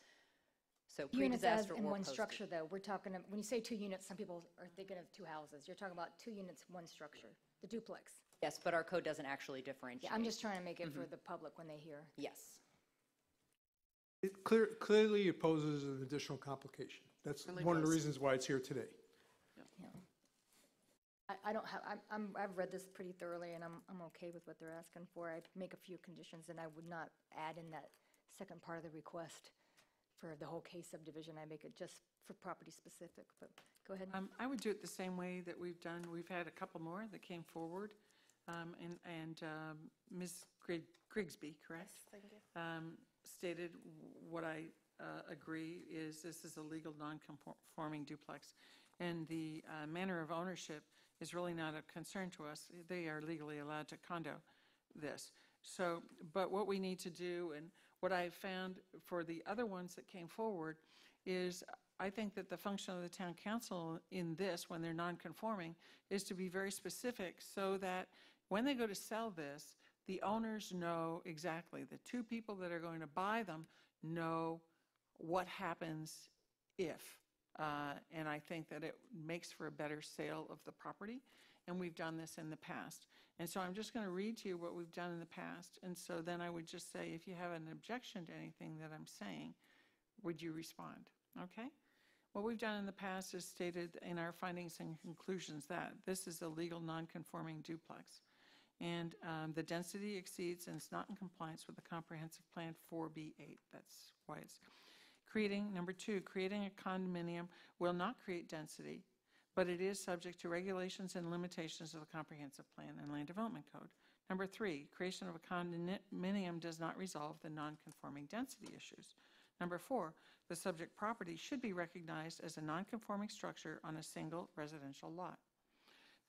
So Units as pre-disaster in or one post. structure, though. We're talking, when you say 2 units, some people are thinking of 2 houses. You're talking about 2 units, 1 structure, the duplex. Yes, but our code doesn't actually differentiate. Yeah, I'm just trying to make it for the public when they hear. Yes. It clearly it poses an additional complication. That's Really one of the does. reasons why it's here today. Yeah. I don't have, I've read this pretty thoroughly, and I'm okay with what they're asking for. I'd make a few conditions, and I would not add in that second part of the request for the whole case subdivision. I make it just for property specific, but go ahead. I would do it the same way that we've done. We've had a couple more that came forward, and Ms. Grigsby, correct? Yes, thank you. Stated what I agree is this is a legal non-conforming duplex, and the manner of ownership is really not a concern to us. They are legally allowed to condo this. So, but what we need to do, and what I found for the other ones that came forward, is I think that the function of the town council in this, when they're non-conforming, is to be very specific so that when they go to sell this, the owners know exactly, the 2 people that are going to buy them know what happens if. And I think that it makes for a better sale of the property, and we've done this in the past. And so I'm just going to read to you what we've done in the past, and so then I would just say, if you have an objection to anything that I'm saying, would you respond? Okay? What we've done in the past is stated in our findings and conclusions that this is a legal non-conforming duplex, and the density exceeds and is not in compliance with the comprehensive plan 4B8. That's why it's creating. Number 2, creating a condominium will not create density, but it is subject to regulations and limitations of the comprehensive plan and land development code. Number 3, creation of a condominium does not resolve the non-conforming density issues. Number 4, the subject property should be recognized as a non-conforming structure on a single residential lot.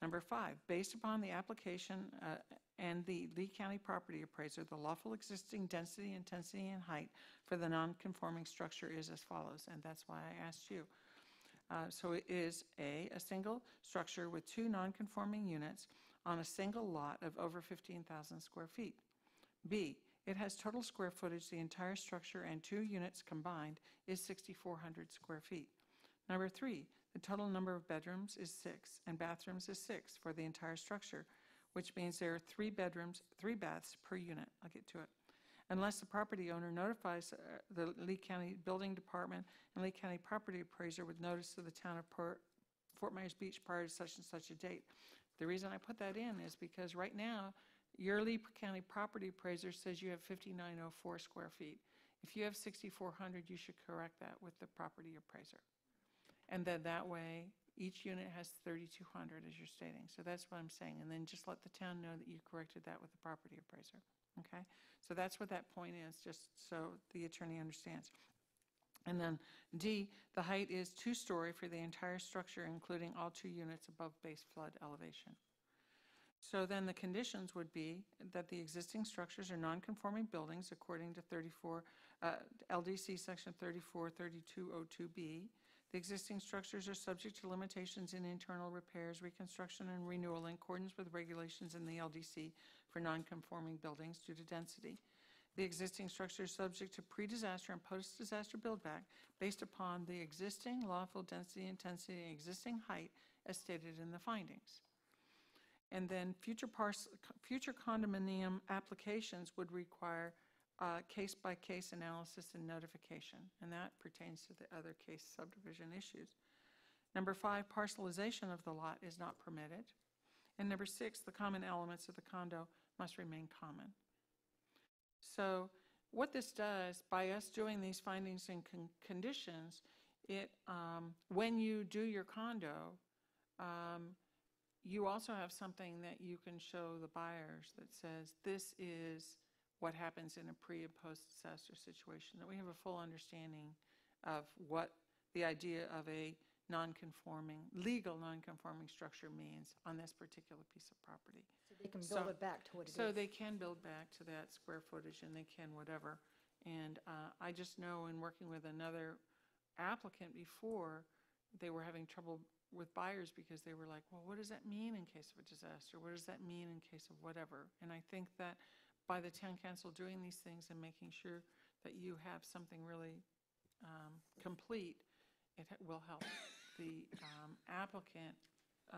Number 5, based upon the application and the Lee County property appraiser, the lawful existing density, intensity, and height for the non-conforming structure is as follows, and that's why I asked you. So it is a single structure with 2 non-conforming units on a single lot of over 15,000 square feet. B, it has total square footage, the entire structure and 2 units combined is 6,400 square feet. Number 3, the total number of bedrooms is 6 and bathrooms is 6 for the entire structure, which means there are 3 bedrooms, 3 baths per unit. I'll get to it. Unless the property owner notifies the Lee County Building Department and Lee County Property Appraiser with notice to the town of Fort Myers Beach prior to such and such a date. The reason I put that in is because right now, your Lee County Property Appraiser says you have 5,904 square feet. If you have 6,400, you should correct that with the property appraiser. And then that way, each unit has 3,200 as you're stating. So that's what I'm saying. And then just let the town know that you corrected that with the property appraiser. okay? So that's what that point is, just so the attorney understands. And then D, the height is 2-story for the entire structure, including all 2 units above base flood elevation. So then the conditions would be that the existing structures are non-conforming buildings according to LDC section 343202B. The existing structures are subject to limitations in internal repairs, reconstruction, and renewal in accordance with regulations in the LDC for non-conforming buildings due to density. The existing structure is subject to pre-disaster and post-disaster build-back based upon the existing lawful density, intensity, and existing height as stated in the findings. And then future condominium applications would require case-by-case analysis and notification, and that pertains to the other case subdivision issues. Number 5, parcelization of the lot is not permitted. And number 6, the common elements of the condo must remain common. So what this does, by us doing these findings and conditions, when you do your condo, you also have something that you can show the buyers that says this is what happens in a pre- and post-disaster situation, that we have a full understanding of what the idea of a legal non-conforming structure means on this particular piece of property. So they can build it back to what it is. So they can build back to that square footage, and they can whatever. And I just know in working with another applicant before, they were having trouble with buyers because they were like, well, what does that mean in case of a disaster? What does that mean in case of whatever? And I think that by the town council doing these things and making sure that you have something really complete, it will help the applicant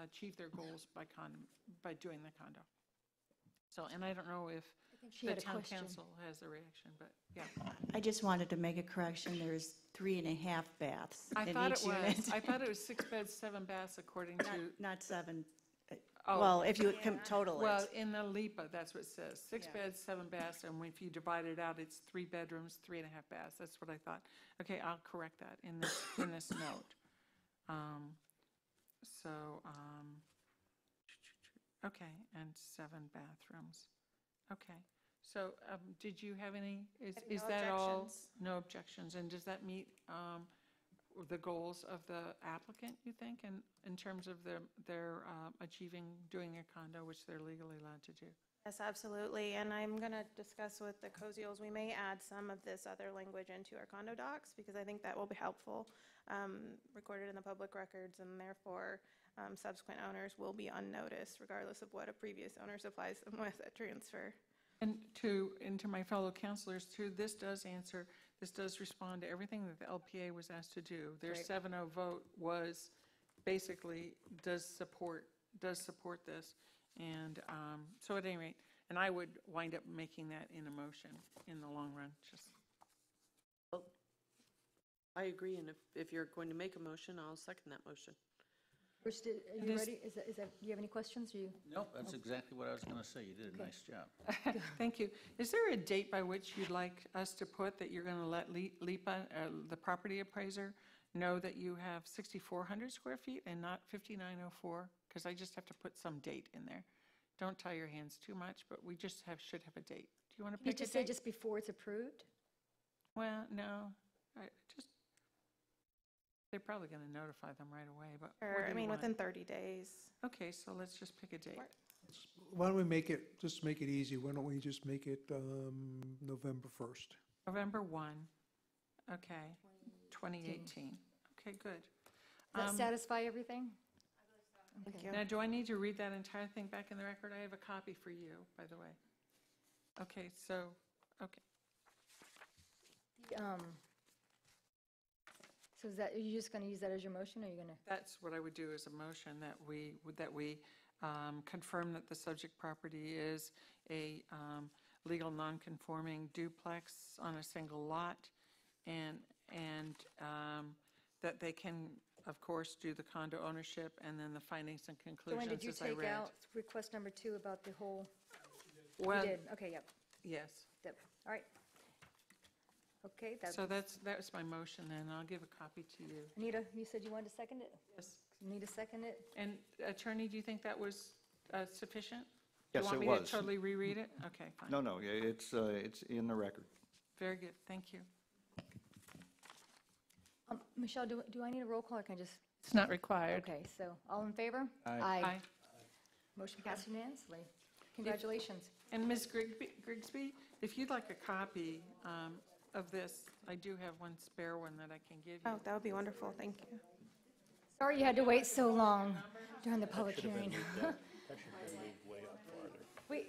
achieve their goals by doing the condo. So, and I don't know if she the had a town question. council has a reaction, but yeah. I just wanted to make a correction. There's 3.5 baths I in thought each it was. unit. I thought it was 6 beds, 7 baths according to. Not 7. Oh. Well, if you total Well, it. in the LIPA, that's what it says, 6 Yeah. beds, 7 baths, and if you divide it out, it's 3 bedrooms, 3.5 baths. That's what I thought. Okay, I'll correct that in this note. Okay, and 7 bathrooms. Okay, so did you have any, is No that all? objections. No objections, and does that meet the goals of the applicant, you think, in terms of their doing a condo, which they're legally allowed to do? Yes, absolutely, and I'm going to discuss with the Koziels, we may add some of this other language into our condo docs, because I think that will be helpful, recorded in the public records, and therefore subsequent owners will be unnoticed, regardless of what a previous owner supplies them with at transfer. And to my fellow counselors too, this does respond to everything that the LPA was asked to do. Their Great. 7-0 vote was basically does support this. And so at any rate, and I would wind up making that in a motion in the long run, just. I agree, and if you're going to make a motion, I'll second that motion. Bruce, are you ready? Do you have any questions? Nope, that's exactly what I was going to say. You did a nice job. Thank you. Is there a date by which you'd like us to put that you're going to let LIPA, the property appraiser, know that you have 6,400 square feet and not 5,904? Because I just have to put some date in there. Don't tie your hands too much, but we just should have a date. Do you want to You pick a just say date? just before it's approved? Well, no, they're probably going to notify them right away, but what Or, do I you mean, want? within 30 days. Okay, so let's just pick a date. Why don't we make it easy? Why don't we just make it November 1st? November 1, okay, 2018. Okay, good. Does that satisfy everything? Thank Okay. you. Now, do I need to read that entire thing back in the record? I have a copy for you, by the way. Okay, so, okay. So are you just going to use that as your motion, or are you going to? That's what I would do as a motion, that we confirm that the subject property is a legal non-conforming duplex on a single lot, and that they can, of course, do the condo ownership, and then the findings and conclusions Joanne, did you as I take read. out request number 2 about the whole? Well, You did, okay, yep, yes. yep, all right. Okay, So that was my motion, and I'll give a copy to you. Anita, you said you wanted to second it? Yes. Anita second it? And Attorney, do you think that was sufficient? Yes, You want it me to was. totally reread it? Okay, fine. No, no, it's in the record. Very good, thank you. Michelle, do I need a roll call, or can I just? It's not required. Okay, so all in favor? Aye. Motion passed unanimously. Congratulations. And Ms. Grigsby, if you'd like a copy of this, I do have one spare one that I can give you. Oh, that would be wonderful, thank you. Sorry you had to wait so long during the public hearing. That should have been moved way up farther.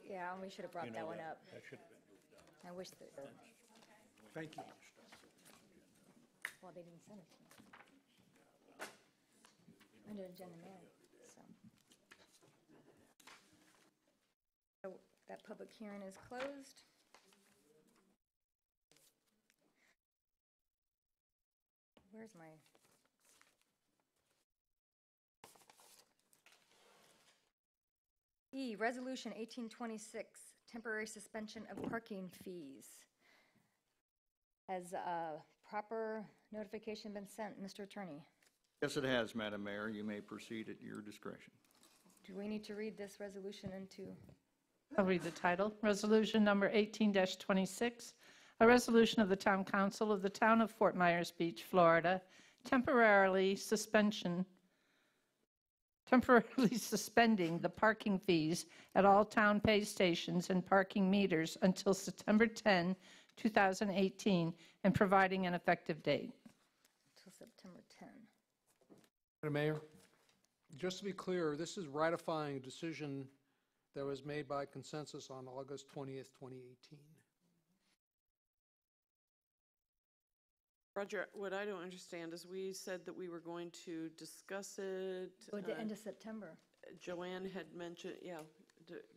Yeah, we should have brought You that know one that. up. That should have been moved up. I wish that, Thank you. well, they didn't send it to me. Under agenda minute, so. So that public hearing is closed. Where's my? E, Resolution 1826, temporary suspension of parking fees. Has proper notification been sent, Mr. Attorney? Yes, it has, Madam Mayor. You may proceed at your discretion. Do we need to read this resolution into? I'll read the title. Resolution number 18-26, a resolution of the Town Council of the Town of Fort Myers Beach, Florida, temporarily suspending the parking fees at all town pay stations and parking meters until September 10, 2018, and providing an effective date. Until September 10. Madam Mayor, just to be clear, this is ratifying a decision that was made by consensus on August 20th, 2018. Roger, what I don't understand is we said that we were going to discuss it. Go to the end of September. Joanne had mentioned, yeah,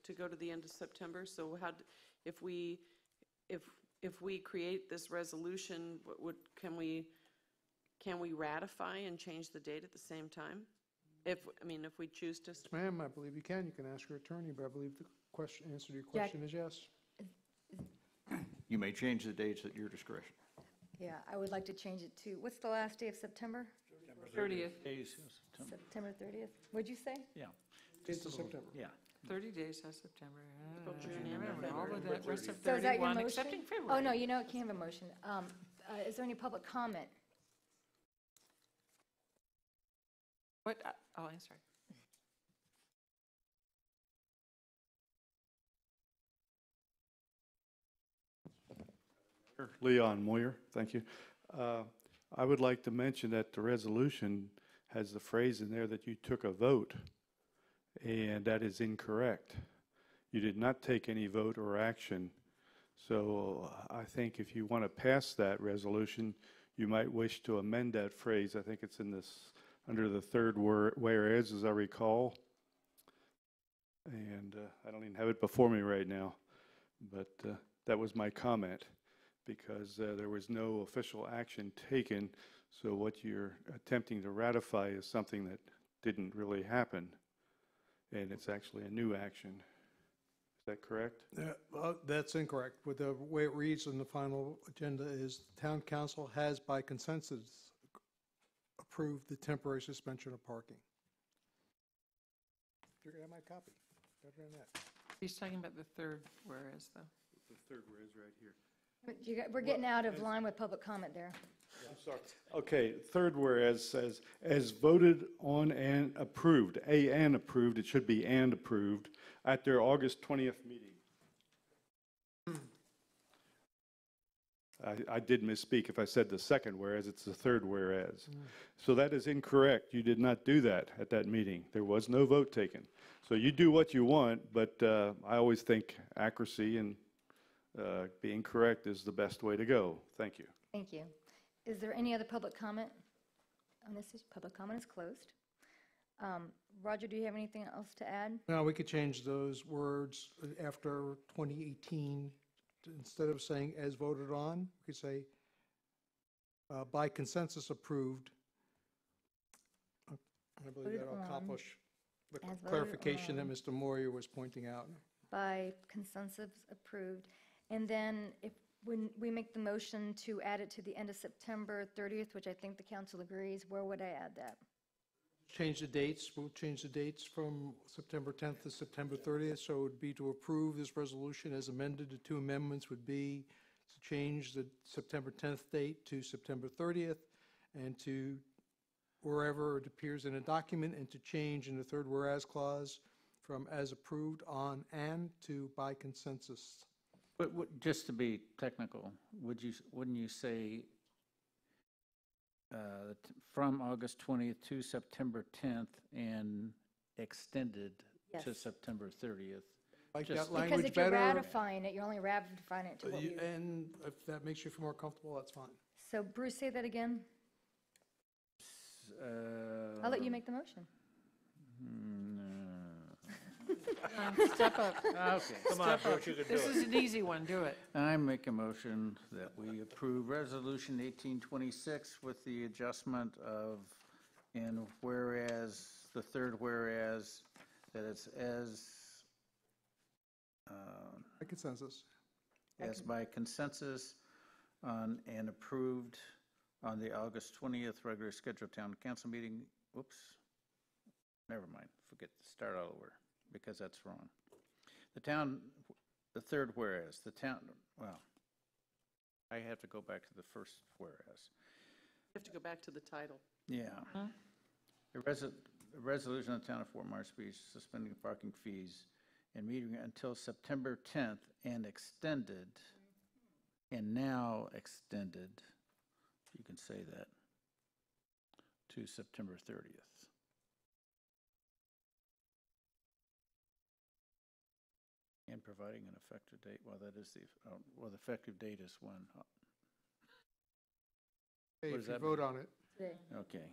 to go to the end of September. So if we create this resolution, can we ratify and change the date at the same time? If we choose to. Ma'am, I believe you can. You can ask your attorney, but I believe the answer to your question is yes. You may change the dates at your discretion. Yeah, I would like to change it to, what's the last day of September? 30th. September 30th. What'd you say? Yeah. It's September. Yeah. 30 days has September. June, All of that rest of So is that your 31, motion? excepting February. Oh, no, you know, it can't have a motion. Is there any public comment? What, oh, I'm sorry. Leon Moyer, thank you. I would like to mention that the resolution has the phrase in there that you took a vote, and that is incorrect. You did not take any vote or action. So I think if you want to pass that resolution, you might wish to amend that phrase. I think it's in this, under the third whereas, as I recall. And I don't even have it before me right now, but that was my comment, because there was no official action taken. So what you're attempting to ratify is something that didn't really happen, and it's actually a new action. Is that correct? That's incorrect. With the way it reads in the final agenda is the town council has by consensus approved the temporary suspension of parking. You're going to have my copy. Better than that. He's talking about the third whereas, though. The third whereas right here. We're getting out of line with public comment there. I'm sorry. Okay, third whereas says, as voted on and approved, and approved, it should be and approved, at their August 20th meeting. I did misspeak if I said the second whereas, it's the third whereas. So that is incorrect. You did not do that at that meeting. There was no vote taken. So you do what you want, but I always think accuracy and being correct is the best way to go. Thank you. Thank you. Is there any other public comment on this issue? Public comment is closed. Roger, do you have anything else to add? Now, we could change those words after 2018. Instead of saying as voted on, we could say by consensus approved. I believe Voted that'll on. accomplish the As voted clarification that on. Mr. Moyer was pointing out. By consensus approved. And then when we make the motion to add it to the end of September 30th, which I think the council agrees, where would I add that? Change the dates, we'll change the dates from September 10th to September 30th, so it would be to approve this resolution as amended. The two amendments would be to change the September 10th date to September 30th, and to wherever it appears in a document, and to change in the third whereas clause from as approved on and to by consensus. But just to be technical, wouldn't you say from August 20th to September 10th and extended to Yes. September 30th? Like Just- that Because language if you're better? ratifying it, you're only ratifying it to what you. And if that makes you feel more comfortable, that's fine. So Bruce, say that again. I'll let you make the motion. Step up. Okay. Come on, Bruce, you can do This is it. an easy one, do it. I make a motion that we approve Resolution 1826 with the adjustment of, and whereas, the third whereas, that it's as By consensus. by consensus on and approved on the August 20th regular scheduled town council meeting. Whoops. Never mind. Forget, start all over, because that's wrong. The third whereas, well, I have to go back to the first whereas. You have to go back to the title. Yeah. A resolution of the town of Fort Myers Beach suspending parking fees and meeting until September 10th and extended, and now extended, you can say that, to September 30th. And providing an effective date, well, that is the effective date is when? Hey, What if does you that vote mean? on it. Today. Okay.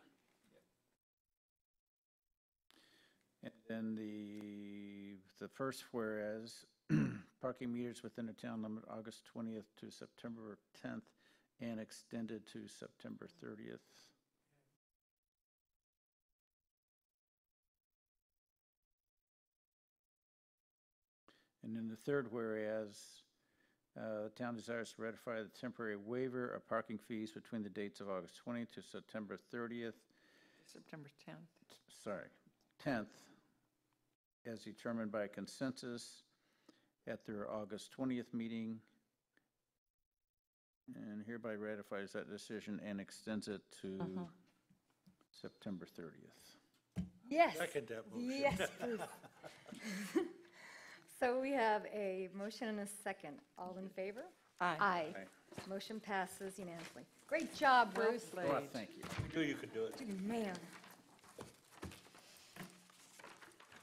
And then the first whereas, parking meters within the town limit, August 20th to September 10th, and extended to September 30th. And then the third whereas, the town desires to ratify the temporary waiver of parking fees between the dates of August 20th to September 30th, September 10th. sorry, 10th, as determined by consensus at their August 20th meeting, and hereby ratifies that decision and extends it to September 30th. Yes. Second that motion. Yes, Bruce. So we have a motion and a second. All in favor? Aye. Aye. Motion passes unanimously. Great job, Bruce. Well Well, played. thank you. We knew you could do it. Man.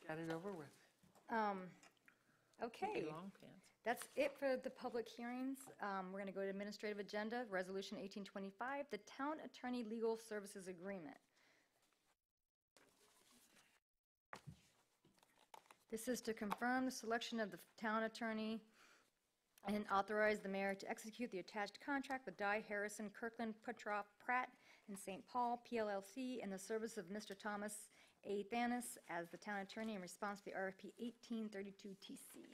Got it over with. Okay. Long pants. That's it for the public hearings. We're going to go to administrative agenda, Resolution 1825, the Town Attorney Legal Services Agreement. This is to confirm the selection of the town attorney and authorize the mayor to execute the attached contract with Dye Harrison Kirkland Petroff Pratt and St. Paul PLLC in the service of Mr. Thomas A. Thanis as the town attorney in response to the RFP 1832 TC.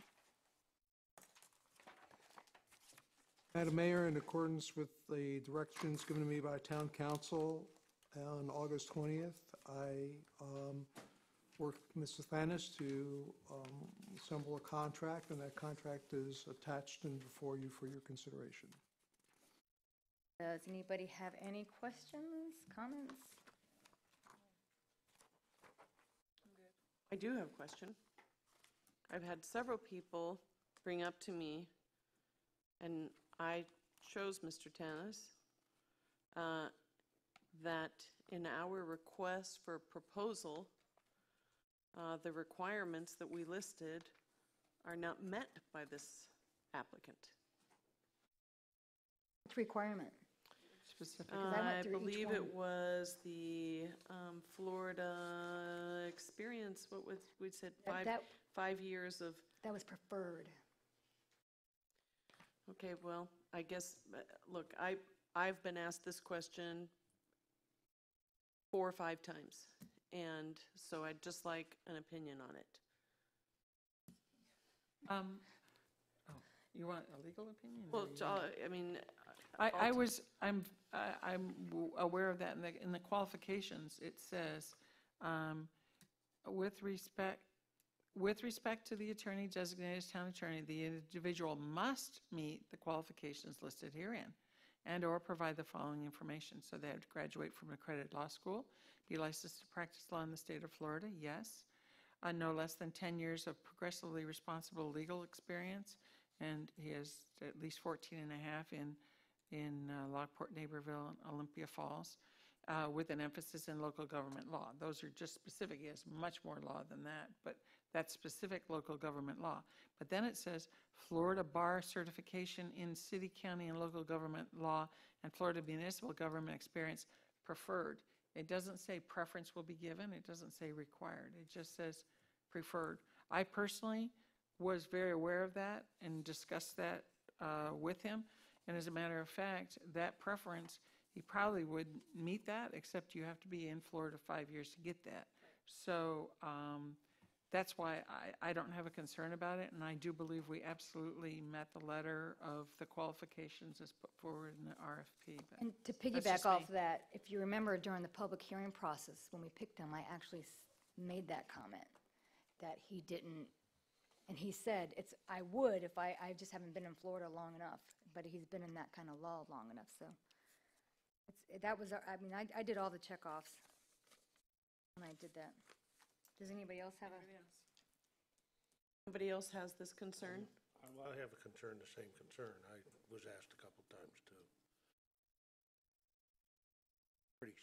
Madam Mayor, in accordance with the directions given to me by Town Council on August 20th, I worked with Mr. Thanis to assemble a contract, and that contract is attached and before you for your consideration. Does anybody have any questions, comments? I do have a question. I've had several people bring up to me, and I chose Mr. Tanis, that in our request for proposal, the requirements that we listed are not met by this applicant. Which requirement? Specific. Because I went I through each believe one. it was the Florida experience, what was, we said, That- 5 years of. That was preferred. Okay, well, I guess, look, I've been asked this question 4 or 5 times, and so I'd just like an opinion on it. You want a legal opinion? or Well, you- I mean. I'm aware of that in the qualifications. It says With respect to the attorney designated as town attorney, the individual must meet the qualifications listed herein and/or provide the following information. So they have to graduate from an accredited law school, be licensed to practice law in the state of Florida, yes. No less than 10 years of progressively responsible legal experience, and he has at least 14 and a half in Lockport, Naperville, and Olympia Falls, with an emphasis in local government law. Those are just specific. He has much more law than that, but that's specific local government law. But then it says Florida Bar Certification in City, County, and Local Government Law and Florida Municipal Government Experience preferred. It doesn't say preference will be given. It doesn't say required. It just says preferred. I personally was very aware of that and discussed that with him. And as a matter of fact, that preference, he probably would meet that, except you have to be in Florida 5 years to get that. So that's why I don't have a concern about it, and I do believe we absolutely met the letter of the qualifications as put forward in the RFP. But And to that's piggyback just off me. of that, if you remember during the public hearing process, when we picked him, I actually made that comment, that he didn't, and he said, I would if I just haven't been in Florida long enough, but he's been in that kind of law long enough, so. I did all the checkoffs when I did that. Does anybody else have a? Anybody else has this concern? Well, I have a concern, the same concern. I was asked a couple times too. Pretty.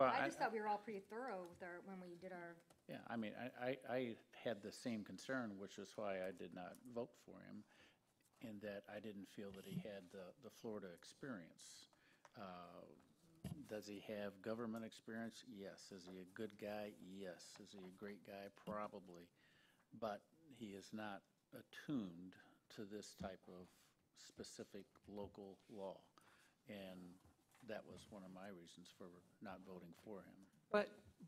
I just thought we were all pretty thorough with when we did our. Yeah, I mean, I had the same concern, which is why I did not vote for him, in that I didn't feel that he had the Florida experience. Does he have government experience? Yes. Is he a good guy? Yes. Is he a great guy? Probably. But he is not attuned to this type of specific local law. And that was one of my reasons for not voting for him.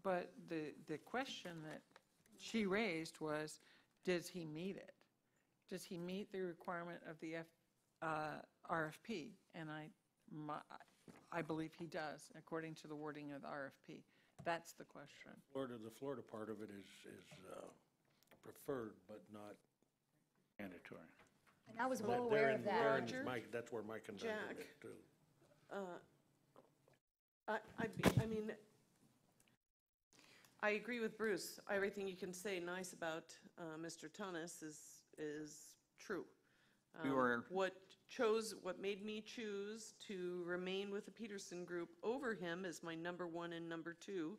But the question that she raised was, does he meet it? Does he meet the requirement of the RFP? And I believe he does, according to the wording of the RFP. That's the question. The Florida part of it is preferred, but not mandatory. And I was well aware of that. Roger? That's where my conundrum Jack? is too. I mean, I agree with Bruce. Everything you can say nice about Mr. Tunis is true. What made me choose to remain with the Peterson Group over him as my number one and number two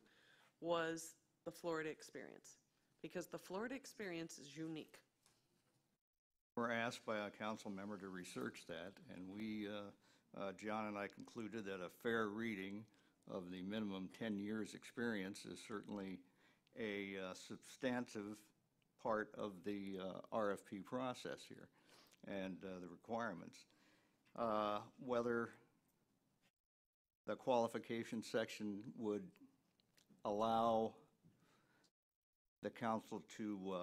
was the Florida experience, because the Florida experience is unique. We're asked by a council member to research that, and we, John and I concluded that a fair reading of the minimum 10 years experience is certainly a substantive part of the RFP process here and the requirements. Whether the qualification section would allow the council to,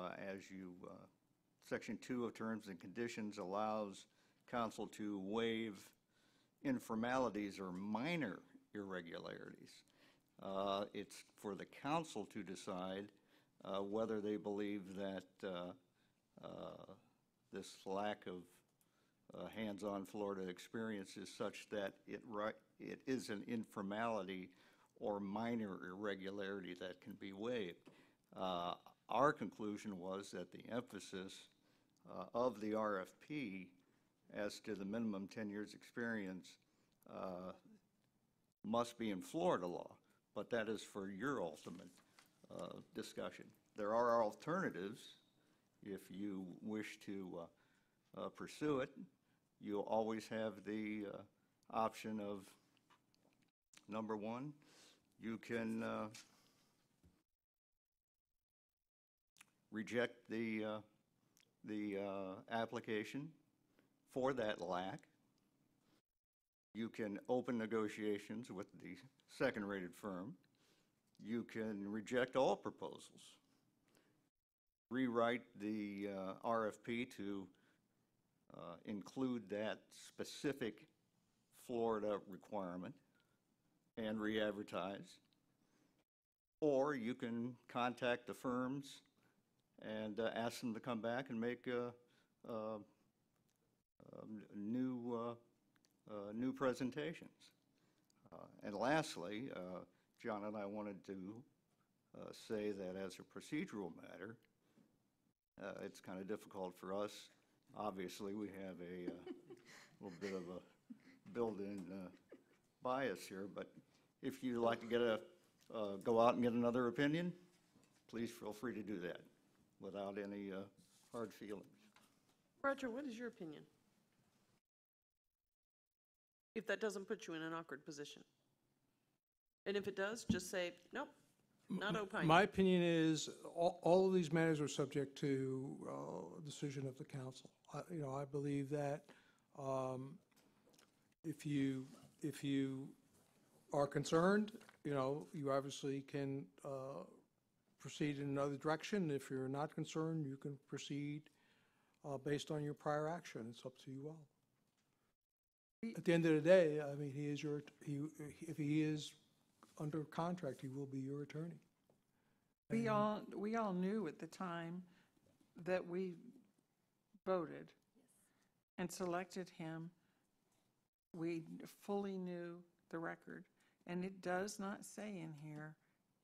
Section 2 of Terms and Conditions allows council to waive informalities or minor irregularities. It's for the council to decide whether they believe that this lack of hands-on Florida experience is such that it is an informality or minor irregularity that can be waived. Our conclusion was that the emphasis of the RFP as to the minimum 10 years experience must be in Florida law, but that is for your ultimate discussion. There are alternatives if you wish to pursue it. You always have the option of, number one, you can reject the application for that lack. You can open negotiations with the second-rated firm. You can reject all proposals. Rewrite the RFP to include that specific Florida requirement and re-advertise. Or you can contact the firms and ask them to come back and make new presentations. And lastly, John and I wanted to say that as a procedural matter, it's kind of difficult for us. Obviously, we have a little bit of a built-in bias here, but if you'd like to get go out and get another opinion, please feel free to do that without any hard feelings. Roger, what is your opinion? If that doesn't put you in an awkward position. And if it does, just say, nope, not opining. My opinion is all of these matters are subject to decision of the council. I believe that if you are concerned, you obviously can proceed in another direction. If you're not concerned, you can proceed based on your prior action. It's up to you all. At the end of the day, I mean, if he is under contract, he will be your attorney. We all knew at the time that we voted and selected him. We fully knew the record, and it does not say in here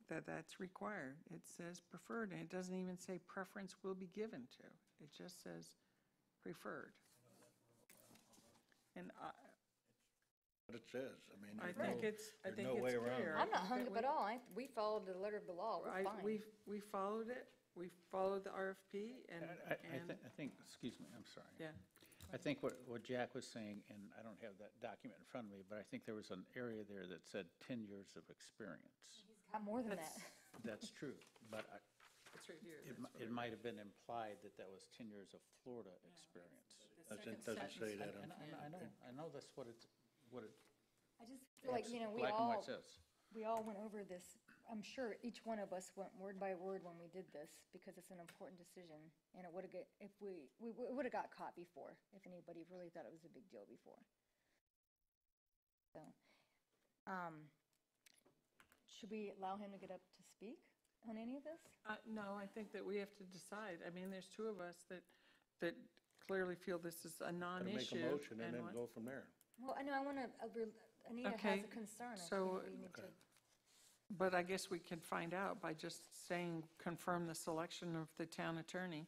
that that's required. It says preferred, and it doesn't even say preference will be given to. It just says preferred. And What it says, I mean. I think it's way around clear. it. I'm not hung up at all. We followed the letter of the law. We're fine. We followed it. We followed the RFP, and I think, excuse me, I'm sorry. yeah. I think what Jack was saying, and I don't have that document in front of me, but I think there was an area there that said 10 years of experience. He's got more than that. That's true, but It's right here. it might have been implied that that was 10 years of Florida experience. It doesn't say that on I know that's what it. I just feel like, Black and white says. we all went over this. I'm sure each one of us went word by word when we did this because it's an important decision. And it would have we would have got caught before if anybody really thought it was a big deal before. So, should we allow him to get up to speak on any of this? No, I think that we have to decide. I mean, there's two of us that clearly feel this is a Gotta make non-issue. a motion and then go from there. Well, I know, Anita has Okay, a concern. I so- think we need to. But I guess we can find out by just saying, confirm the selection of the town attorney.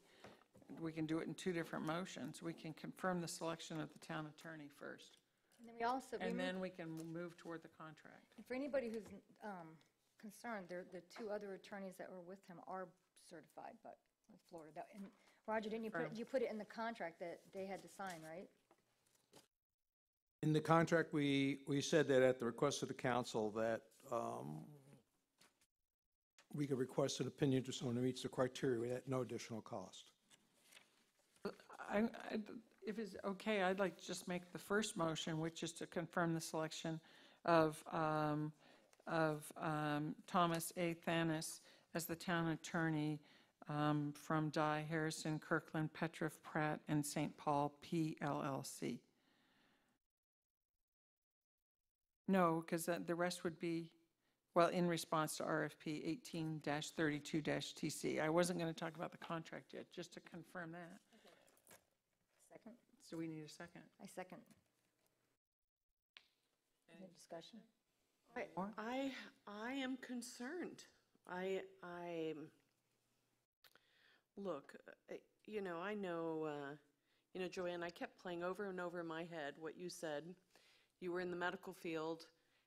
We can do it in two different motions. We can confirm the selection of the town attorney first, And then we also, and then we can move toward the contract. and for anybody who's concerned, the two other attorneys that were with him are certified, but with Florida. And Roger, didn't you put it in the contract that they had to sign, right? In the contract, we said that at the request of the council that we could request an opinion to someone who meets the criteria at no additional cost. If it's okay, I'd like to just make the first motion, which is to confirm the selection of Thomas A. Thanis as the town attorney from Dye, Harrison, Kirkland, Petriff, Pratt, and St. Paul PLLC. No, because the rest would be, well, in response to RFP 18-32-TC. I wasn't going to talk about the contract yet, just to confirm that. Second? So we need a second. I second. Any discussion? I am concerned. Look, I know, Joanne, I kept playing over and over in my head what you said. You were in the medical field,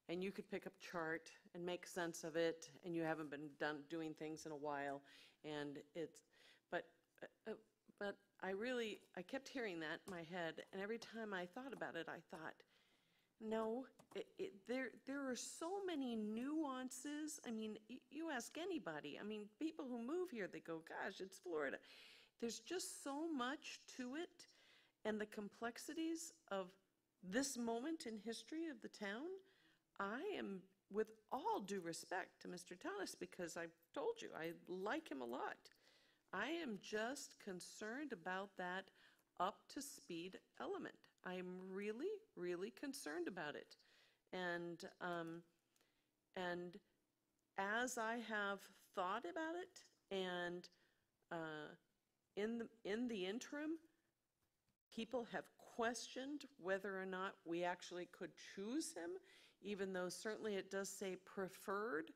and you could pick up a chart and make sense of it, and you haven't been doing things in a while, and but I kept hearing that in my head, and every time I thought about it, I thought, no, there are so many nuances. I mean, you ask anybody, I mean, people who move here, they go, gosh, it's Florida. There's just so much to it, and the complexities of this moment in history of the town. I am, with all due respect to Mr. Thanis, because I've told you, I like him a lot. I am just concerned about that up-to-speed element. I'm really, really concerned about it. And as I have thought about it, and in the interim, people have questioned whether or not we actually could choose him, even though certainly it does say preferred.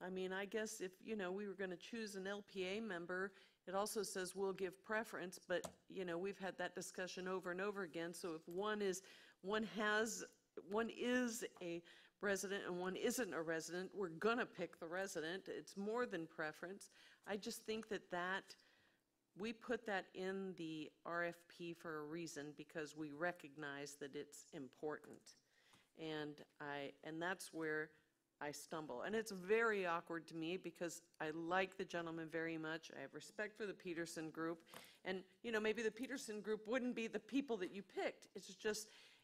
I mean, I guess if, we were going to choose an LPA member, it also says we'll give preference, but, we've had that discussion over and over again. So if one is a resident and one isn't a resident, we're going to pick the resident. It's more than preference. I just think that we put that in the RFP for a reason, because we recognize that it's important. And that's where I stumble. And it's very awkward to me, because I like the gentleman very much. I have respect for the Peterson Group. And, maybe the Peterson Group wouldn't be the people that you picked.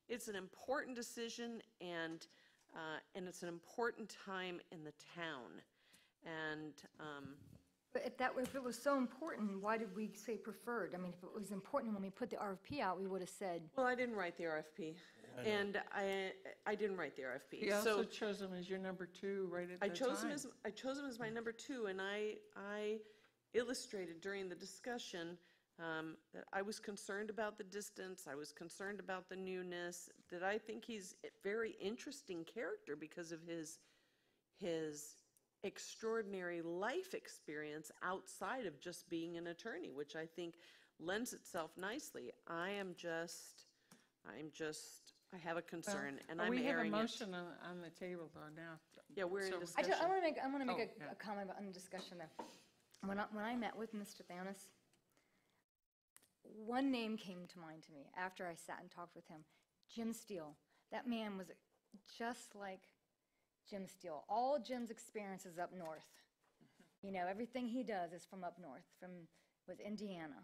It's an important decision, and it's an important time in the town. And But if it was so important, why did we say preferred? I mean, if it was important when we put the RFP out, we would have said. Well, I didn't write the RFP, and I didn't write the RFP. You also chose him as your number 2 right at the time. I chose him as my number 2, and I illustrated during the discussion that I was concerned about the distance, I was concerned about the newness, that I think he's a very interesting character because of his extraordinary life experience outside of just being an attorney, which I think lends itself nicely. I have a concern, and I'm airing it. We have a motion on the table though now. Yeah, we're in discussion. I want to make a comment on the discussion there. When I met with Mr. Thanos, one name came to mind to me after I sat and talked with him, Jim Steele. That man was just like Jim Steele. All Jim's experience is up north. Everything he does is from up north, with Indiana.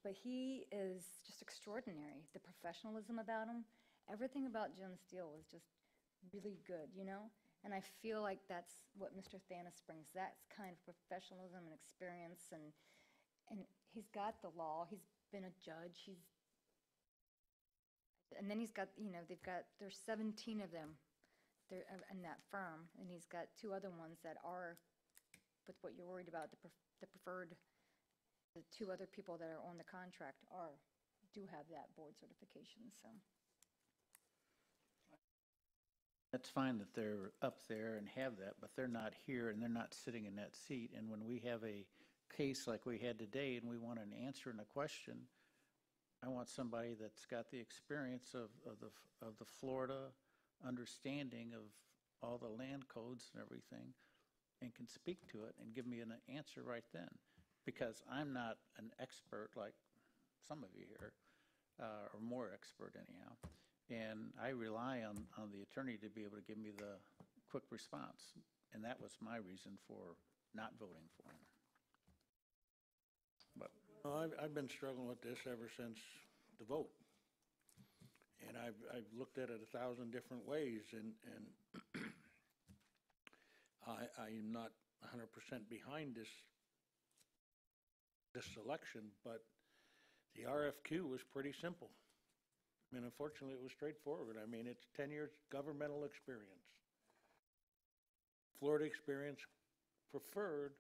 But he is just extraordinary. The professionalism about him, everything about Jim Steele was just really good, And I feel like that's what Mr. Thanos brings, that kind of professionalism and experience. And he's got the law. He's been a judge. And then he's got, there's 17 of them there in that firm, and he's got 2 other ones that are, with what you're worried about, the preferred. The 2 other people that are on the contract do have that board certification. So It's fine that they're up there and have that, but they're not here and they're not sitting in that seat. And when we have a case like we had today and we want an answer and a question, I want somebody that's got the experience of the Florida understanding of all the land codes and everything, and can speak to it and give me an answer right then. Because I'm not an expert like some of you here, or more expert anyhow. And I rely on the attorney to be able to give me the quick response. And that was my reason for not voting for him. But I've been struggling with this ever since the vote. And I've looked at it 1,000 different ways, and I am not 100% behind this selection, but the RFQ was pretty simple. I mean, unfortunately, it was straightforward. I mean, it's 10 years governmental experience. Florida experience preferred,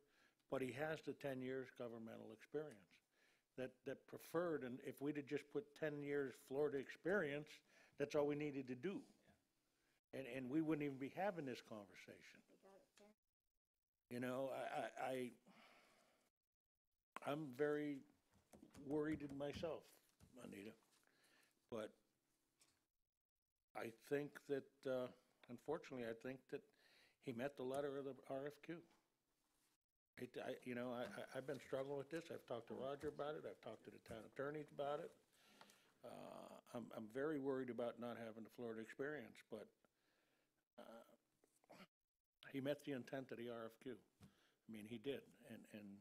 but he has the 10 years governmental experience. That preferred, and if we'd have just put 10 years Florida experience, that's all we needed to do. And we wouldn't even be having this conversation. I'm very worried in myself, Anita. But I think that, unfortunately, I think that he met the letter of the RFQ. I've been struggling with this. I've talked to Roger about it. I've talked to the town attorneys about it. I'm very worried about not having the Florida experience, but he met the intent of the RFQ. I mean, he did, and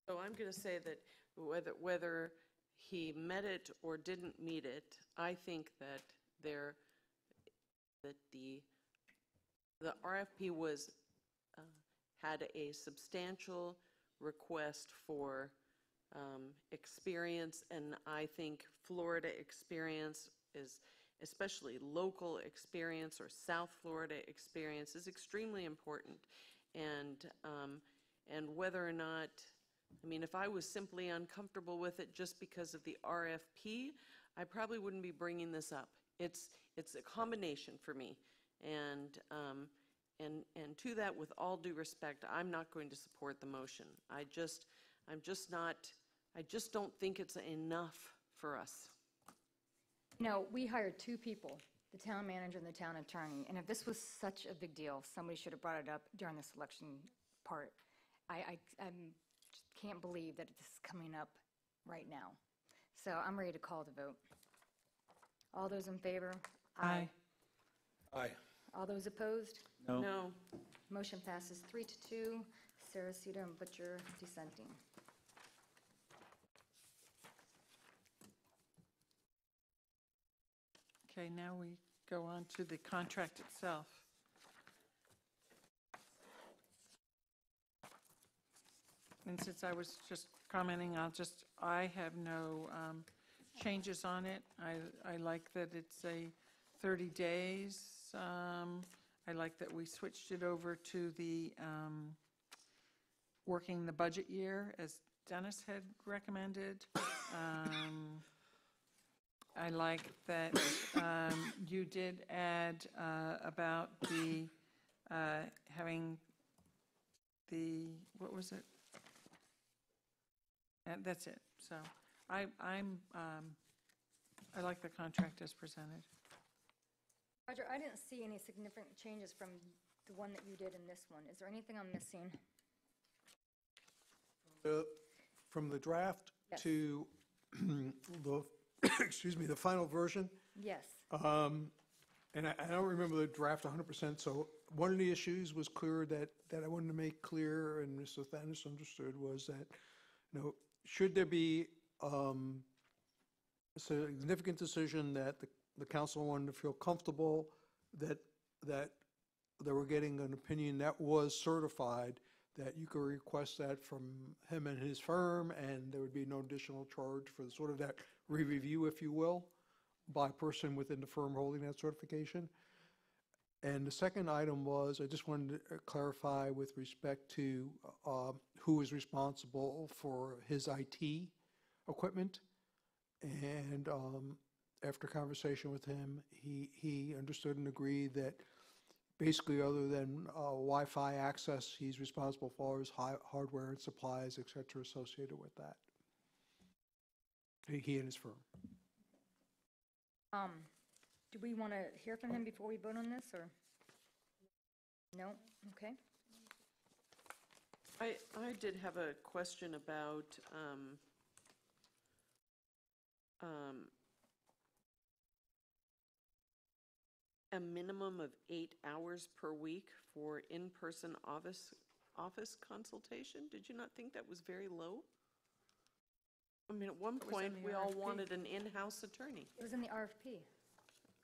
So I'm going to say that whether he met it or didn't meet it, I think that the RFP had a substantial request for experience, and I think Florida experience is, especially local experience or South Florida experience, is extremely important. And whether or not, I mean, if I was simply uncomfortable with it just because of the RFP, I probably wouldn't be bringing this up. It's a combination for me. And to that, with all due respect, I'm not going to support the motion. I just don't think it's enough for us. No, we hired two people, the town manager and the town attorney, and if this was such a big deal, somebody should have brought it up during the selection part. I just can't believe that this is coming up right now. So I'm ready to call the vote. All those in favor? Aye. Aye. All those opposed? No. No. Motion passes 3-2. Saracita and Butcher dissenting. Okay, now we go on to the contract itself. And since I was just commenting, I have no changes on it. I like that it's a 30 days. I like that we switched it over to the working the budget year, as Dennis had recommended. I like that you did add about the having the, what was it? That's it. So I like the contract as presented. Roger, I didn't see any significant changes from the one that you did in this one. Is there anything I'm missing? From the draft Yes. to the, excuse me, the final version, Yes. and I don't remember the draft 100%, so one of the issues was clear that I wanted to make clear, and Mr. Thanos understood, was that, should there be a significant decision that the council wanted to feel comfortable that they were getting an opinion that was certified, that you could request that from him and his firm, and there would be no additional charge for sort of that re-review, if you will, by a person within the firm holding that certification. And the second item was, I just wanted to clarify with respect to who is responsible for his IT equipment. And after conversation with him, he understood and agreed that basically, other than Wi-Fi access, he's responsible for his hardware and supplies, et cetera, associated with that. He and his firm. Do we want to hear from him before we vote on this, or? No? Okay. I did have a question about a minimum of 8 hours per week for in-person office consultation. Did you not think that was very low? I mean, at one It was in point, the we all RFP. wanted an in-house attorney. It was in the RFP.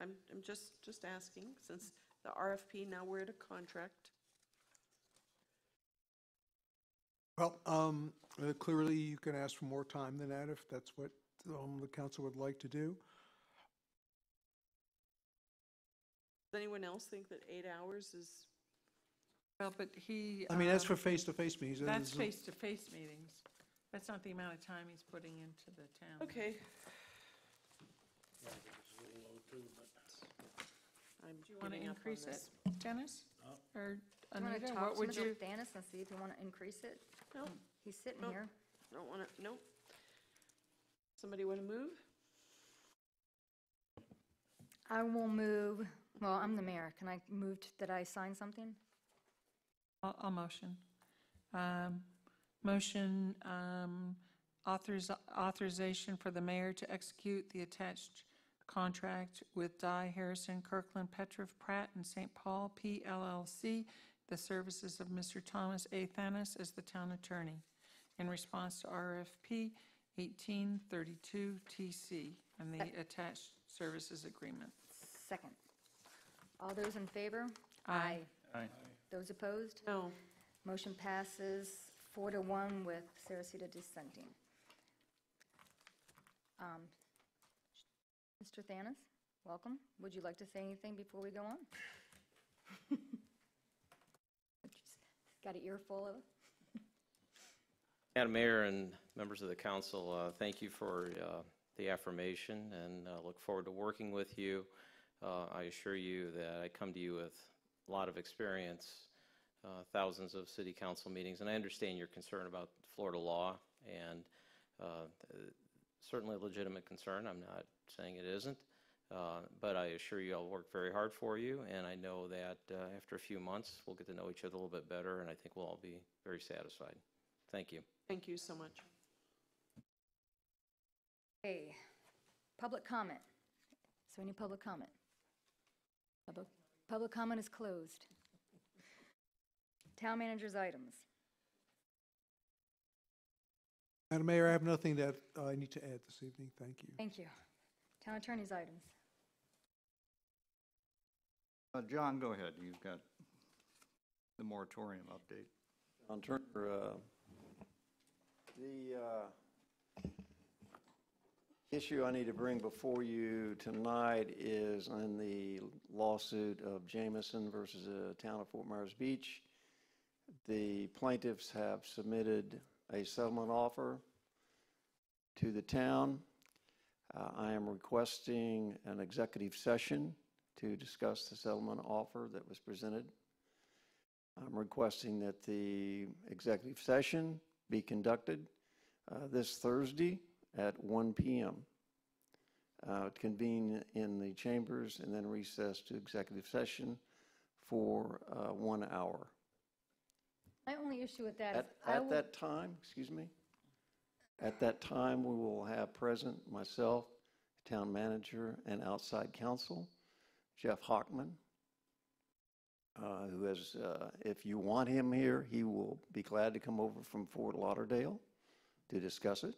I'm just asking, since the RFP, now we're at a contract. Well, clearly, you can ask for more time than that if that's what the council would like to do. Does anyone else think that 8 hours is? Well, but he. I mean, that's for face-to-face meetings. That's face-to-face meetings. That's not the amount of time he's putting into the town. Okay. Yeah, I think it's a little low too, but I'm Do you want to giving up on increase it, this. Dennis? Or Do you want Anita, to what talk to would Mr. you? Thanis and see if you want to increase it? No, He's sitting Nope. here. don't want to, nope. Somebody want to move? I will move, well, I'm the mayor. Can I move that I sign something? I'll motion. Motion authorization for the mayor to execute the attached contract with Dye Harrison Kirkland Petrov Pratt and St. Paul PLLC, the services of Mr. Thomas A. Thanis as the town attorney in response to RFP 1832 TC and the attached services agreement. Second. All those in favor? Aye. Aye. Those opposed? No. Motion passes 4-1 with Saracita dissenting. Mr. Thanis, welcome. Would you like to say anything before we go on? Got an earful of it? Madam Mayor and members of the council, thank you for the affirmation, and look forward to working with you. I assure you that I come to you with a lot of experience, thousands of city council meetings, and I understand your concern about Florida law, and certainly a legitimate concern. I'm not saying it isn't, but I assure you I'll work very hard for you, and I know that after a few months we'll get to know each other a little bit better, and I think we'll all be very satisfied. Thank you. Thank you so much. Okay, public comment. Is there any public comment? Public comment is closed. Town manager's items. Madam Mayor, I have nothing that I need to add this evening. Thank you. Thank you. Town attorney's items. John, go ahead. You've got the moratorium update. On Turner, the issue I need to bring before you tonight is in the lawsuit of Jameson versus the town of Fort Myers Beach. The plaintiffs have submitted a settlement offer to the town. I am requesting an executive session to discuss the settlement offer that was presented. I'm requesting that the executive session be conducted this Thursday at 1 p.m. Convene in the chambers and then recess to executive session for 1 hour. My only issue with that is At that time, excuse me, at that time, we will have present myself, town manager, and outside counsel, Jeff Hockman, who has, if you want him here, he will be glad to come over from Fort Lauderdale to discuss it.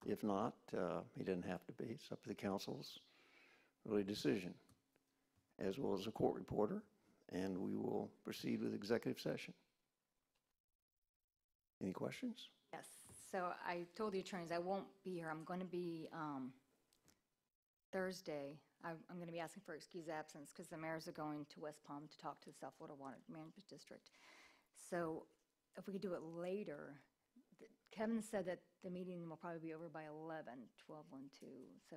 If not, he doesn't have to be. It's up to the council's really decision, as well as a court reporter, and we will proceed with executive session. Any questions? yes. So I told the attorneys I won't be here. I'm going to be Thursday. I'm going to be asking for excused absence because the mayors are going to West Palm to talk to the South Florida Water Management District. So if we could do it later, Kevin said that the meeting will probably be over by 11, 12, 1, 2. So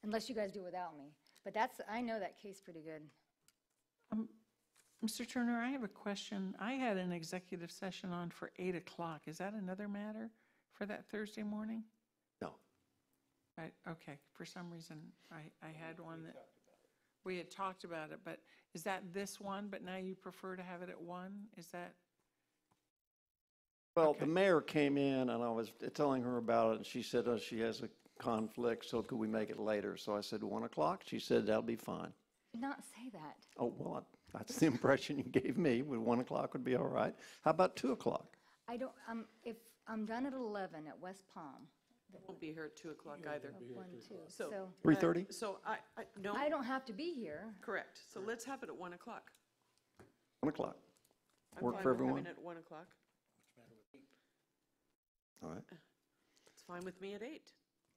unless you guys do it without me. But I know that case pretty good. Mr. Turner, I have a question. I had an executive session on for 8 o'clock. Is that another matter for that Thursday morning? No. Okay, for some reason, I had one that, we had talked about it, but is that this one, but now you prefer to have it at 1? Is that? Well, Okay. the mayor came in and I was telling her about it, and she said she has a conflict, so could we make it later? So I said 1 o'clock. She said that'll be fine. Did not say that. Oh, well, that's the impression you gave me. 1 o'clock would be all right. How about 2 o'clock? I don't, if I'm done at 11 at West Palm. Won't be here at 2 o'clock either. 1, 2. So. 3:30? So no, I don't have to be here. correct. So let's have it at 1 o'clock. 1 o'clock. I'm Work fine for with everyone? having it at 1 o'clock. All right. It's fine with me at 8.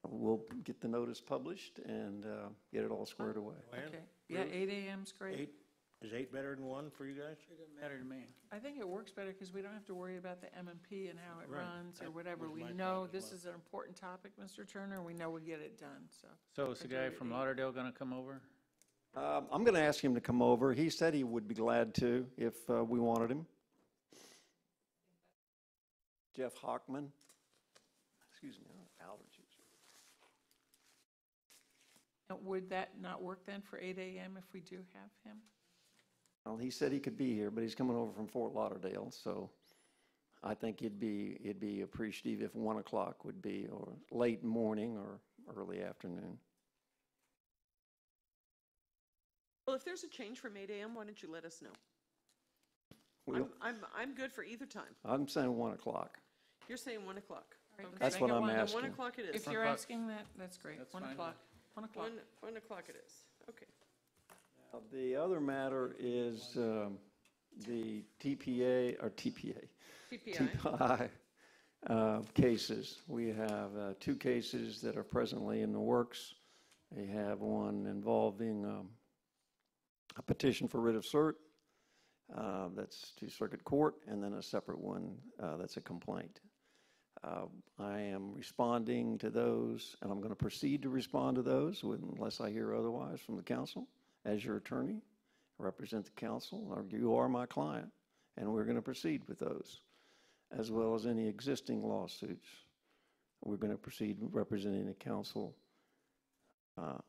We'll get the notice published and get it all squared away. Okay, yeah, 8 a.m.'s great. Is 8 better than 1 for you guys? It doesn't matter to me. I think it works better because we don't have to worry about the M&P and how it Right. runs or That whatever. was We my know thought as this well. is an important topic, Mr. Turner. We know we'll get it done, so. So is the guy from Lauderdale going to come over? I'm going to ask him to come over. He said he would be glad to if we wanted him. Jeff Hockman. Excuse me, allergies. Would that not work then for 8 a.m. if we do have him? Well, he said he could be here, but he's coming over from Fort Lauderdale, so I think it'd be appreciative if 1 o'clock would be, or late morning or early afternoon. Well, if there's a change from 8 a.m., why don't you let us know? We'll- I'm good for either time. I'm saying 1 o'clock. You're saying 1 o'clock. All right, Okay. That's make what it I'm 1. Then asking. 1 o'clock it is. If you're asking that, that's great. That's 1 fine. o'clock. 1 o'clock. 1 o'clock it is. Okay. The other matter is the TPA, or TPA. TPI. TPI cases. We have 2 cases that are presently in the works. We have one involving a petition for writ of cert, that's to circuit court, and then a separate one that's a complaint. I am responding to those, and I'm going to proceed to respond to those unless I hear otherwise from the council. As your attorney, I represent the council, or you are my client, and we're going to proceed with those, as well as any existing lawsuits. We're going to proceed representing the council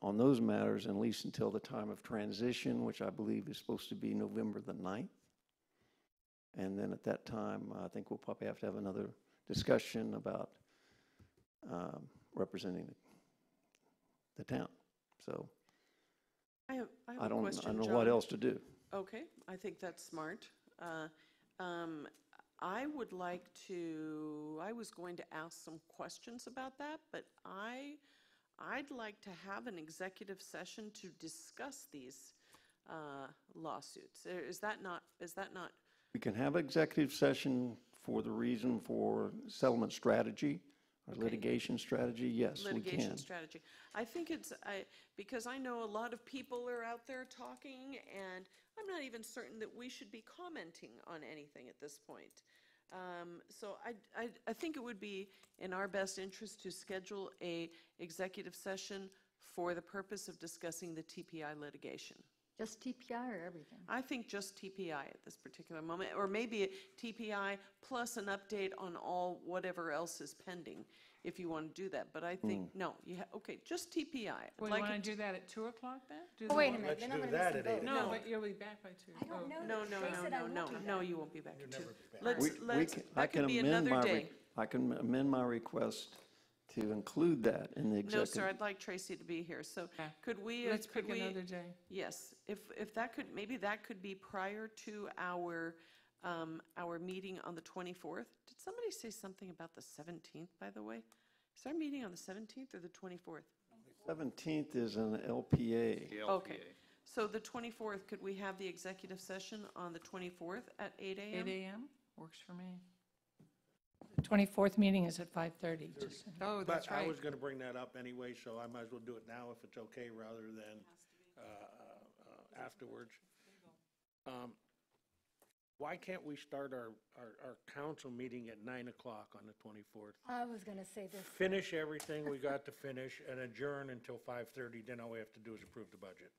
on those matters, at least until the time of transition, which I believe is supposed to be November the 9th. And then at that time, I think we'll probably have to have another discussion about representing the town. So I have I a don't question, know what John. else to do. Okay, I think that's smart. I would like to, I was going to ask some questions about that, but I'd like to have an executive session to discuss these lawsuits. Is that not? We can have executive session for the reason for settlement strategy or litigation strategy. Yes, we can. Litigation strategy. I think because I know a lot of people are out there talking, and I'm not even certain that we should be commenting on anything at this point. So I think it would be in our best interest to schedule a executive session for the purpose of discussing the TPI litigation. Just TPI or everything? I think just TPI at this particular moment, or maybe a TPI plus an update on all whatever else is pending, if you want to do that. But I think, no, okay, just TPI. We want to do that at 2 o'clock then? Do Oh, the wait a vote? minute, then I'm going to miss the vote. No, but you'll be back by 2. I don't know. No, you won't be back at 2. I That could be another day. I can amend my request to include that in the No, executive. sir, I'd like Tracy to be here. So could we? Let's pick another day. Yes, if that could, maybe that could be prior to our meeting on the 24th. Did somebody say something about the 17th, by the way? Is our meeting on the 17th or the 24th? 17th is an LPA. Okay, so the 24th, could we have the executive session on the 24th at 8 a.m.? 8 a.m. works for me. The 24th meeting is at 5:30. Oh, that's But I right. was going to bring that up anyway, so I might as well do it now if it's okay, rather than afterwards. Why can't we start our council meeting at 9 o'clock on the 24th? I was going to say this. Finish everything we got to finish and adjourn until 5:30, then all we have to do is approve the budget.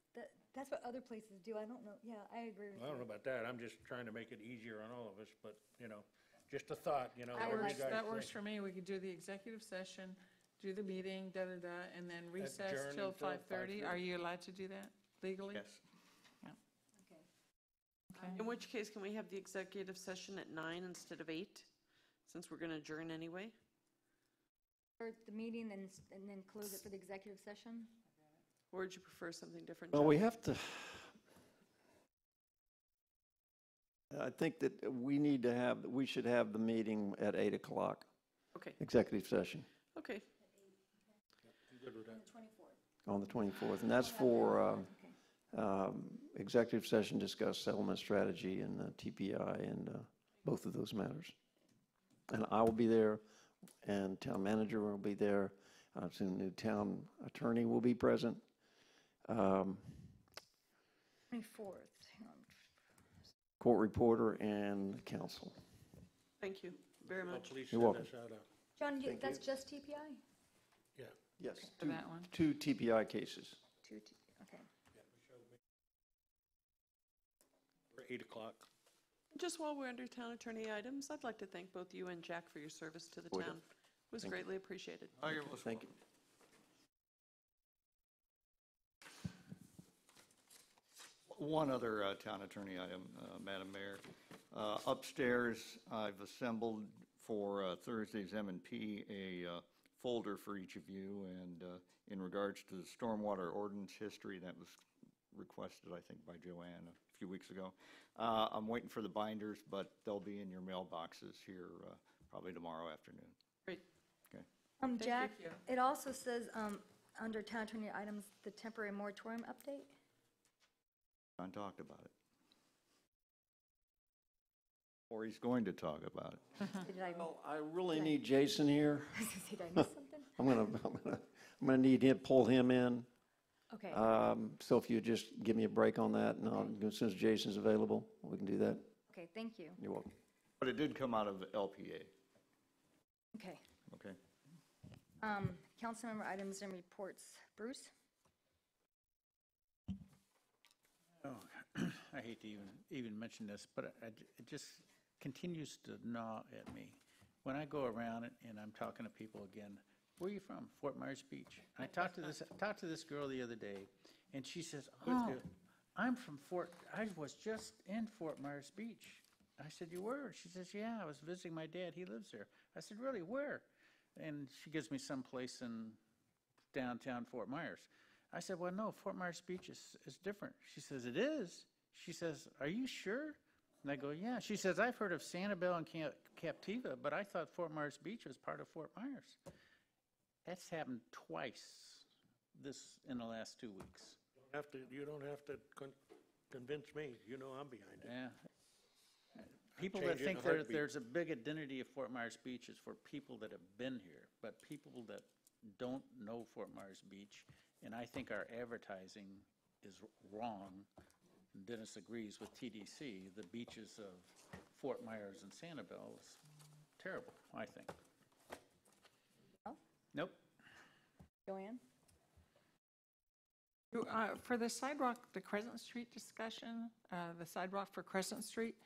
That's what other places do. I don't know. Yeah, I agree with I don't know you. about that, I'm just trying to make it easier on all of us, but, just a thought, That whatever you guys That works think. for me. We could do the executive session, do the meeting, da-da-da, and then recess Adjourn till until 5:30. 5:30. Are you allowed to do that legally? Yes. Okay. In which case, can we have the executive session at 9 instead of 8, since we're going to adjourn anyway? Start the meeting and then close it for the executive session? Or would you prefer something different? Well, John? we have to, I think that we should have the meeting at 8 o'clock, Okay, executive session, okay. I'm good with that. on the 24th. And that's for executive session, discuss settlement strategy and TPI and both of those matters. And I will be there, and town manager will be there. I assume the town attorney will be present. 24th. Hang on. Court reporter and council. Thank you very much. Please You're send welcome. us out John, Thank that's you. just TPI? yeah. Yes, For that one. 2 TPI cases. Okay. For 8 o'clock. Just while we're under town attorney items, I'd like to thank both you and Jack for your service to the Oh, yeah. town. It was Thank you. greatly appreciated. Thank you. One other town attorney item, Madam Mayor. Upstairs, I've assembled for Thursday's M&P a folder for each of you, and in regards to the stormwater ordinance history, that was requested, I think, by Joanne a few weeks ago. I'm waiting for the binders, but they'll be in your mailboxes here probably tomorrow afternoon. Great. Okay. Jack, it also says, under town attorney items, the temporary moratorium update? John talked about it. Or he's going to talk about it. Did I, Well, I really need Jason here. did I miss something? I'm gonna need him, pull him in. Okay, So if you just give me a break on that, and as soon as Jason's available, we can do that. okay, thank you. You're welcome. But it did come out of LPA, Okay. okay? Councilmember items and reports. Bruce? Oh, I hate to even mention this, but it just continues to gnaw at me. When I go around and I'm talking to people again, where are you from? Fort Myers Beach. I talked to this girl the other day, and she says, "Oh, I'm from I was just in Fort Myers Beach." I said, "You were?" She says, "Yeah, I was visiting my dad. He lives there." I said, "Really? Where?" And she gives me some place in downtown Fort Myers. I said, "Well, no, Fort Myers Beach is different." She says, "It is?" She says, "Are you sure?" And I go, "Yeah." She says, "I've heard of Sanibel and Captiva, but I thought Fort Myers Beach was part of Fort Myers." That's happened twice in the last 2 weeks. You don't have to convince me. You know I'm behind it. Yeah. People change that it in think a heartbeat. there's a big identity of Fort Myers Beach is for people that have been here, but people that don't know Fort Myers Beach, and I think our advertising is wrong. Dennis agrees with TDC. The beaches of Fort Myers and Sanibel is terrible, I think. Oh? Nope. Joanne? For the sidewalk, the Crescent Street discussion, the sidewalk for Crescent Street,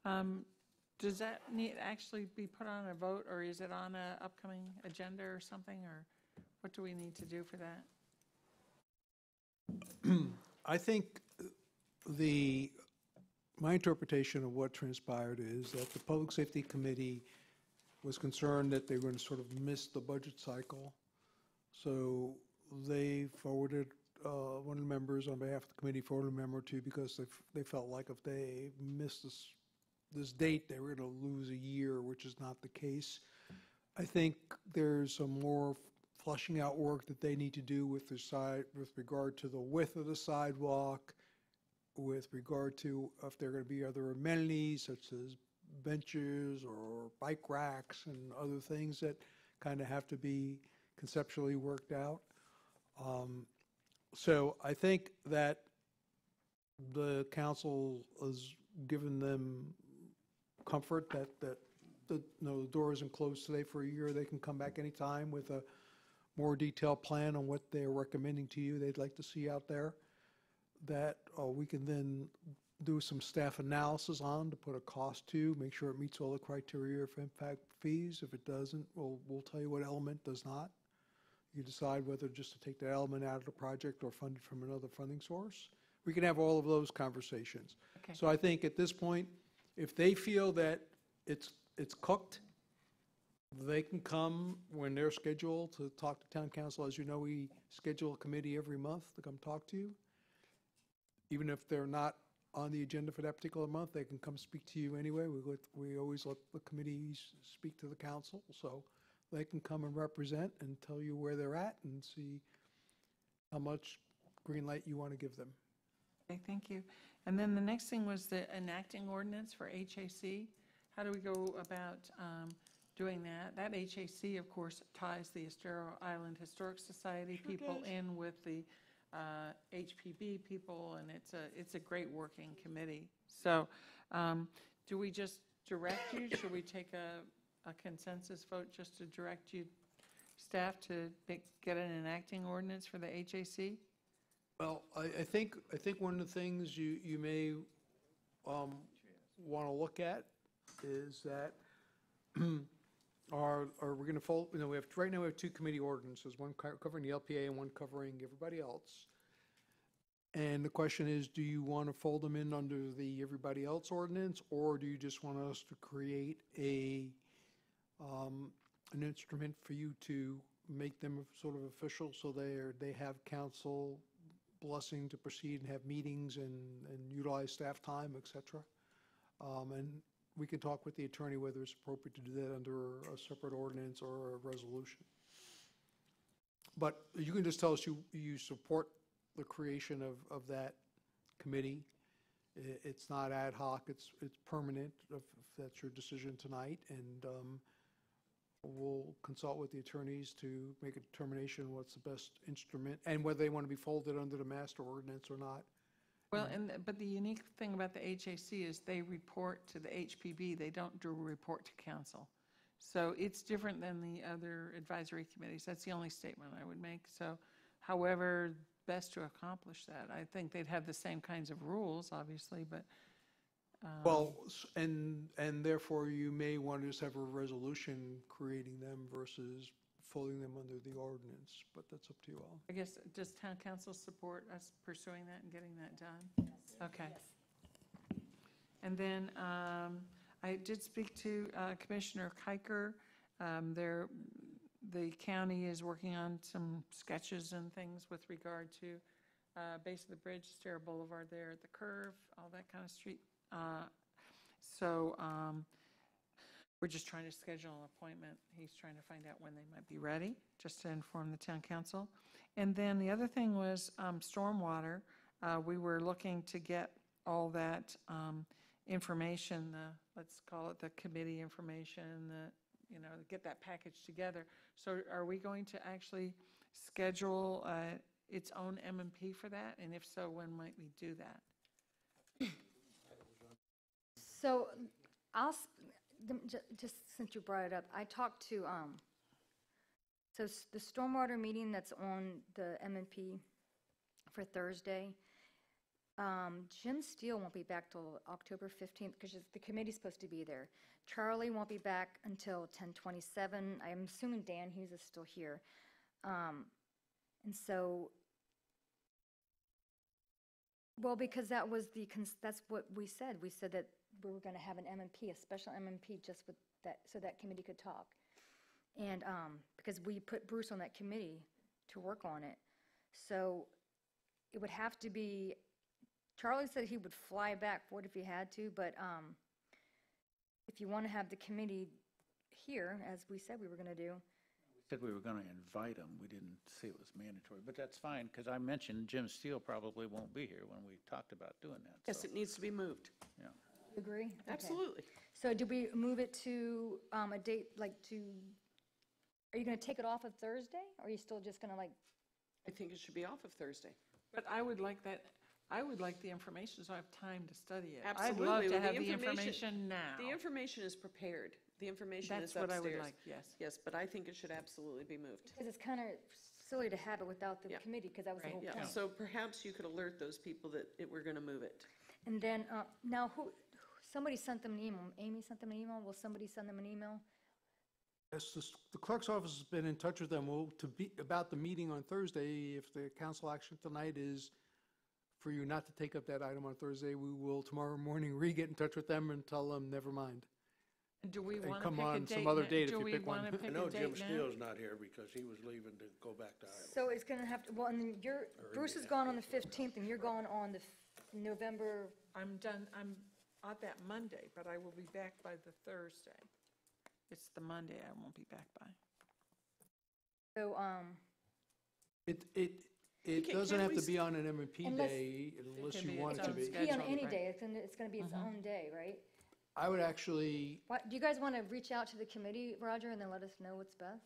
does that need actually be put on a vote, or is it on a upcoming agenda or something, or what do we need to do for that? I think my interpretation of what transpired is that the Public Safety Committee was concerned that they were going to sort of miss the budget cycle. So they forwarded, one of the members on behalf of the committee forwarded a memo or two because they felt like if they missed this date, they were going to lose a year, which is not the case. I think there's some more flushing out work that they need to do with regard to the width of the sidewalk, with regard to if there are going to be other amenities such as benches or bike racks and other things that kind of have to be conceptually worked out. So I think that the council has given them comfort that the door isn't closed today for a year. They can come back anytime with a more detailed plan on what they're recommending to you they'd like to see out there, that we can then do some staff analysis on to put a cost to, make sure it meets all the criteria for impact fees. If it doesn't, we'll tell you what element does not. You decide whether just to take that element out of the project or fund it from another funding source. We can have all of those conversations. Okay. So I think at this point, if they feel that it's cooked, they can come when they're scheduled to talk to town council. As you know, we schedule a committee every month to come talk to you. Even if they're not on the agenda for that particular month, they can come speak to you anyway. We always let the committees speak to the council, so they can come and represent and tell you where they're at and see how much green light you want to give them. Okay, thank you. And then the next thing was the enacting ordinance for HAC. How do we go about doing that? That HAC, of course, ties the Estero Island Historic Society people in with the HPB people, and it's a great working committee. So do we just direct you? Should we take a consensus vote just to direct you, staff, to get an enacting ordinance for the HAC? Well, I think one of the things you may want to look at is that are we going to fold, right now we have two committee ordinances, one covering the LPA and one covering everybody else. And the question is, do you want to fold them in under the everybody else ordinance, or do you just want us to create an instrument for you to make them sort of official so they have council blessing to proceed and have meetings and utilize staff time, et cetera? And we can talk with the attorney whether it's appropriate to do that under a separate ordinance or a resolution. But you can just tell us you support the creation of that committee. It's not ad hoc, it's permanent, if that's your decision tonight, and we'll consult with the attorneys to make a determination what's the best instrument, and whether they want to be folded under the master ordinance or not. Well, but the unique thing about the HAC is they report to the HPB, they don't do a report to council. So it's different than the other advisory committees. That's the only statement I would make. So however best to accomplish that, I think they'd have the same kinds of rules, obviously, but. Well, and therefore you may want to just have a resolution creating them versus folding them under the ordinance, but that's up to you all. I guess, does town council support us pursuing that and getting that done? Okay. And then I did speak to Commissioner Kiker. The county is working on some sketches and things with regard to base of the bridge, Stara Boulevard there at the curve, all that kind of street. So we're just trying to schedule an appointment. He's trying to find out when they might be ready, just to inform the town council. And then the other thing was stormwater. We were looking to get all that information, let's call it the committee information, get that package together. So are we going to actually schedule its own M&P for that? And if so, when might we do that? So just since you brought it up, I talked to, so the stormwater meeting that's on the M&P for Thursday, Jim Steele won't be back till October 15th because the committee's supposed to be there. Charlie won't be back until 10/27. I'm assuming Dan Hughes is still here. And so, well, because that's what we said. We said that we were going to have an M&P, a special M&P just with that, so that committee could talk. And because we put Bruce on that committee to work on it. So it would have to be, Charlie said he would fly back for it if he had to, but if you want to have the committee here, as we said we were going to do. We said we were going to invite them. We didn't say it was mandatory, but that's fine, because I mentioned Jim Steele probably won't be here when we talked about doing that. Yes, so, it needs to be moved. yeah. Agree? Okay. Absolutely. So do we move it to a date, are you going to take it off of Thursday? Or are you still just going to I think it should be off of Thursday. But I would like the information so I have time to study it. Absolutely. I'd love to Well, have the information now. The information is prepared. The information That's is upstairs. what I would like, yes. Yes, but I think it should absolutely be moved. because it's kind of silly to have it without the committee, because that was the whole Yeah, point. so perhaps you could alert those people that we're going to move it. And then, now somebody sent them an email. Amy sent them an email. Will somebody send them an email? Yes, the clerk's office has been in touch with them about the meeting on Thursday. If the council action tonight is for you not to take up that item on Thursday, we will tomorrow morning get in touch with them and tell them, never mind. Do we And want to come pick a on date? some other now? date if Do you we pick one. want to I pick know a Jim date now? Steele's not here because he was leaving to go back to Iowa. So it's going to have to, well, and then Bruce is gone on the 15th, and you're gone on the November. I'm done, I'm out that Monday, but I will be back by the Thursday. It's the Monday I won't be back by. So, It doesn't have to be on an M&P Unless- day unless can you be want it its to own be. schedule. be on any right. day. It's going to be its own day, right? I would actually, Do you guys want to reach out to the committee, Roger, and then let us know what's best?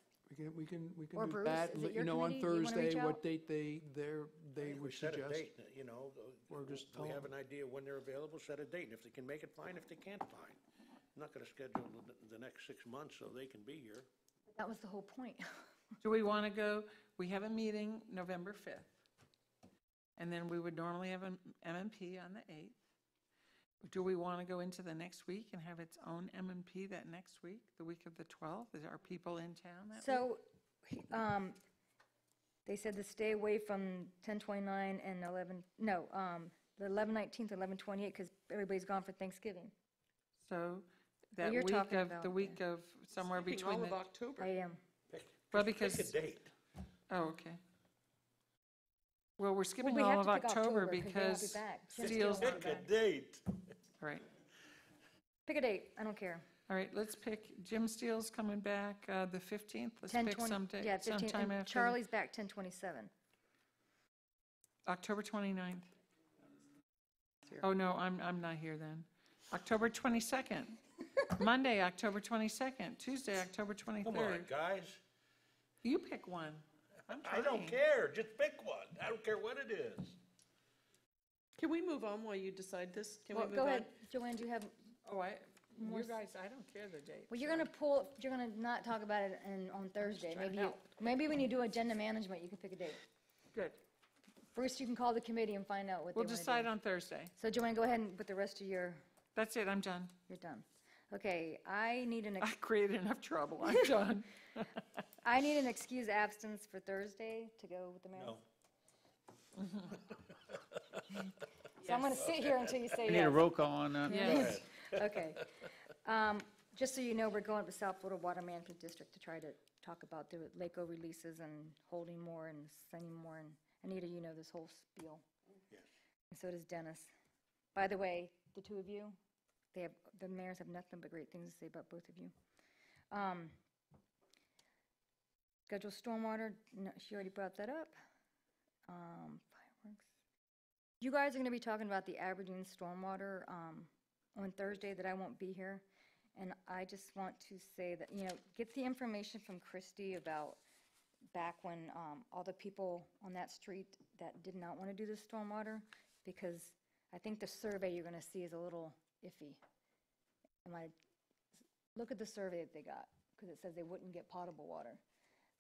we can Or do Bruce, that is and it let your you know on committee? Do you wanna Thursday reach out? what date they If we would set a suggest. date, Or just we tell have them. an idea when they're available, set a date. And if they can make it, fine. If they can't, fine. I'm not going to schedule the next 6 months so they can be here. That was the whole point. Do we want to go, we have a meeting November 5th. And then we would normally have an MMP on the 8th. Do we want to go into the next week and have its own MMP that next week, the week of the 12th? Are people in town that week? So, they said to stay away from 10/29 and the 11/19 to 11/28, because everybody's gone for Thanksgiving. So that you're week talking of, about the week of somewhere Keeping between all of the, October. I am. well, because, Pick a date. oh, okay. Well, we're skipping we all have of to pick October October, 'cause they won't be because back. Jim Steele's Steele not won't be back. back. Date. Right. Pick a date, I don't care. All right, let's pick, Jim Steele's coming back the 15th. Let's 10, pick 20 some day, yeah, 15, sometime and after. Charlie's back 10/27. October 29th. Oh, no, I'm not here then. October 22nd, Monday, October 22nd, Tuesday, October 23rd. Come on, guys. You pick one. I'm I don't trying. care. Just pick one. I don't care what it is. Can we move on while you decide this? Can we Well, move go on? ahead, Joanne, do you have, Oh, More you s- guys, I don't care the date. well, you're gonna not talk about it on Thursday. trying to Maybe, help. maybe when you do agenda management, you can pick a date. Good. First, you can call the committee and find out what they We'll wanna do. decide on Thursday. So Joanne, go ahead and put the rest of That's it, I'm done. you're done. Okay, I need an, I created enough trouble, I'm done. I need an excused absence for Thursday to go with the mayor. No. So I'm gonna sit here until you say We yes. need a roll call on that. Yes. Okay. Just so you know, we're going to South Florida Water Management District to try to talk about the LACO releases and holding more and sending more. And Anita, you know this whole spiel. Yes. And so does Dennis. By the way, the two of you, the mayors have nothing but great things to say about both of you. Schedule stormwater, no, she already brought that up. Fireworks. You guys are going to be talking about the Aberdeen stormwater on Thursday that I won't be here. And I just want to say that, get the information from Christie about back when all the people on that street that did not want to do the stormwater, because I think the survey you're going to see is a little iffy. Look at the survey that they got, because it says they wouldn't get potable water.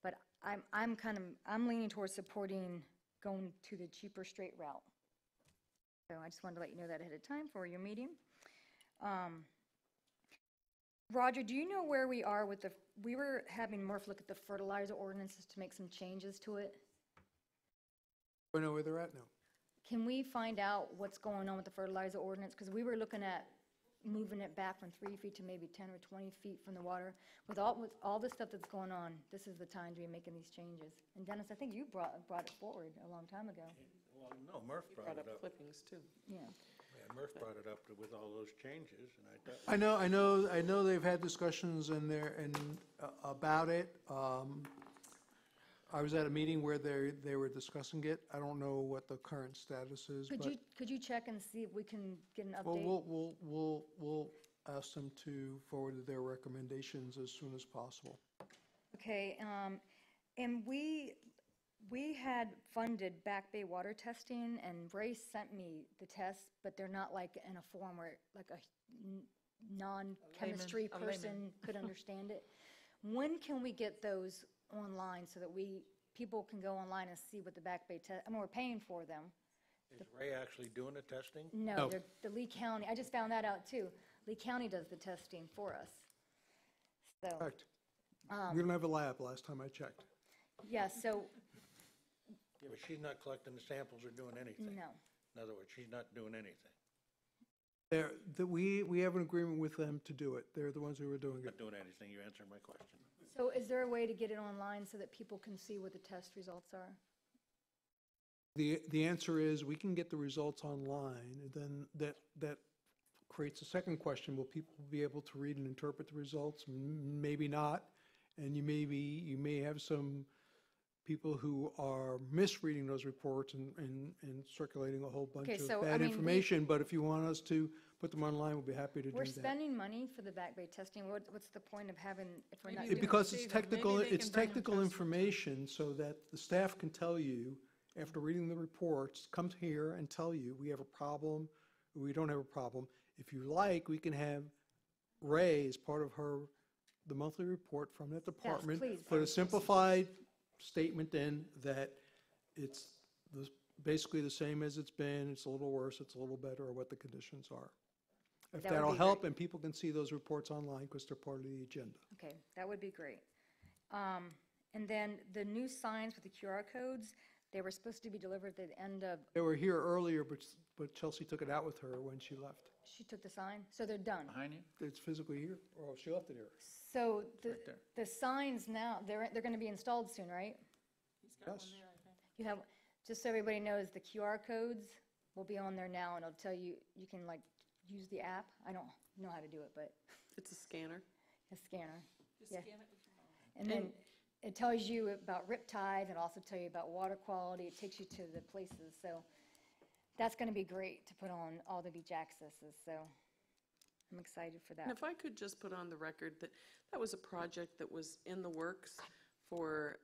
But I'm leaning towards supporting going to the cheaper straight route. So I just wanted to let you know that ahead of time for your meeting. Roger, do you know where we are with we were having Murph look at the fertilizer ordinances to make some changes to it. I know where they're at now. Can we find out what's going on with the fertilizer ordinance? Because we were looking at moving it back from 3 feet to maybe 10 or 20 feet from the water. With all the stuff that's going on, this is the time to be making these changes. And Dennis, I think you brought it forward a long time ago. Well, no, Murph brought it up. Clippings, too. Yeah. Yeah, Murph brought it up with all those changes, and I thought. I know they've had discussions about it. I was at a meeting where they were discussing it. I don't know what the current status is, but. Could you check and see if we can get an update? Well, we'll ask them to forward their recommendations as soon as possible. Okay, and we had funded Back Bay water testing, and Ray sent me the tests, but they're not like in a form where like a non-chemistry A layman. person could understand it. When can we get those online so that people can go online and see what the Back Bay test, we're paying for them. Is Ray actually doing the testing? No, the Lee County, I just found that out too. Lee County does the testing for us. So, Correct. We don't have a lab, last time I checked. yeah, so, Yeah, but she's not collecting the samples or doing anything. no. In other words, she's not doing anything. We have an agreement with them to do it. They're the ones who are doing it. Not doing anything. You answered my question. So is there a way to get it online so that people can see what the test results are? The answer is, we can get the results online, and then that creates a second question. Will people be able to read and interpret the results? Maybe not. And you may have some people who are misreading those reports and circulating a whole bunch Okay, of so, I bad mean, information. But if you want us to put them online, we'll be happy to do We're that. spending money for the Back Bay testing. What's the point of having, if we're not Maybe doing it? Because see it's them. technical, Maybe they it's can bring them technical to us. information, so that the staff can tell you, after reading the reports, come here and tell you, we have a problem, or we don't have a problem. If you like, we can have Ray, as part of the monthly report from that department, please. put a simplified statement in that it's basically the same as it's been, it's a little worse, it's a little better, or what the conditions are. If That would that'll be help, great. and people can see those reports online, because they're part of the agenda. Okay, that would be great. And then the new signs with the QR codes, they were supposed to be delivered at the end of, They were here earlier, but Chelsea took it out with her when she left. she took the sign, so they're done. Behind you? It's physically here. Oh, she left it here. So right there. the signs now, they're going to be installed soon, right? Yes. You have, just so everybody knows, the QR codes will be on there now, and it'll tell you, you can like use the app. I don't know how to do it, but It's a scanner. a scanner. Yeah. And then it tells you about riptide, and also tell you about water quality. It takes you to the places. So that's going to be great to put on all the beach accesses, so I'm excited for that. And if I could just put on the record that that was a project that was in the works for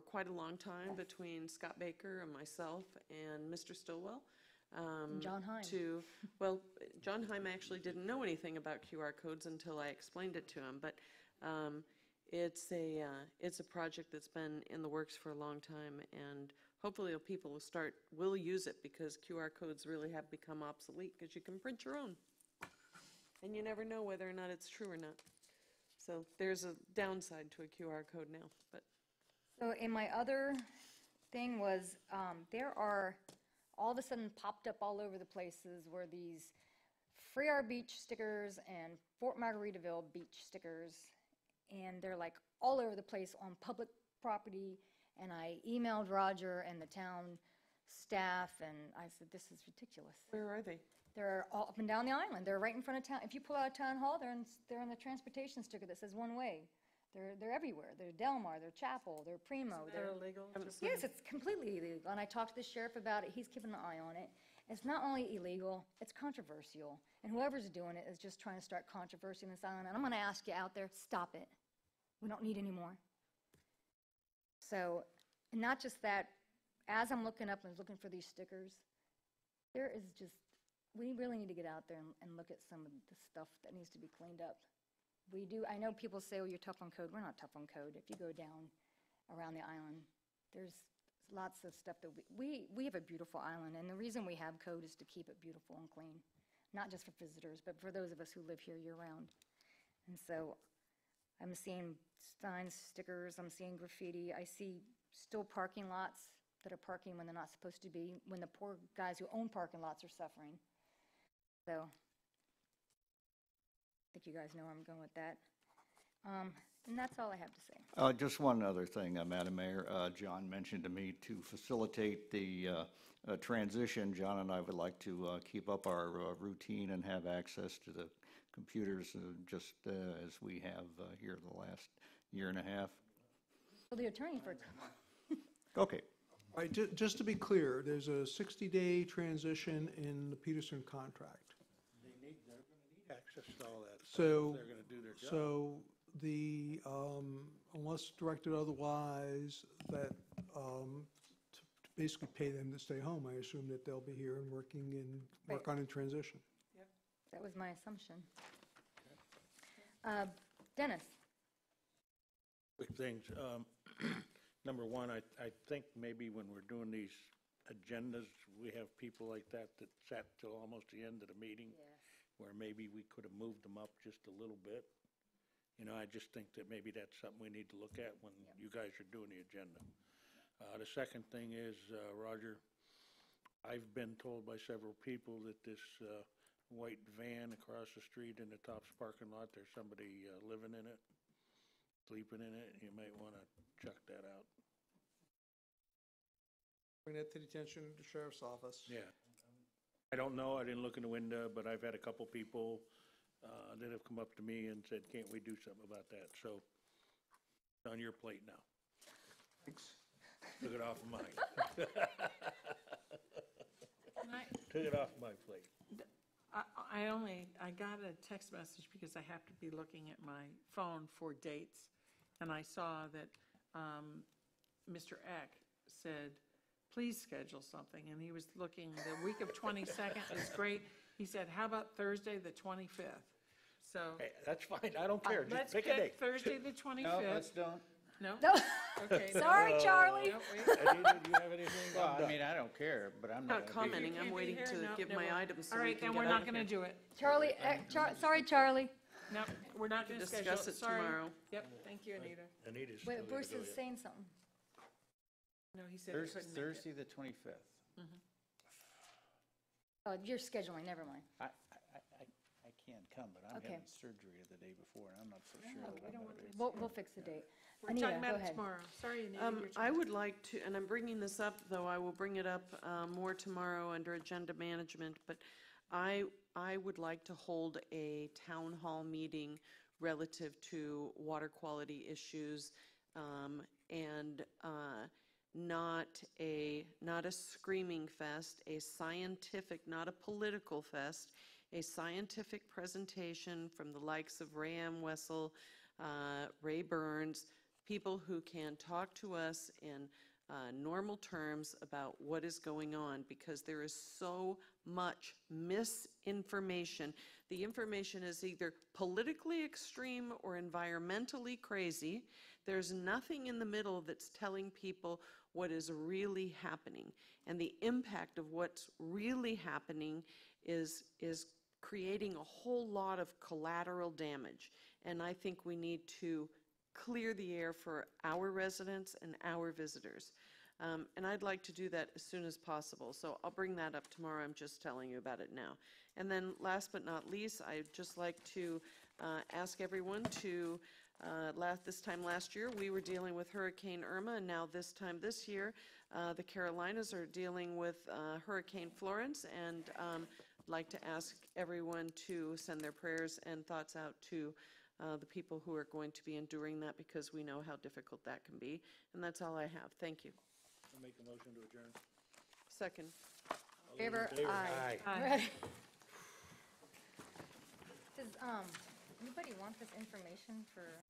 quite a long time between Scott Baker and myself and Mr. Stillwell. And John Heim. Well, John Heim actually didn't know anything about QR codes until I explained it to him, but it's a project that's been in the works for a long time, and hopefully people will use it, because QR codes really have become obsolete, because you can print your own. And you never know whether or not it's true or not. So there's a downside to a QR code now, but. So in my other thing was, there are all of a sudden popped up all over the places where these Free Our Beach stickers and Fort Margaritaville beach stickers, and they're like all over the place on public property. And I emailed Roger and the town staff, and I said, this is ridiculous. Where are they? They're all up and down the island. They're right in front of town. If you pull out of Town Hall, they're in the transportation sticker that says one way. They're everywhere. They're Delmar, they're Chapel, they're Primo. They're illegal? Yes, it's completely illegal. And I talked to the sheriff about it. He's keeping an eye on it. It's not only illegal, it's controversial. And whoever's doing it is just trying to start controversy in this island. And I'm going to ask you out there, stop it. We don't need any more. So, and not just that, as I'm looking up and looking for these stickers, there is just, we really need to get out there and look at some of the stuff that needs to be cleaned up. We do, I know people say, oh, you're tough on code. We're not tough on code. If you go down around the island, there's lots of stuff that we have a beautiful island, and the reason we have code is to keep it beautiful and clean, not just for visitors, but for those of us who live here year-round. And so I'm seeing signs, stickers, I'm seeing graffiti. I see still parking lots that are parking when they're not supposed to be, when the poor guys who own parking lots are suffering. So I think you guys know where I'm going with that. And that's all I have to say. Just one other thing, Madam Mayor. John mentioned to me to facilitate the transition, John and I would like to keep up our routine and have access to the computers just as we have here the last year and a half. Well, the attorney for Okay. All right, just to be clear, there's a 60-day transition in the Peterson contract. They're going to need access to all that stuff So, if they're going to do their job. so the, unless directed otherwise, that, to basically pay them to stay home, I assume that they'll be here and working and work on in transition. That was my assumption. Dennis? Quick things. Number one, I think maybe when we're doing these agendas, we have people like that sat till almost the end of the meeting, where maybe we could have moved them up just a little bit. You know, I just think that maybe that's something we need to look at when you guys are doing the agenda. The second thing is, Roger, I've been told by several people that this white van across the street in the Tops parking lot, there's somebody living in it, sleeping in it. You might want to check that out. Bring that to the attention of the sheriff's office. Yeah. I don't know, I didn't look in the window, but I've had a couple people that have come up to me and said, can't we do something about that? So it's on your plate now. Thanks. Took it off of mine. Took it off my plate. I got a text message because I have to be looking at my phone for dates, and I saw that Mr. Eck said, please schedule something, and he was looking, the week of 22nd is great. He said, how about Thursday, the 25th? So. Hey, that's fine, I don't care, just Let's pick a date. Thursday, the 25th. No, let's don't. No? No. Okay. Sorry, Charlie. No, wait. Anita, do you have anything? Well, I mean, I don't care, but I'm Not not gonna be here. commenting, I'm Can't be waiting here? to No, give never my mind. items so All we right, can then get we're out not of going to here. do it. Charlie, sorry, Charlie. No, we're not going to schedule it. Discuss it Sorry. tomorrow. Yep, thank you, Anita. Anita's still Wait, gonna Bruce do is it. saying something. No, he said he couldn't make it. Thursday, the 25th. Oh, you're scheduling, never mind. I can come, but I'm Okay. having surgery the day before, and I'm not so sure that I'm going to be. We'll fix the date. We're Anita, talking go about it ahead. tomorrow. Sorry, Anita. your I turn. would like to, and I'm bringing this up, though I will bring it up more tomorrow under agenda management, but I would like to hold a town hall meeting relative to water quality issues and not a screaming fest, a scientific, not a political fest, a scientific presentation from the likes of Ray M. Wessel, Ray Burns, people who can talk to us in normal terms about what is going on, because there is so much misinformation. The information is either politically extreme or environmentally crazy. There's nothing in the middle that's telling people what is really happening. And the impact of what's really happening is creating a whole lot of collateral damage. And I think we need to clear the air for our residents and our visitors. And I'd like to do that as soon as possible. So I'll bring that up tomorrow. I'm just telling you about it now. And then last but not least, I'd just like to ask everyone to, this time last year, we were dealing with Hurricane Irma, and now this time this year, the Carolinas are dealing with Hurricane Florence, and I'd like to ask everyone to send their prayers and thoughts out to the people who are going to be enduring that, because we know how difficult that can be. And that's all I have. Thank you. I'll make a motion to adjourn. Second. Favor? Aye. Ready? Does anybody want this information for?